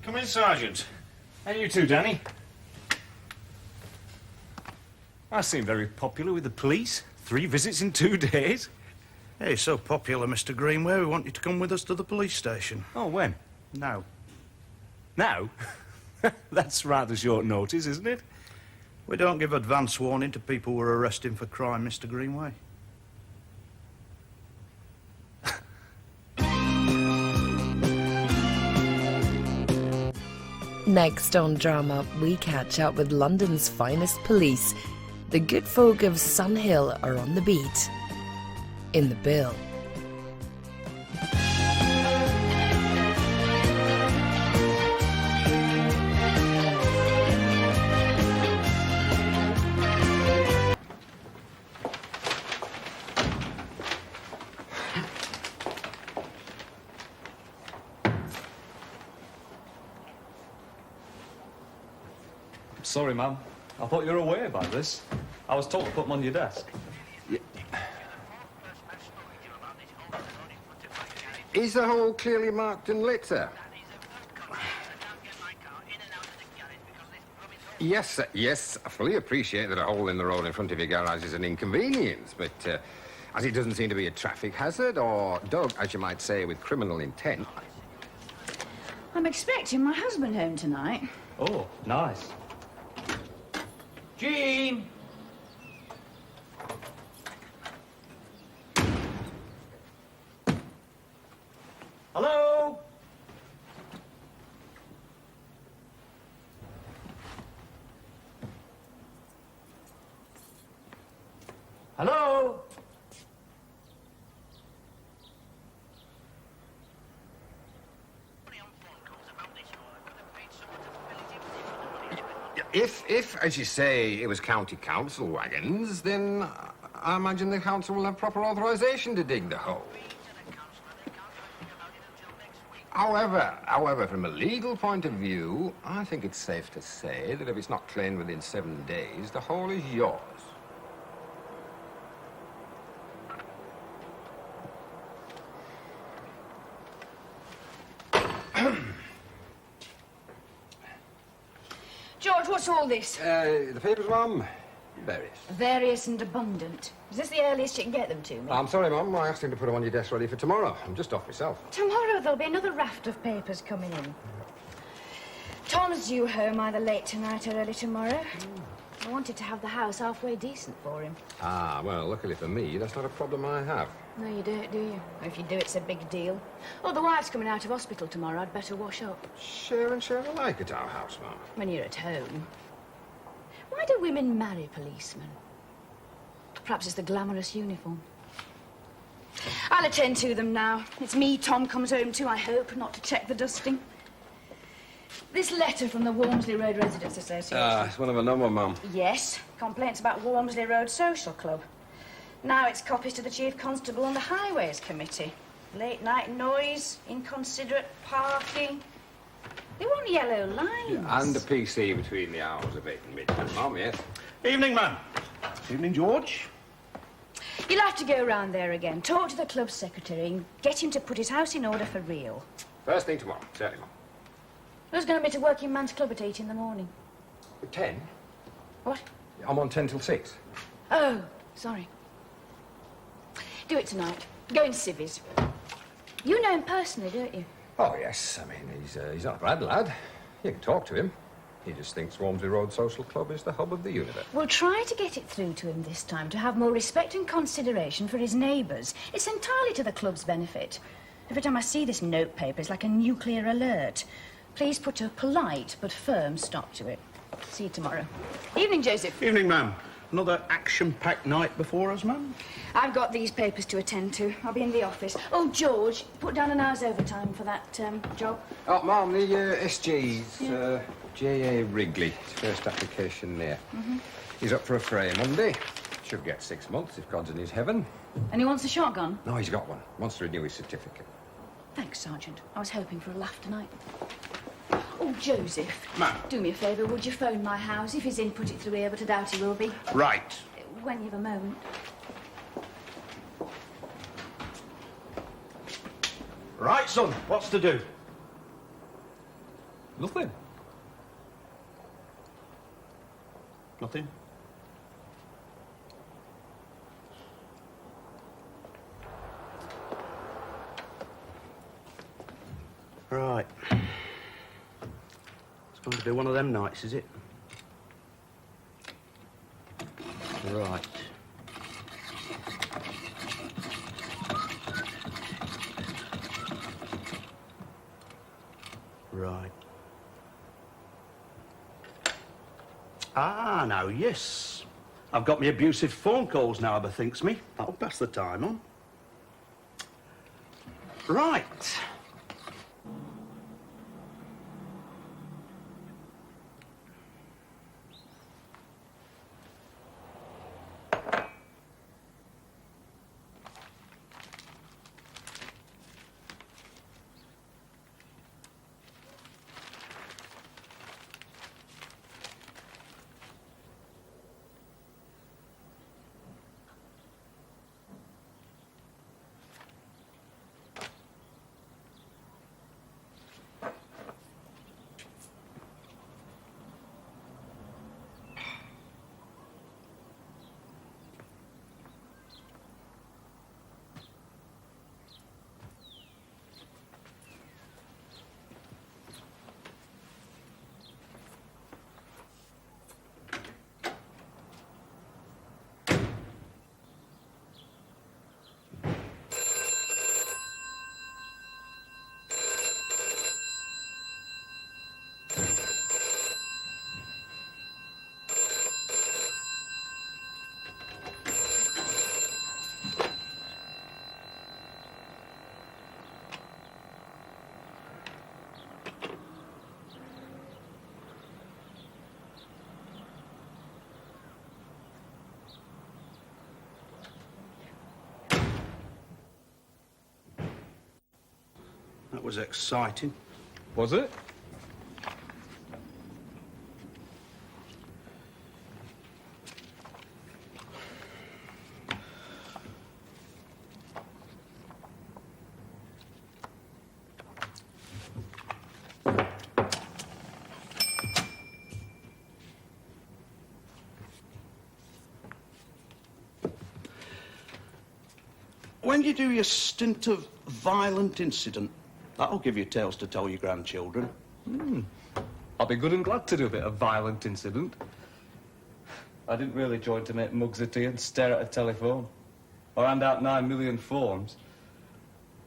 Come in, Sergeant. And you too, Danny. I seem very popular with the police. 3 visits in 2 days. Hey, so popular, Mr. Greenway, we want you to come with us to the police station. Oh, when? Now. Now? That's rather short notice, isn't it? We don't give advance warning to people we're arresting for crime, Mr. Greenway. Next on Drama, we catch up with London's finest police. The good folk of Sun Hill are on the beat. In the bill. Sorry, ma'am. I thought you were aware by this. I was told to put them on your desk. Is the hole clearly marked and lit, sir? Yes, sir. Yes, I fully appreciate that a hole in the road in front of your garage is an inconvenience, but as it doesn't seem to be a traffic hazard or dug, as you might say, with criminal intent. I'm expecting my husband home tonight. Oh, nice. Jean! Hello? Hello? If, as you say, it was county council wagons, then I imagine the council will have proper authorization to dig the hole. However, from a legal point of view, I think it's safe to say that if it's not claimed within 7 days, the hole is yours. George, what's all this? The papers, Mum? Various. Various and abundant. Is this the earliest you can get them to me? I'm sorry, Mum. I asked him to put them on your desk ready for tomorrow. I'm just off myself. Tomorrow there'll be another raft of papers coming in. Tom's due home either late tonight or early tomorrow. I wanted to have the house halfway decent for him. Ah, well, luckily for me, that's not a problem I have. No, you don't, do you? If you do, it's a big deal. Oh, the wife's coming out of hospital tomorrow. I'd better wash up. Share and share alike at our house, Mum. When you're at home. Why do women marry policemen? Perhaps it's the glamorous uniform. I'll attend to them now. It's me Tom comes home to, I hope, not to check the dusting. This letter from the Walmsley Road Residents Association. Ah, it's one of a number, Mum. Yes, complaints about Walmsley Road Social Club. Now it's copies to the Chief Constable and the Highways Committee. Late night noise, inconsiderate parking. They want yellow lines. And a PC between the hours of 8 and midnight, Mum, yes? Evening, ma'am. Evening, George. You'll have to go round there again, talk to the club secretary and get him to put his house in order for real. First thing tomorrow, certainly, Mum. Who's going to meet a working man's club at 8 in the morning? 10? What? I'm on 10 till 6. Oh, sorry. Do it tonight. Go in civvies. You know him personally, don't you? Oh, yes. I mean, he's not a bad lad. You can talk to him. He just thinks Walmsley Road Social Club is the hub of the universe. We'll try to get it through to him this time, to have more respect and consideration for his neighbours. It's entirely to the club's benefit. Every time I see this note paper, it's like a nuclear alert. Please put a polite but firm stop to it. See you tomorrow. Evening, Joseph. Evening, ma'am. Another action-packed night before us, ma'am? I've got these papers to attend to. I'll be in the office. Oh, George, put down an hour's overtime for that job. Oh, Ma'am, the SG's, J.A. Wrigley, his first application there. He's up for a fray Monday. Should get 6 months if God's in his heaven. And he wants a shotgun? No, he's got one. Wants to renew his certificate. Thanks, Sergeant. I was hoping for a laugh tonight. Oh, Joseph. Ma'am. Do me a favour, would you phone my house? If he's in, put it through here, but I doubt he will be. Right. When you have a moment. Right, son, what's to do? Nothing. Nothing? Right. It's going to be one of them nights, is it? Right. Right. Ah, now, yes. I've got me abusive phone calls now, bethinks me. That'll pass the time on. Right. That was exciting. Was it? When you do your stint of violent incident, that'll give you tales to tell your grandchildren. I'll be good and glad to do a bit of violent incident. I didn't really join to make mugs of tea and stare at a telephone. Or hand out 9 million forms.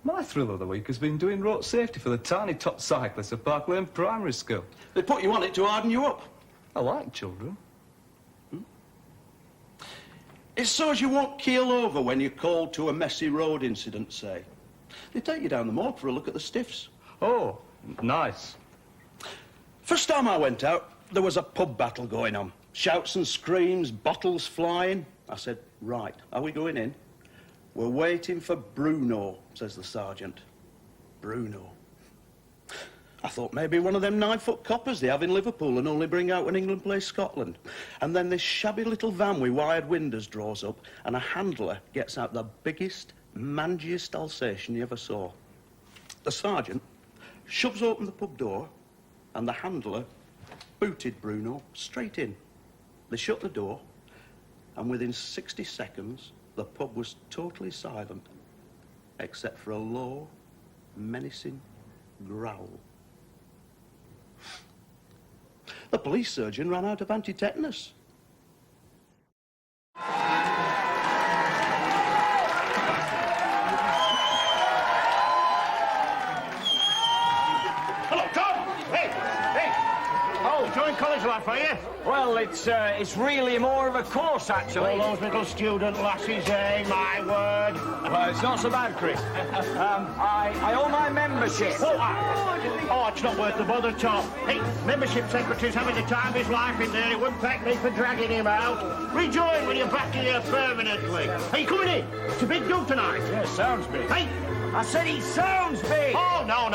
My thrill of the week has been doing road safety for the tiny top cyclists of Park Lane Primary School. They put you on it to harden you up. I like children. It's so as you won't keel over when you're called to a messy road incident, say. They take you down the morgue for a look at the stiffs. Oh, nice. First time I went out, there was a pub battle going on. Shouts and screams, bottles flying. I said, right, are we going in? We're waiting for Bruno, says the sergeant. Bruno. I thought maybe one of them 9-foot coppers they have in Liverpool and only bring out when England plays Scotland. And then this shabby little van with wired windows draws up and a handler gets out the biggest, mangiest Alsatian you ever saw. The sergeant shoves open the pub door and the handler booted Bruno straight in. They shut the door and within 60 seconds the pub was totally silent except for a low, menacing growl. The police surgeon ran out of anti-tetanus. Hello, Tom! Hey! Hey! Oh, enjoying college life, are you? Well, it's really more of a course, actually. All those little student lasses, eh? My word. Well, it's not so bad, Chris. I owe my membership. Oh, it's not worth the bother, Tom. Hey, membership secretary's having the time of his life in there. It wouldn't thank me for dragging him out. Rejoin when you're back here permanently. Hey, coming in. It's a big do tonight. Yeah, sounds big. Hey, I said he sounds big. Oh, no.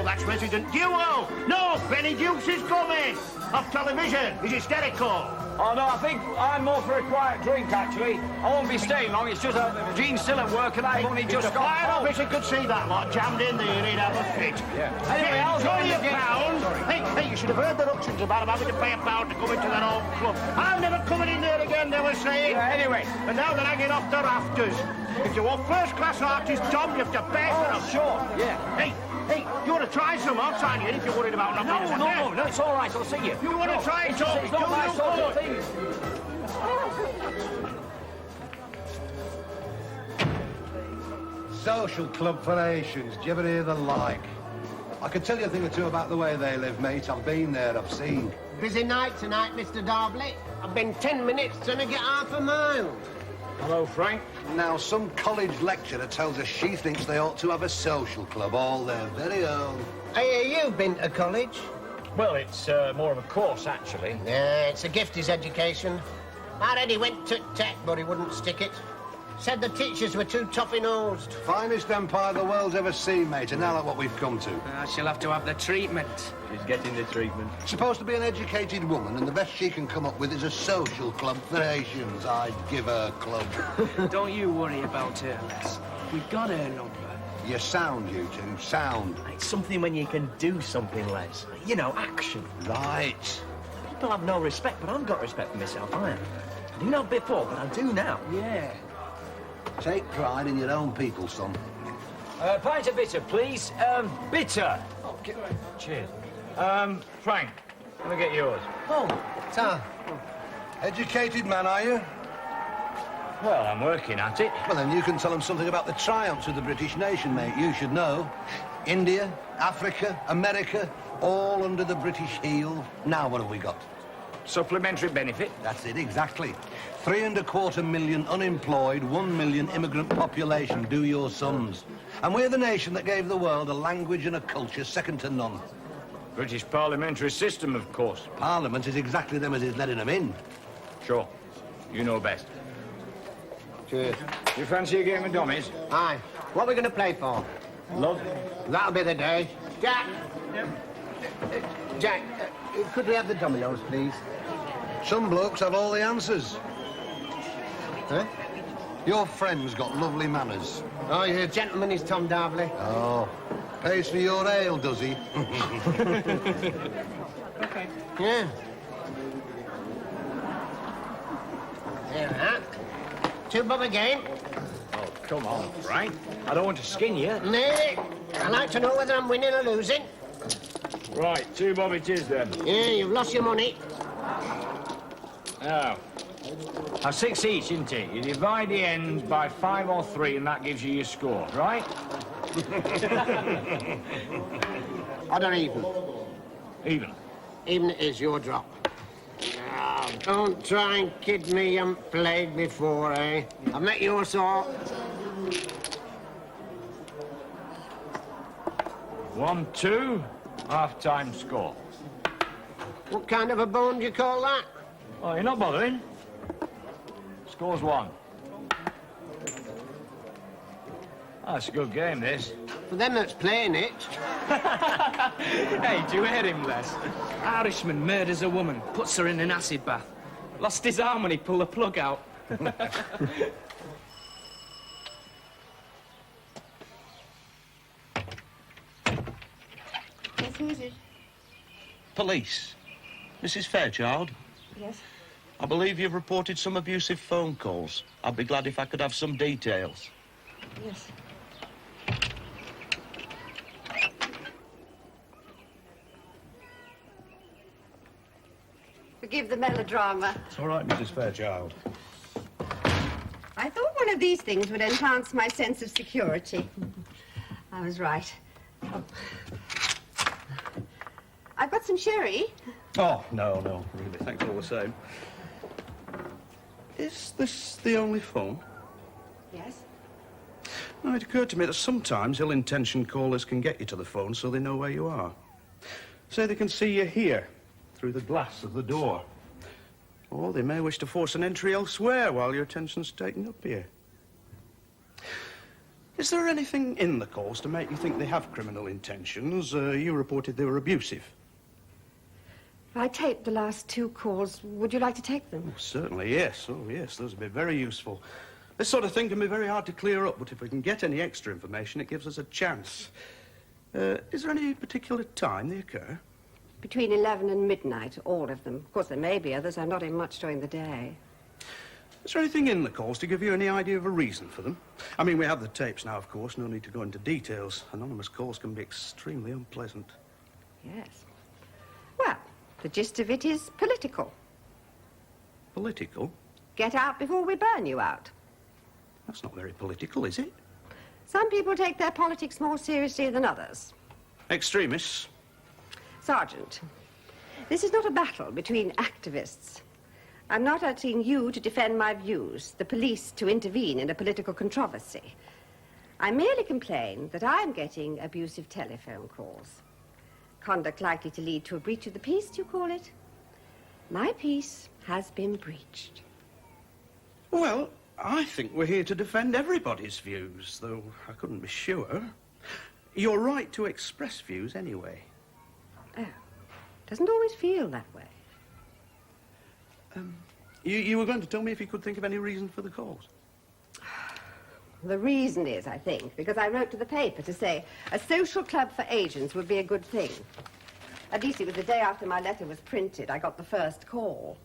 That's Resident Duo. No, Benny Dukes is coming. Off television. He's hysterical. Oh, no, I think I'm more for a quiet drink, actually. I won't be staying long. It's just Gene's still at work and I've only just got home. If he could see that lot jammed in there, he'd have a fit. Yeah. Anyway, I'll go enjoy in your again. pound. Hey, you should have heard the ructions about him having to pay £1 to come into that old club. I'm never coming in there again, they were saying. Yeah, anyway. And now they're hanging off the rafters. If you want first-class artists, Tom, you have to pay for them. Sure, yeah. Hey, you want to try some? I'll sign you in if you're worried about knocking No, it's all right. I'll see you. You want to try it, Tom? It's not my sort of thing. Social club for Asians. Do you ever hear the like? I could tell you a thing or two about the way they live, mate. I've been there, I've seen. Busy night tonight, Mr. Darbley. I've been 10 minutes trying to get half a mile. Hello, Frank. Now, some college lecturer tells us she thinks they ought to have a social club all their very own. Hey, you been to college? Well, it's more of a course, actually. Yeah, it's a gift, his education. Our Eddie went to tech, but he wouldn't stick it. Said the teachers were too toppy-nosed. Finest empire the world's ever seen, mate, and now look what we've come to. She'll have to have the treatment. She's getting the treatment. Supposed to be an educated woman, and the best she can come up with is a social club for Asians. I'd give her a club. Don't you worry about her, Les. We got her number. You sound, you two, sound. It's something when you can do something, Les. You know, action. Right. People have no respect, but I've got respect for myself, I have. I didn't have before, but I do now. Yeah. Take pride in your own people, son. Pint of bitter, please. Bitter. Okay. Cheers. Frank, let me get yours. Oh, Ta. Educated man, are you? Well, I'm working at it. Well, then you can tell them something about the triumphs of the British nation, mate. You should know. India, Africa, America, all under the British heel. Now what have we got? Supplementary benefit. That's it, exactly. 3.25 million unemployed, 1 million immigrant population. Do your sums. And we're the nation that gave the world a language and a culture second to none. British parliamentary system, of course. Parliament is exactly them as is letting them in. Sure. You know best. Cheers. You fancy a game of dummies? Aye. What are we going to play for? Love. That'll be the day. Jack! Jack, could we have the dominoes, please? Some blokes have all the answers. Huh? Your friend's got lovely manners. Oh, he's a gentleman, is Tom Darbley. Oh. Pays for your ale, does he? Okay. Yeah. There we are. 2 bob again. Oh, come on, Frank. I don't want to skin you. Nay, I like to know whether I'm winning or losing. Right, 2 bob it is, then. Yeah, you've lost your money. Now, 6 each, isn't it? You divide the ends by 5 or 3, and that gives you your score, right? Odd or even? Even. Even it is your drop. Now, don't try and kid me, you haven't played before, eh? I've met your sort. 1-2, half-time score. What kind of a bone do you call that? Oh, you're not bothering. Score's 1. Oh, it's a good game, this. For them that's playing it. Hey, do you hear him, Les? Irishman murders a woman, puts her in an acid bath. Lost his arm when he pulled the plug out. Yes, who is it? Police. Mrs. Fairchild? Yes. I believe you've reported some abusive phone calls. I'd be glad if I could have some details. Yes. Forgive the melodrama. It's all right, Mrs. Fairchild. I thought one of these things would enhance my sense of security. I was right. Oh. I've got some sherry? Oh, no, really. Thanks all the same. Is this the only phone? Yes. No, it occurred to me that sometimes ill-intentioned callers can get you to the phone so they know where you are. Say they can see you here, through the glass of the door. Or they may wish to force an entry elsewhere while your attention's taken up here. Is there anything in the calls to make you think they have criminal intentions? You reported they were abusive. I taped the last 2 calls. Would you like to take them? Oh, certainly, yes. Oh, yes, those would be very useful. This sort of thing can be very hard to clear up, but if we can get any extra information, it gives us a chance. Is there any particular time they occur? Between 11 and midnight, all of them. Of course, there may be others. I'm not in much during the day. Is there anything in the calls to give you any idea of a reason for them? I mean, we have the tapes now, of course. No need to go into details. Anonymous calls can be extremely unpleasant. Yes. Well, the gist of it is political. Political? Get out before we burn you out. That's not very political, is it? Some people take their politics more seriously than others. Extremists? Sergeant, this is not a battle between activists. I'm not asking you to defend my views, the police to intervene in a political controversy. I merely complain that I'm getting abusive telephone calls. Conduct likely to lead to a breach of the peace, do you call it? My peace has been breached. Well, I think we're here to defend everybody's views, though I couldn't be sure. You're right to express views anyway. Oh, doesn't always feel that way. You were going to tell me if you could think of any reason for the calls. The reason is, I think, because I wrote to the paper to say a social club for agents would be a good thing. At least it was the day after my letter was printed I got the first call.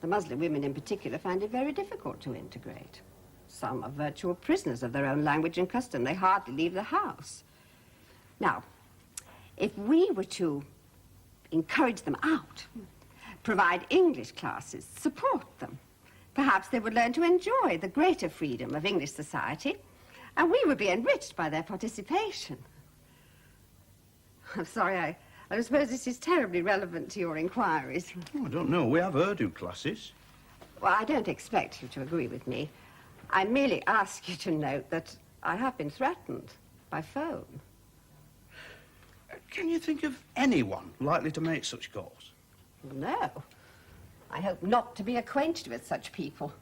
The Muslim women in particular find it very difficult to integrate. Some are virtual prisoners of their own language and custom. They hardly leave the house. Now, if we were to encourage them out, provide English classes, support them, perhaps they would learn to enjoy the greater freedom of English society, and we would be enriched by their participation. I'm sorry, I suppose this is terribly relevant to your inquiries. Oh, I don't know. We have Urdu classes. Well, I don't expect you to agree with me. I merely ask you to note that I have been threatened by phone. Can you think of anyone likely to make such calls? No. I hope not to be acquainted with such people.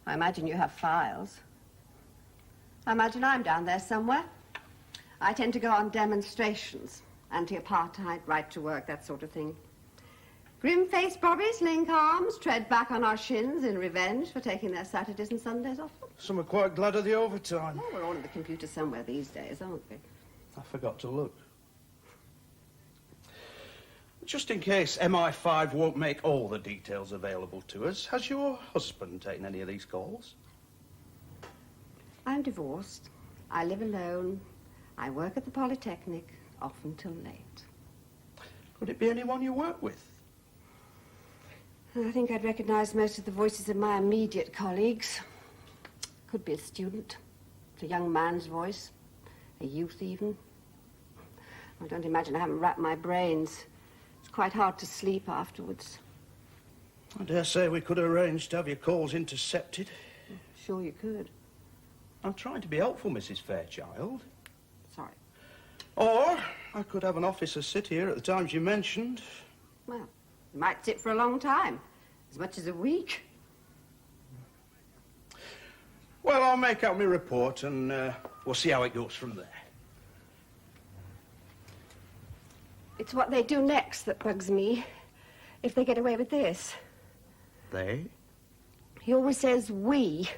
I imagine you have files. I imagine I'm down there somewhere. I tend to go on demonstrations. Anti-apartheid, right to work, that sort of thing. Grim-faced bobbies link arms, tread back on our shins in revenge for taking their Saturdays and Sundays off them. Some are quite glad of the overtime. Oh, we're all at the computer somewhere these days, aren't we? I forgot to look. Just in case MI5 won't make all the details available to us, has your husband taken any of these calls? I'm divorced. I live alone. I work at the Polytechnic, often till late. Could it be anyone you work with? I think I'd recognize most of the voices of my immediate colleagues. Could be a student, a young man's voice, a youth even. I don't imagine I haven't wrapped my brains. It's quite hard to sleep afterwards. I dare say we could arrange to have your calls intercepted. Sure you could. I'm trying to be helpful, Mrs. Fairchild. Sorry. Or I could have an officer sit here at the times you mentioned. Well, you might sit for a long time. As much as a week. Well, I'll make out my report and we'll see how it goes from there. It's what they do next that bugs me. If they get away with this. They? He always says we.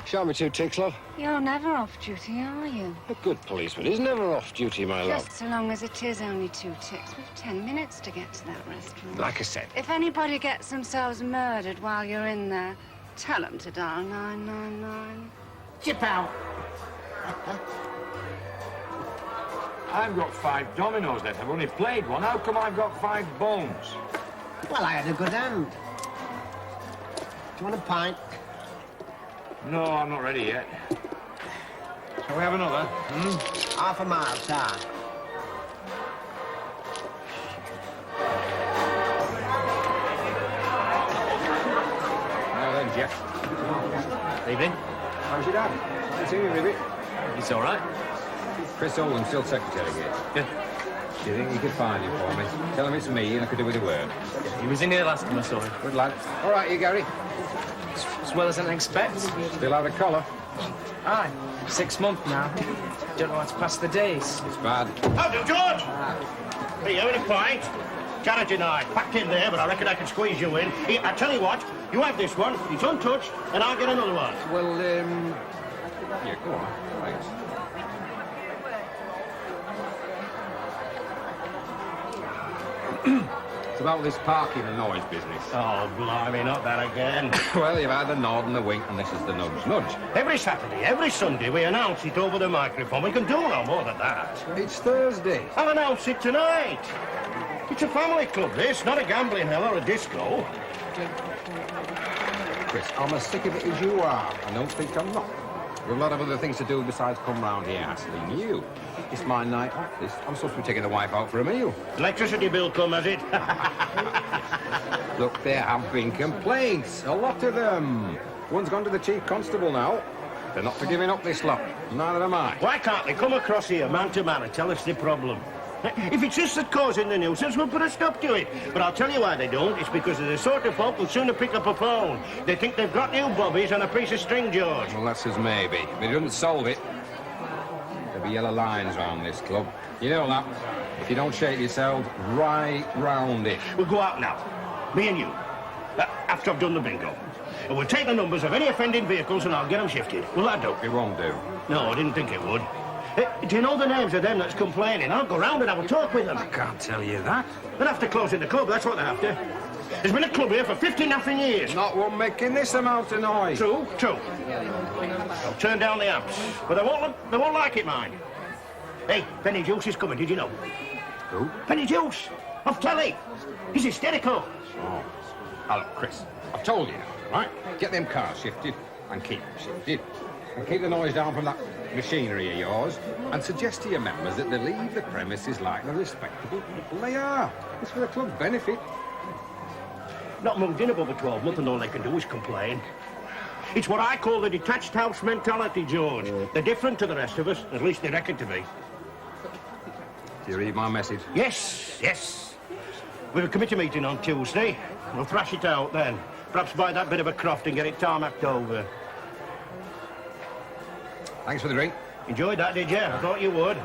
Show me 2 ticks, love. You're never off duty, are you? A good policeman is never off duty, my love. Just so long as it is only 2 ticks. We've 10 minutes to get to that restaurant. Like I said. If anybody gets themselves murdered while you're in there, tell them to dial 999. Chip out. I've got 5 dominoes left. I've only played one. How come I've got 5 bones? Well, I had a good hand. Do you want a pint? No, I'm not ready yet. Shall we have another? Half a mile, sir. Evening. How's your dad? I see you, Ribbit. He's all right. Chris Oldham, still secretary here. Good. Do you think you could find him for me? Tell him it's me and I could do with a word. He was in here last time I saw him. Good lad. All right, you, Gary. As well as I expect. Still out of collar. Aye. 6 months now. Don't know how to pass the days. It's bad. How do, George? Hey, you having a pint? Carrot and I. Packed in there, but I reckon I can squeeze you in. Here, I tell you what, you have this one, it's untouched, and I'll get another one. Well, yeah, go on. Thanks. It's about this parking and noise business. Oh, blimey, not that again. Well, you've had the nod and the wink, and this is the nudge. Nudge. Every Saturday, every Sunday, we announce it over the microphone. We can do no more than that. It's Thursday. I'll announce it tonight. It's a family club, this, not a gambling hell or a disco. Chris, I'm as sick of it as you are. I don't think I'm not. We've a lot of other things to do besides come round here hassling you. It's my night off. I'm supposed to be taking the wife out for a meal. Electricity bill come, has it? Look, there have been complaints. A lot of them. One's gone to the chief constable now. They're not for giving up this lot. Neither am I. Why can't they come across here, man to man, and tell us the problem? If it's just that causing the nuisance, we'll put a stop to it. But I'll tell you why they don't. It's because they're the sort of folk who'll sooner pick up a phone. They think they've got new bobbies and a piece of string, George. Well, that's as maybe. But it doesn't solve it. There'll be yellow lines round this club. You know that. If you don't shape yourself right round it. We'll go out now. Me and you. After I've done the bingo. And we'll take the numbers of any offending vehicles and I'll get them shifted. Will that do? It won't do. No, I didn't think it would. Do you know the names of them that's complaining? I'll go round and I will talk with them. I can't tell you that. They're after closing the club, that's what they're after. There's been a club here for 50-nothing years. Not one making this amount of noise. True. I'll turn down the amps, but they won't like it, mind. Hey, Penny Juice is coming, did you know? Who? Penny Juice, off telly. He's hysterical. Oh. Now, look, Chris, I've told you, right? Get them cars shifted and keep them shifted. And keep the noise down from that machinery of yours and suggest to your members that they leave the premises like the respectable people they are. It's for the club's benefit. Not moved in above a 12-month and all they can do is complain. It's what I call the detached house mentality, George. They're different to the rest of us, at least they reckon to be. Do you read my message? Yes. We've a committee meeting on Tuesday. We'll thrash it out then. Perhaps buy that bit of a croft and get it tarmacked over. Thanks for the drink. Enjoyed that, did you? I thought you would.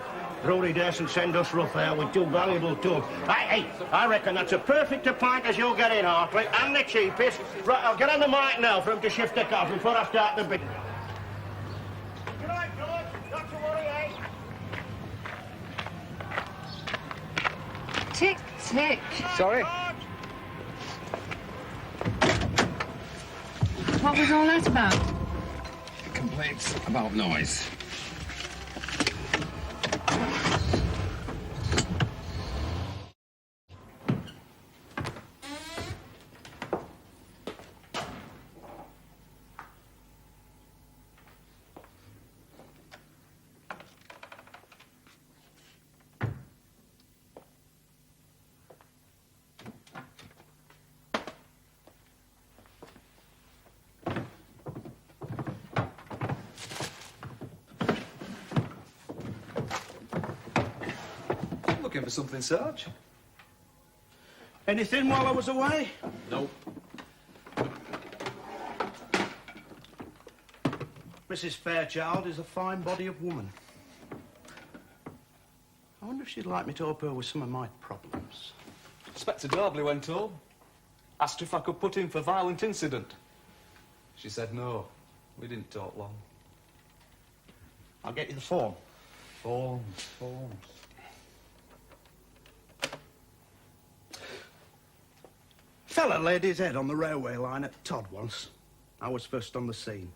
Rory daresn't send us rough air with two valuable tubs. Hey, I reckon that's a perfect a pint as you'll get in, Hartley, and the cheapest. Right, I'll get on the mic now for him to shift the cars before I start the bit. Good night, George. Not to worry, eh? Tick, tick. Sorry? What was all that about? Complaints about noise. Looking for something, Sarge? Anything while I was away? Nope. Mrs. Fairchild is a fine body of woman. I wonder if she'd like me to help her with some of my problems. Inspector Darbley went home. Asked if I could put in for violent incident. She said no. We didn't talk long. I'll get you the form. Forms. Fella laid his head on the railway line at Todd once. I was first on the scene.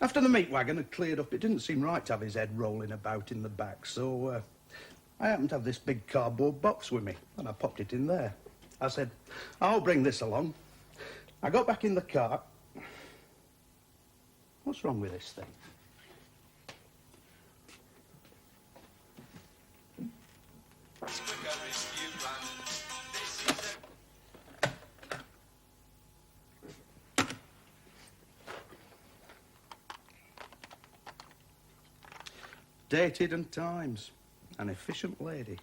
After the meat wagon had cleared up, it didn't seem right to have his head rolling about in the back, so I happened to have this big cardboard box with me, and I popped it in there. I said, I'll bring this along. I got back in the car. What's wrong with this thing? Dated and times. An efficient lady.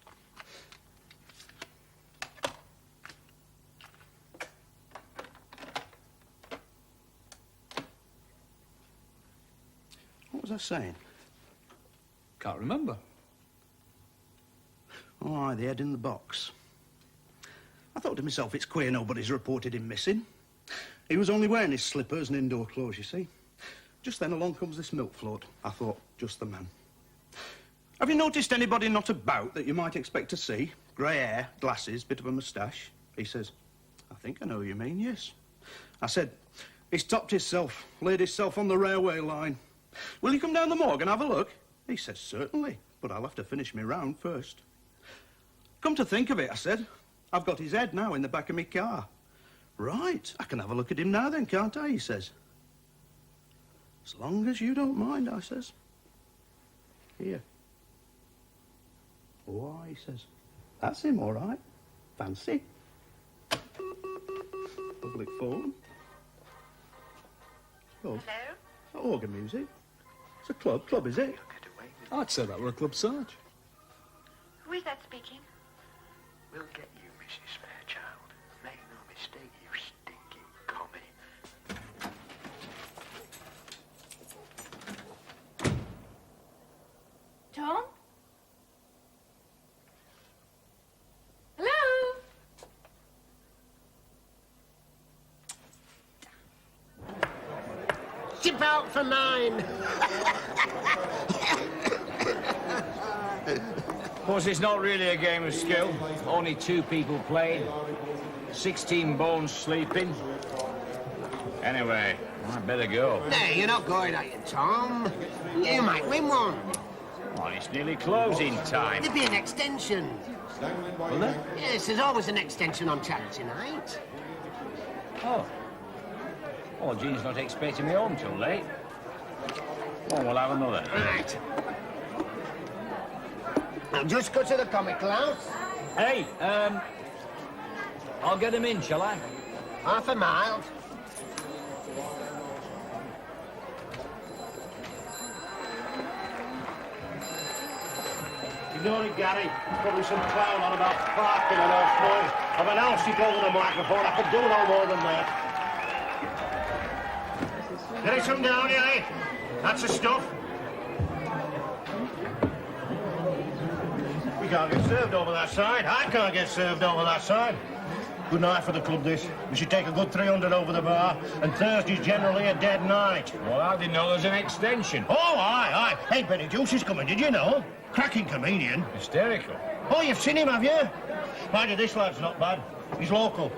What was I saying? Can't remember. Oh, aye, the head in the box. I thought to myself, it's queer nobody's reported him missing. He was only wearing his slippers and indoor clothes, you see. Just then along comes this milk float. I thought, just the man. Have you noticed anybody not about that you might expect to see? Grey hair, glasses, bit of a moustache. He says, I think I know who you mean, yes. I said, he's topped himself, laid himself on the railway line. Will you come down the morgue and have a look? He says, certainly, but I'll have to finish my round first. Come to think of it, I said, I've got his head now in the back of my car. Right, I can have a look at him now then, can't I? He says. As long as you don't mind, I says. Here. Why, he says. That's him, all right. Fancy. Public phone. Oh. Hello? Organ music. It's a club. Club, is it? I'd say that were a club Sarge. Who is that speaking? We'll get you, Mrs. Fairchild. Make no mistake, you stinking commie. Tom? Hello? Chip out for mine. Of course, it's not really a game of skill. Only 2 people played. 16 bones sleeping. Anyway, I'd better go. Hey, you're not going, are you, Tom? You might win one. Well, it's nearly closing time. There'd be an extension. Will there? Yes, there's always an extension on charity night. Oh. Well, Jean's not expecting me home till late. Well, we'll have another. Right. Now, just go to the comical house. Hey, I'll get him in, shall I? Half a mile. You know it, Gary. Probably some clown on about parking and all noise. I've announced it over the microphone. I could do no more than that. Get some down here, eh? That's the stuff. We can't get served over that side. I can't get served over that side. Good night for the club, this. We should take a good 300 over the bar, and Thursday's generally a dead night. Well, I didn't know there was an extension. Oh, aye. Hey, Benny Juice is coming, did you know? Cracking comedian. Hysterical. Oh, you've seen him, have you? Mind you, this lad's not bad. He's local.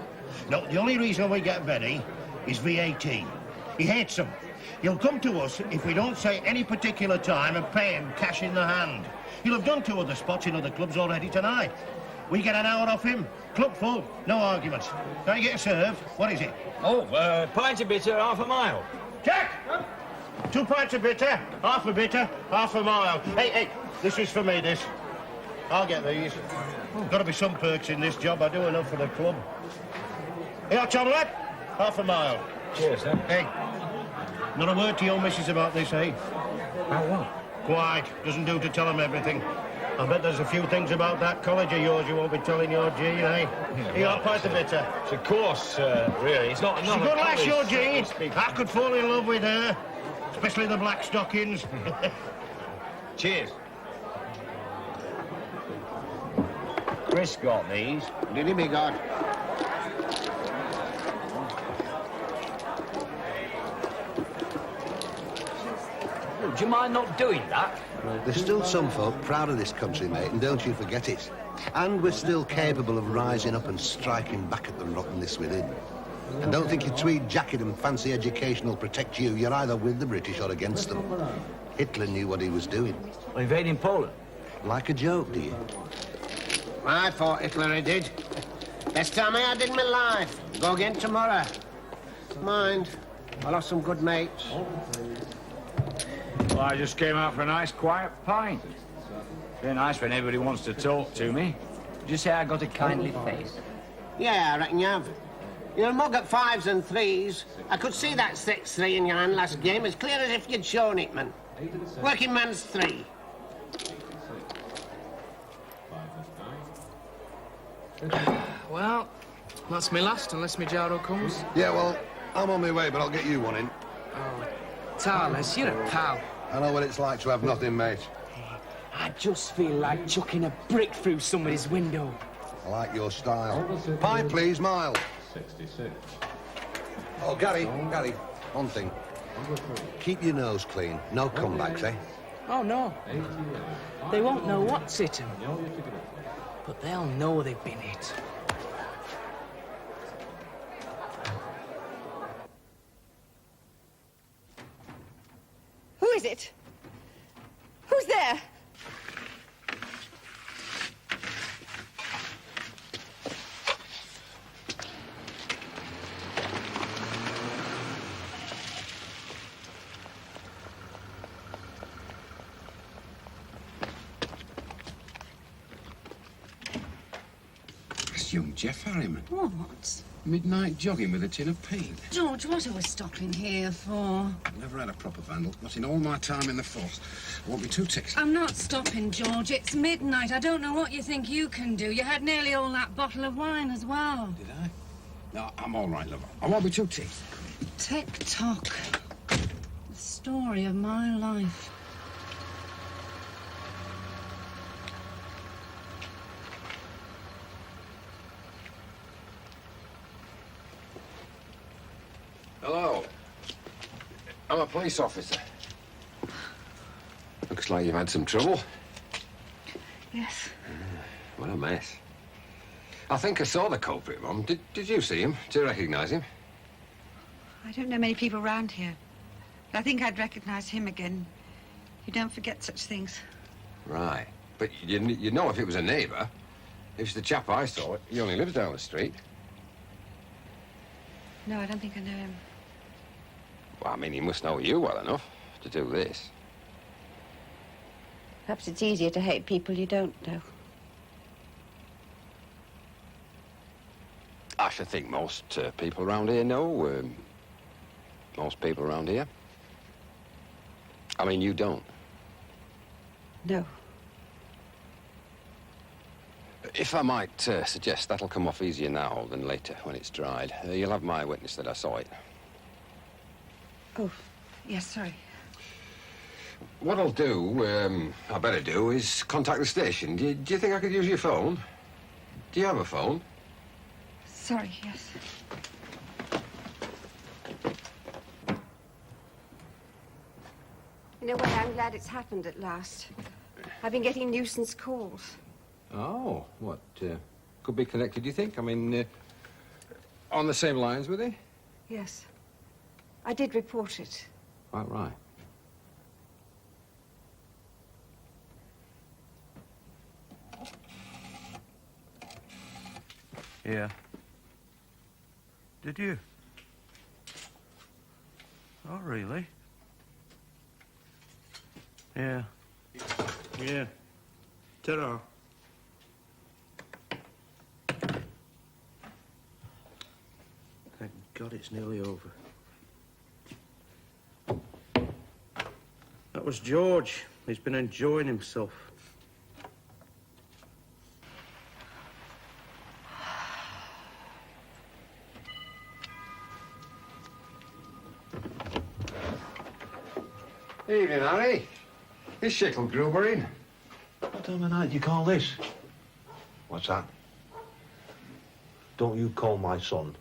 No, the only reason we get Benny is VAT. He hates them. He'll come to us if we don't say any particular time and pay him cash in the hand. He'll have done 2 other spots in other clubs already tonight. We get an hour off him. Club full. No arguments. Can I get served? What is it? Oh, pint of bitter, half a mile. Jack! 2 pints of bitter, half a bitter, half a mile. Hey, this is for me, this. I'll get these. Got to be some perks in this job. I do enough for the club. Here, Juliet. Half a mile. Cheers, sir. Hey, not a word to your missus about this, eh? How what? Quite. Doesn't do to tell them everything. I bet there's a few things about that college of yours you won't be telling your Jean, eh? Here, I'll pint the bitter. It's a course, really. It's not She's a good lass, your Jean. I could fall in love with her. Especially the black stockings. Cheers. Chris got these. Did he, be God? Do you mind not doing that? There's still some folk proud of this country, mate, and don't you forget it. And we're still capable of rising up and striking back at the rottenness within. And don't think your tweed jacket and fancy education will protect you. You're either with the British or against them. Hitler knew what he was doing. Invading Poland? Like a joke, do you? I thought Hitler he did. Best time I had in my life. Go again tomorrow. Mind, I lost some good mates. Well, I just came out for a nice, quiet pint. Very nice when everybody wants to talk to me. Did you say I got a kindly face? Yeah, I reckon you have. You're a mug at 5s and 3s. I could see that 6-3 in your hand last game as clear as if you'd shown it, man. Working man's 3. Well, that's me last, unless me Jaro comes. Yeah, well, I'm on my way, but I'll get you one in. Oh, Tarles, you're a pal. I know what it's like to have nothing, mate. I just feel like chucking a brick through somebody's window. I like your style. Pie, please, Miles. 66. Oh, Gary, one thing. Keep your nose clean. No comebacks, eh? Oh, no. They won't know what's hit 'em. But they'll know they've been hit. Who is it? Who's there? It's young Jeff Harriman. What? Midnight jogging with a tin of paint. George, what are we stopping here for? Never had a proper vandal. Not in all my time in the force. I won't be too ticked. I'm not stopping, George. It's midnight. I don't know what you think you can do. You had nearly all that bottle of wine as well. Did I? No, I'm all right, love. I won't be too ticked. Tick-tock. The story of my life. Hello. I'm a police officer. Looks like you've had some trouble. Yes. What a mess. I think I saw the culprit, Mum. Did you see him? Do you recognise him? I don't know many people round here. But I think I'd recognize him again. You don't forget such things. Right. But you know if it was a neighbour. If it's the chap I saw, he only lives down the street. No, I don't think I know him. Well, I mean, he must know you well enough to do this. Perhaps it's easier to hate people you don't know. I should think most people around here know. Most people around here. I mean, you don't. No. If I might suggest, that'll come off easier now than later when it's dried. You'll have my witness that I saw it. Oh, yes, sorry. What I'll do, I better do, is contact the station. Do you think I could use your phone? Do you have a phone? Sorry, yes. In a way, I'm glad it's happened at last. I've been getting nuisance calls. Oh, what, could be connected, do you think? I mean, on the same lines with he? Yes. I did report it. Quite right. Yeah. Did you? Oh, really? Yeah. Yeah. Ta-ra. Thank God it's nearly over. That was George. He's been enjoying himself. Evening, Harry. Is Schickelgruber in? What time of night do you call this? What's that? Don't you call my son.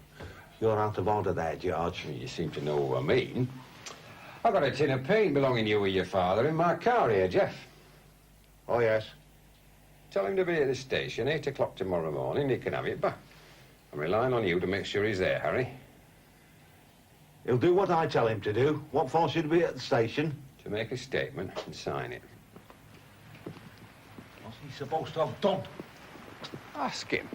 You're out of order there, George. You seem to know what I mean. I've got a tin of paint belonging to you with your father in my car here, Jeff. Oh, yes. Tell him to be at the station 8 o'clock tomorrow morning. He can have it back. I'm relying on you to make sure he's there, Harry. He'll do what I tell him to do. What for should he be at the station? To make a statement and sign it. What's he supposed to have done? Ask him.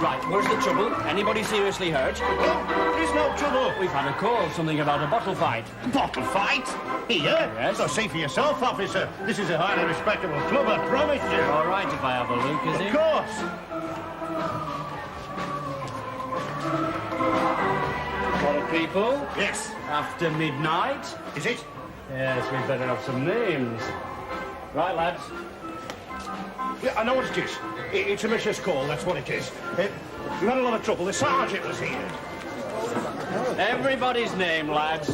Right, where's the trouble? Anybody seriously hurt? There's no trouble. We've had a call, something about a bottle fight. Bottle fight? Here? Yes. So see for yourself, officer. This is a highly respectable club, I promise you. All right if I have a look, is it? Of course. Got a people. Yes. After midnight. Is it? Yes, we'd better have some names. Right, lads. Yeah, I know what it is. It's a vicious call, that's what it is. We've had a lot of trouble. The sergeant was here. Everybody's name, lads.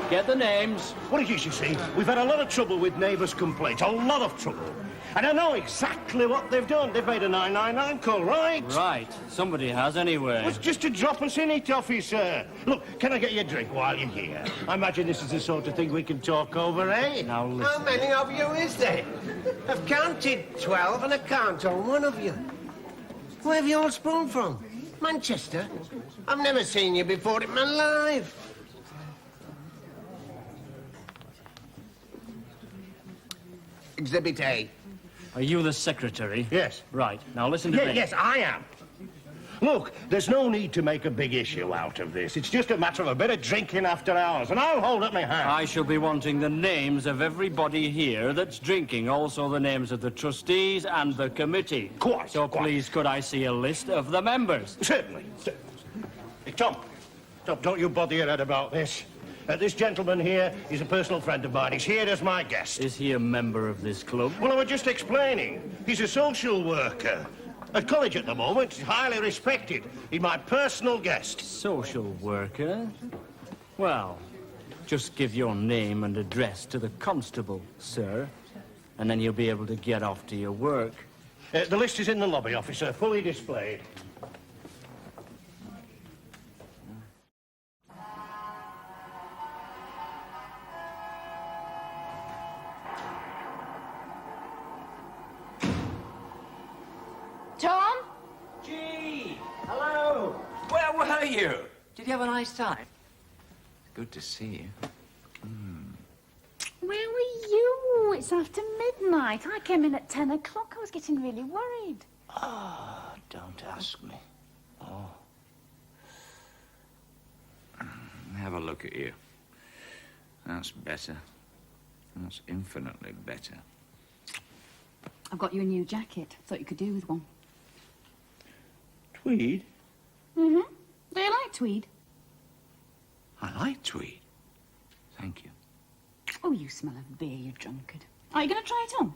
Get the names. What it is, you see, we've had a lot of trouble with neighbours' complaints. A lot of trouble. And I know exactly what they've done. They've made a 999 call, right? Right. Somebody has, anyway. Well, it's just to drop us in it, officer. Look, can I get you a drink while you're here? I imagine this is the sort of thing we can talk over, eh? Now, listen. How many of you is there? I've counted 12 and I can't own one of you. Where have you all sprung from? Manchester? I've never seen you before in my life. Exhibit A. Are you the secretary? Yes. Right. Now listen to me. Yes, I am. Look, there's no need to make a big issue out of this. It's just a matter of a bit of drinking after hours, and I'll hold up my hand. I shall be wanting the names of everybody here that's drinking, also the names of the trustees and the committee. Quite. So please, could I see a list of the members? Certainly. Hey, Tom, don't you bother your head about this. This gentleman here is a personal friend of mine. He's here as my guest. Is he a member of this club? Well, I was just explaining. He's a social worker. At college at the moment, he's highly respected. He's my personal guest. Social worker? Well, just give your name and address to the constable, sir, and then you'll be able to get off to your work. The list is in the lobby, officer, fully displayed. Tom? Gee, hello. Where were you? Did you have a nice time? Good to see you. Where were you? It's after midnight. I came in at 10 o'clock. I was getting really worried. Oh, don't ask me. Oh. Have a look at you. That's better. That's infinitely better. I've got you a new jacket. Thought you could do with one. Tweed? Mm-hmm. Do you like tweed? I like tweed. Thank you. Oh, you smell of beer, you drunkard. Are you going to try it on?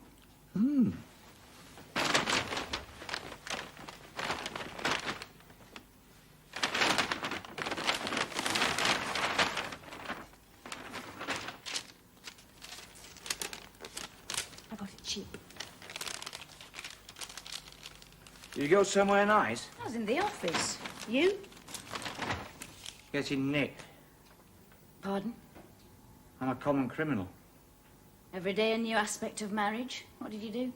I got it cheap. You go somewhere nice? I was in the office. You? Getting nicked. Pardon? I'm a common criminal. Every day a new aspect of marriage. What did you do?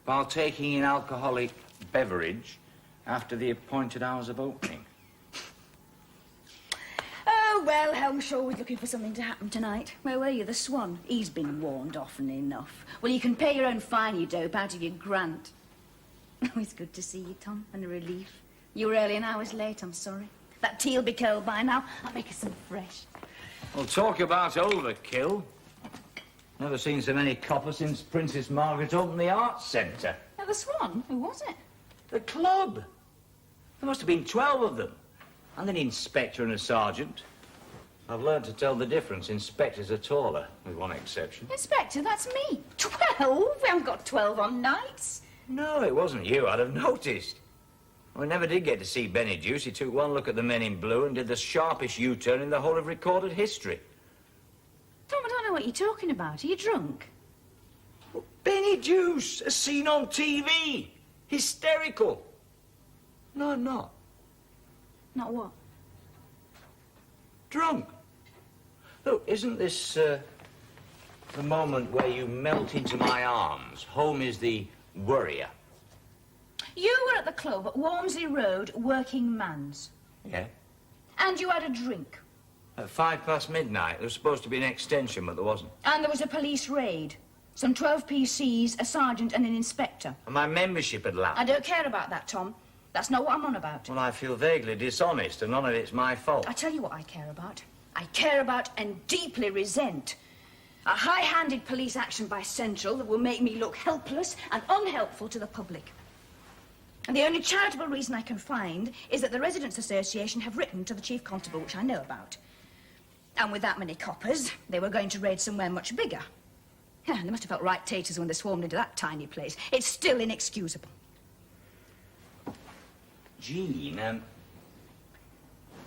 While taking in alcoholic beverage after the appointed hours of opening. Oh, well, Helmshire was looking for something to happen tonight. Where were you? The Swan? He's been warned often enough. Well, you can pay your own fine, you dope, out of your grant. Oh, it's good to see you, Tom, and a relief. You were early and I was late, I'm sorry. That tea'll be cold by now. I'll make her some fresh. Well, talk about overkill. Never seen so many coppers since Princess Margaret opened the Arts Centre. Now, the Swan? Who was it? The club. There must have been 12 of them. And an inspector and a sergeant. I've learned to tell the difference. Inspectors are taller, with one exception. Inspector, that's me. 12? We haven't got 12 on nights. No, it wasn't you. I'd have noticed. We never did get to see Benny Juice. He took one look at the men in blue and did the sharpest U-turn in the whole of recorded history. Tom, I don't know what you're talking about. Are you drunk? Benny Juice, as seen on TV. Hysterical. No, I'm not. Not what? Drunk. Look, isn't this, the moment where you melt into my arms? Home is the worrier. You were at the club at Walmsley Road, working man's. Yeah. And you had a drink. At 5 past midnight, there was supposed to be an extension, but there wasn't. And there was a police raid. Some 12 PCs, a sergeant and an inspector. And my membership had lapsed. I don't care about that, Tom. That's not what I'm on about. Well, I feel vaguely dishonest, and none of it's my fault. I tell you what I care about. I care about and deeply resent a high-handed police action by Central that will make me look helpless and unhelpful to the public. And the only charitable reason I can find is that the Residents' Association have written to the Chief Constable, which I know about. And with that many coppers, they were going to raid somewhere much bigger. Yeah, they must have felt right taters when they swarmed into that tiny place. It's still inexcusable. Jean,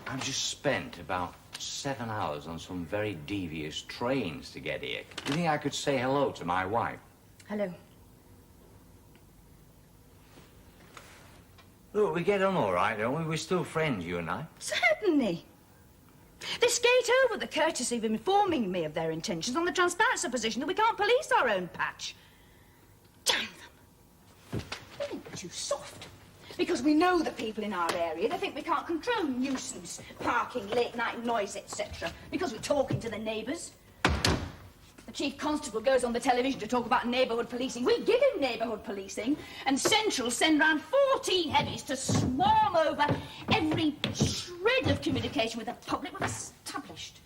I've just spent about 7 hours on some very devious trains to get here. Do you think I could say hello to my wife? Hello. Look, we get on all right, don't we? We're still friends, you and I. Certainly. They skate over the courtesy of informing me of their intentions on the transparent supposition that we can't police our own patch. Damn them. They think we're too soft. Because we know the people in our area. They think we can't control nuisance, parking, late-night noise, etc. Because we're talking to the neighbours. The Chief Constable goes on the television to talk about neighbourhood policing. We give him neighbourhood policing, and Central send round 14 heavies to swarm over every shred of communication with the public we've established.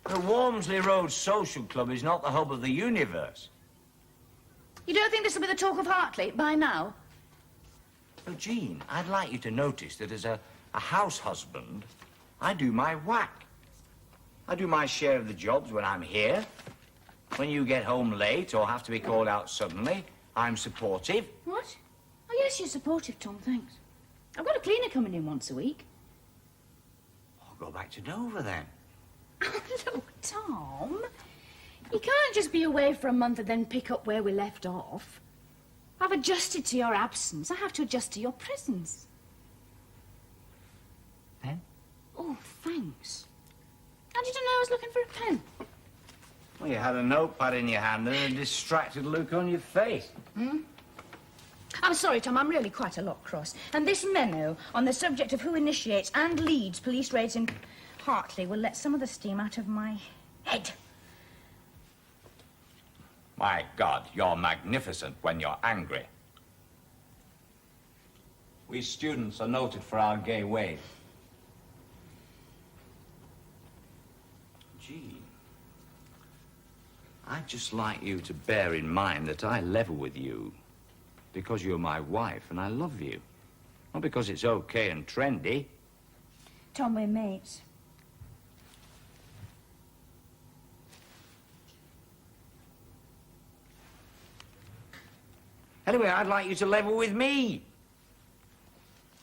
The Walmsley Road Social Club is not the hub of the universe. You don't think this will be the talk of Hartley by now? Well, Jean, I'd like you to notice that as a house husband, I do my whack. I do my share of the jobs when I'm here. When you get home late or have to be called out suddenly, I'm supportive. What? Oh, yes, you're supportive, Tom, thanks. I've got a cleaner coming in once a week. I'll go back to Dover then. Look, Tom, you can't just be away for a month and then pick up where we left off. I've adjusted to your absence. I have to adjust to your presence. Pen? Oh, thanks. How did you know I was looking for a pen? Well, you had a notepad in your hand and a distracted look on your face. Hmm? I'm sorry, Tom, I'm really quite a lot cross. And this memo on the subject of who initiates and leads police raids in Hartley will let some of the steam out of my head. My God, you're magnificent when you're angry. We students are noted for our gay ways. Jean, I'd just like you to bear in mind that I level with you because you're my wife and I love you. Not because it's okay and trendy. Tom, we're mates. Anyway, I'd like you to level with me.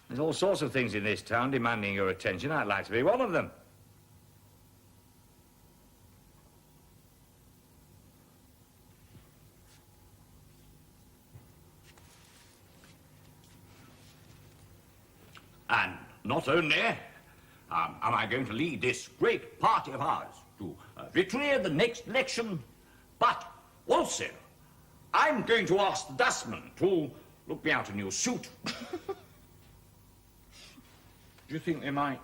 There's all sorts of things in this town demanding your attention. I'd like to be one of them. And not only am I going to lead this great party of ours to victory at the next election, but also I'm going to ask the dustman to look me out a new suit. Do you think they might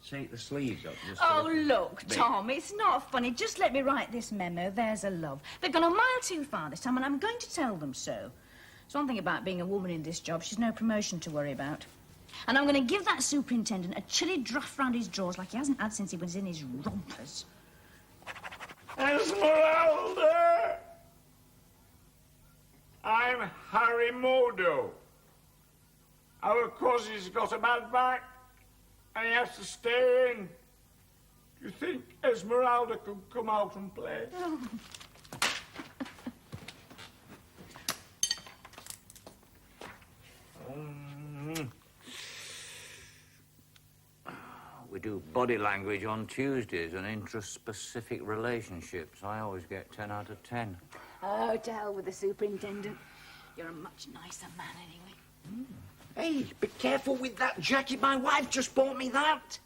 take the sleeves up? Just Oh, look, Tom, it's not funny. Just let me write this memo. There's a love. They've gone a mile too far this time, and I'm going to tell them so. There's one thing about being a woman in this job. She's no promotion to worry about. And I'm going to give that superintendent a chilly draft round his drawers like he hasn't had since he was in his rompers. Esmeralda! I'm Harry Modo. Our cousin's got a bad back, and he has to stay in. Do you think Esmeralda could come out and play? Oh. We do body language on Tuesdays and intraspecific relationships. I always get 10 out of 10. Oh, to hell with the superintendent. You're a much nicer man, anyway. Hey, be careful with that jacket. My wife just bought me that.